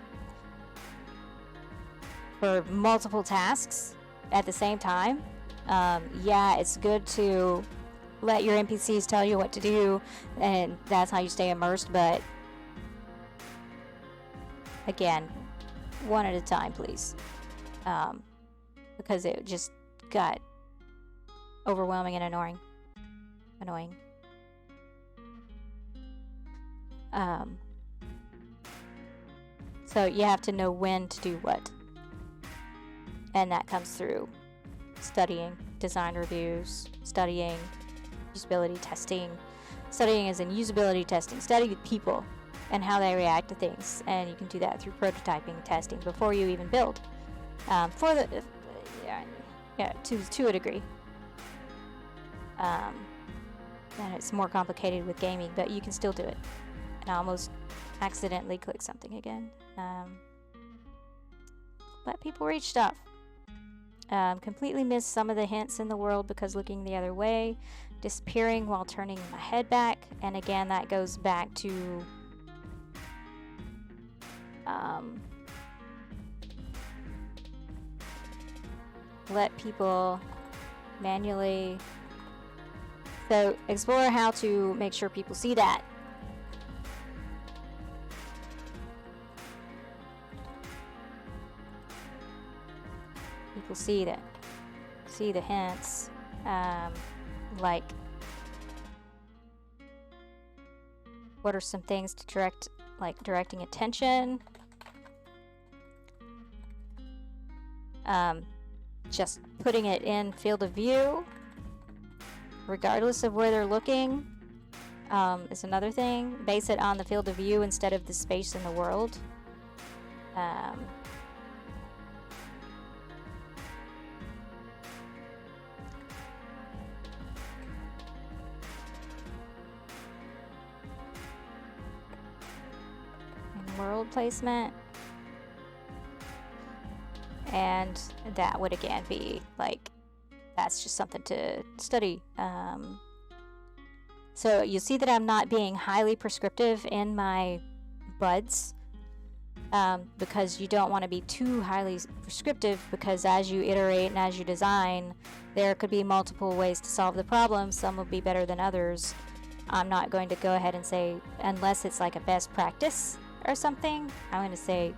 for multiple tasks at the same time. Yeah, it's good to let your NPCs tell you what to do, and that's how you stay immersed, but again, one at a time, please. Because it just got overwhelming and annoying. So you have to know when to do what. And that comes through studying design reviews, studying usability testing. Studying as in usability testing. Study people and how they react to things. And you can do that through prototyping testing before you even build. To a degree. And it's more complicated with gaming, but you can still do it. And I almost accidentally clicked something again. Let people reach stuff. Completely missed some of the hints in the world because looking the other way. Disappearing while turning my head back. And again, that goes back to let people manually. So explore how to make sure people see that. People see the hints, like what are some things to directing attention, just putting it in field of view regardless of where they're looking, is another thing. Base it on the field of view instead of the space in the world. And world placement. And that would again be like, that's just something to study. So you'll see that I'm not being highly prescriptive in my buds, because you don't want to be too highly prescriptive, because as you iterate and as you design, there could be multiple ways to solve the problem. Some will be better than others. I'm not going to go ahead and say, unless it's like a best practice or something, I'm going to say,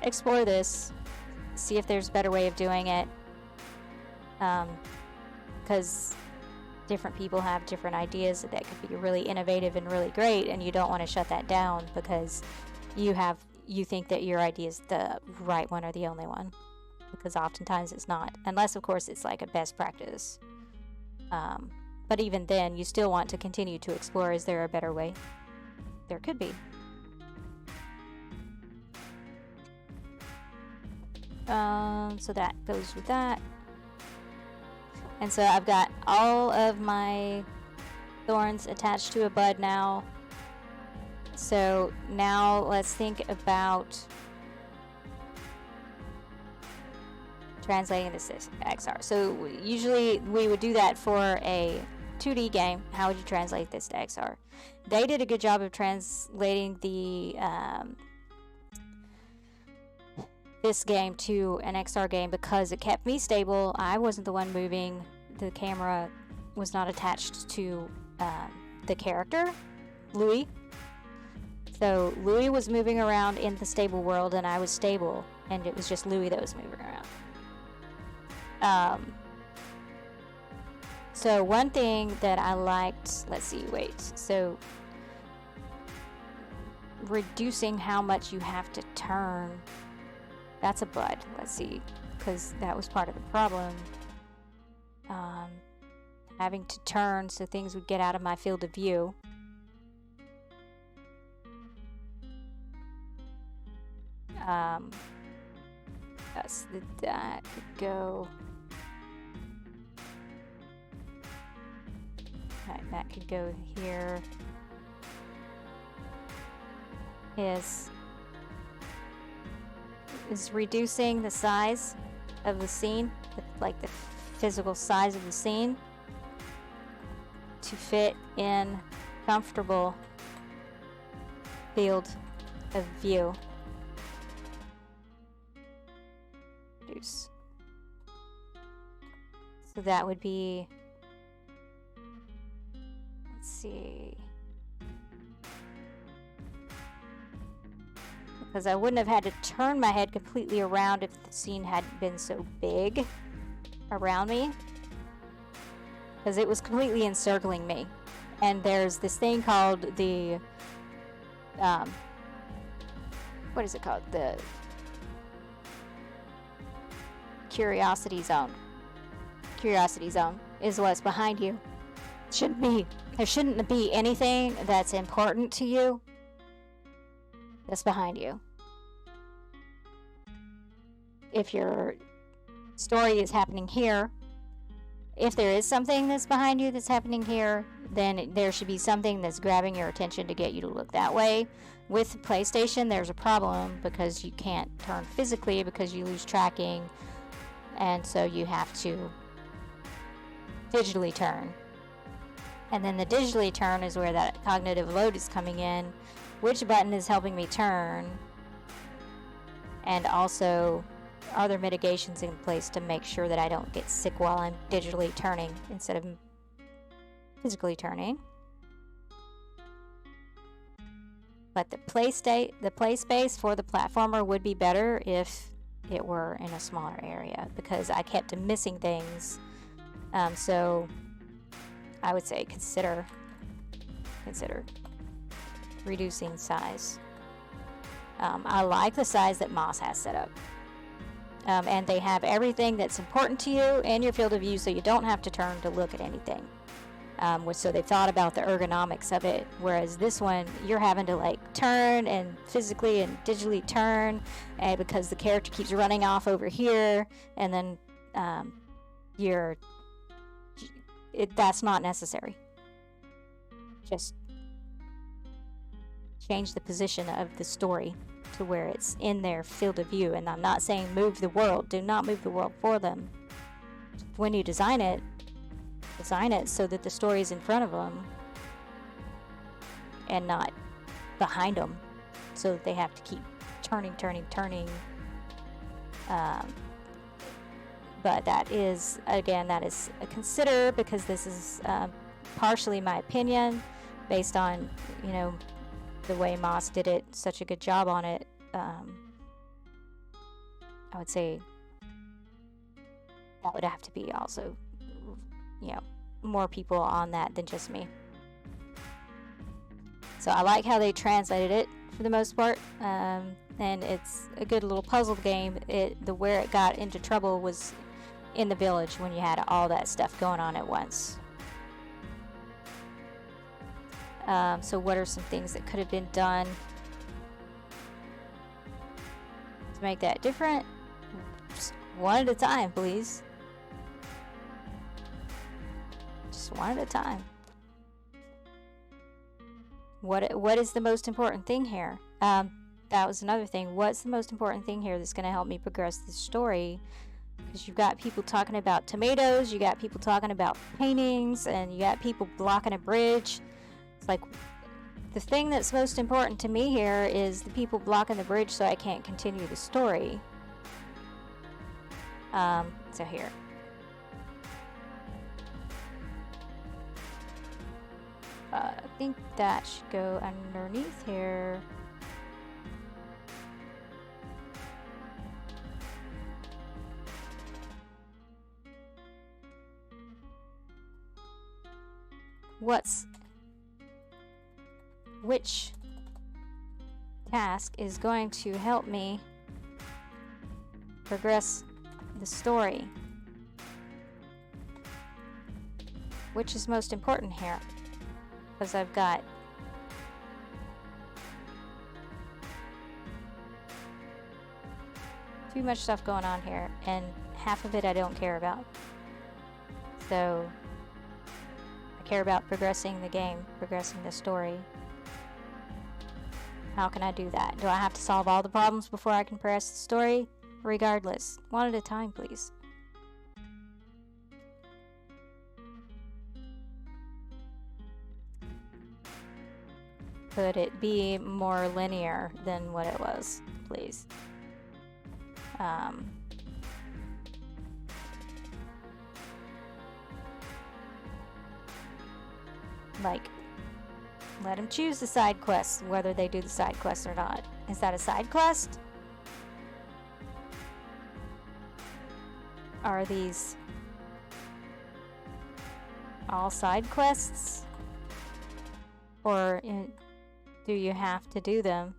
explore this, see if there's a better way of doing it, because different people have different ideas that could be really innovative and really great, and you don't want to shut that down because you think that your idea is the right one or the only one, because oftentimes it's not, unless of course it's like a best practice. But even then, you still want to continue to explore, is there a better way? There could be. So that goes with that. And so I've got all of my thorns attached to a bud now. So now let's think about translating this XR. So usually we would do that for a 2D game. How would you translate this to XR? They did a good job of translating the this game to an XR game because it kept me stable. I wasn't the one moving. The camera was not attached to the character, Louis. So Louis was moving around in the stable world and I was stable, and it was just Louis that was moving around. So one thing that I liked, so reducing how much you have to turn. That's a bud. Let's see, because that was part of the problem. Having to turn so things would get out of my field of view. That could go. That could go here. Is reducing the size of the scene, like the physical size of the scene, to fit in comfortable field of view. Reduce. So that would be, let's see, because I wouldn't have had to turn my head completely around if the scene hadn't been so big around me, because it was completely encircling me. And there's this thing called the what is it called? The curiosity zone. Curiosity zone is what's behind you. There shouldn't be anything that's important to you that's behind you. If your story is happening here, if there is something that's behind you that's happening here, then there should be something that's grabbing your attention to get you to look that way. With PlayStation, there's a problem because you can't turn physically because you lose tracking, and so you have to digitally turn. And then the digitally turn is where that cognitive load is coming in. Which button is helping me turn? And also, are there mitigations in place to make sure that I don't get sick while I'm digitally turning instead of physically turning? But the play space for the platformer would be better if it were in a smaller area, because I kept missing things. So I would say consider reducing size. I like the size that Moss has set up. And they have everything that's important to you in your field of view, so you don't have to turn to look at anything. So they thought about the ergonomics of it, whereas this one you're having to like turn and physically and digitally turn, and because the character keeps running off over here, and then that's not necessary. Just change the position of the story to where it's in their field of view. And I'm not saying move the world. Do not move the world for them. When you design it so that the story is in front of them and not behind them, so that they have to keep turning. But that is a consider, because this is partially my opinion based on, the way Moss did it, such a good job on it. I would say that would have to be also, more people on that than just me. So I like how they translated it for the most part, and it's a good little puzzle game. Where it got into trouble was in the village when you had all that stuff going on at once. So what are some things that could have been done to make that different? Just one at a time, please. Just one at a time. What is the most important thing here? That was another thing. What's the most important thing here that's going to help me progress this story? Because you've got people talking about tomatoes, you got people talking about paintings, and you got people blocking a bridge. It's like, the thing that's most important to me here is the people blocking the bridge so I can't continue the story. So here. I think that should go underneath here. Which task is going to help me progress the story? Which is most important here? Because I've got too much stuff going on here, and half of it I don't care about. So I care about progressing the game, progressing the story. How can I do that? Do I have to solve all the problems before I can progress the story? Regardless, one at a time, please. Could it be more linear than what it was, please? Like, let them choose the side quests, whether they do the side quests or not. Is that a side quest? Are these all side quests? Or do you have to do them?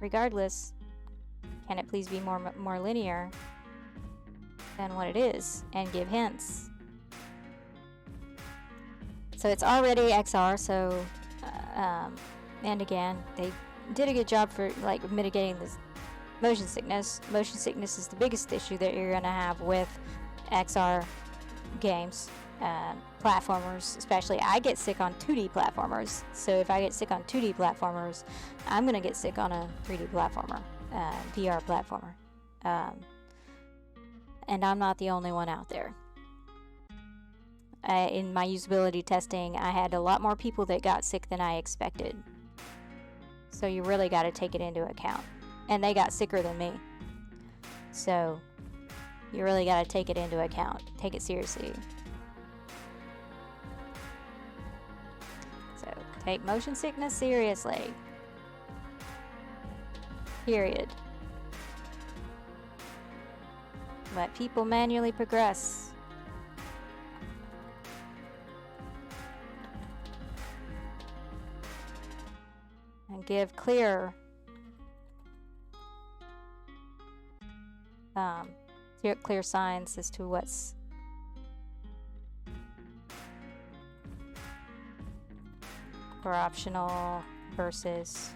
Regardless, can it please be more linear than what it is, and give hints? So it's already XR, so and again, they did a good job for like mitigating this motion sickness. Motion sickness is the biggest issue that you're gonna have with XR games, platformers especially. I get sick on 2D platformers, so if I get sick on 2D platformers, I'm gonna get sick on a 3D platformer, VR platformer, and I'm not the only one out there. In my usability testing, I had a lot more people that got sick than I expected, so you really got to take it into account, and they got sicker than me, so you really got to take it into account. Take it seriously. So take motion sickness seriously. Period. Let people manually progress. And give clear clear signs as to what's or optional versus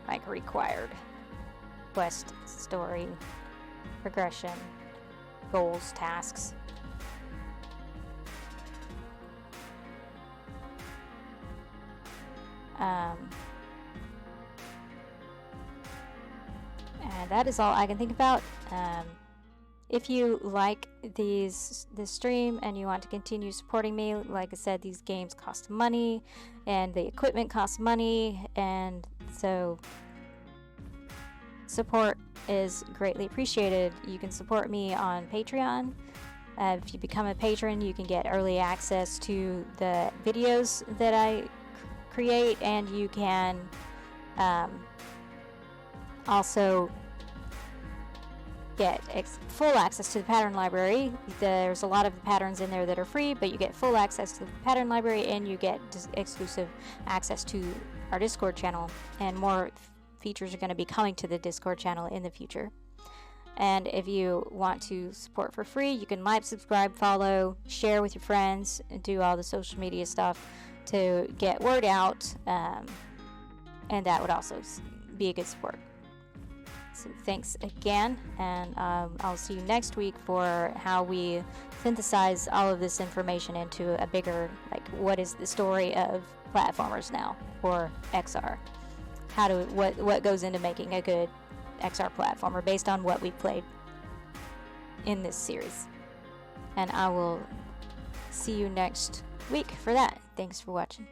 like required quest, story, progression, goals, tasks. And that is all I can think about. If you like this stream and you want to continue supporting me, like I said, these games cost money and the equipment costs money, and so support is greatly appreciated. You can support me on Patreon. If you become a patron, you can get early access to the videos that I create, and you can also get full access to the pattern library. There's a lot of the patterns in there that are free, but you get full access to the pattern library, and you get exclusive access to our Discord channel, and more features are going to be coming to the Discord channel in the future. And if you want to support for free, you can like, subscribe, follow, share with your friends, and do all the social media stuff to get word out, and that would also be a good support. So thanks again, and I'll see you next week for how we synthesize all of this information into a bigger, like, what is the story of platformers now, or XR? What goes into making a good XR platformer based on what we played in this series. And I will see you next week for that. Thanks for watching.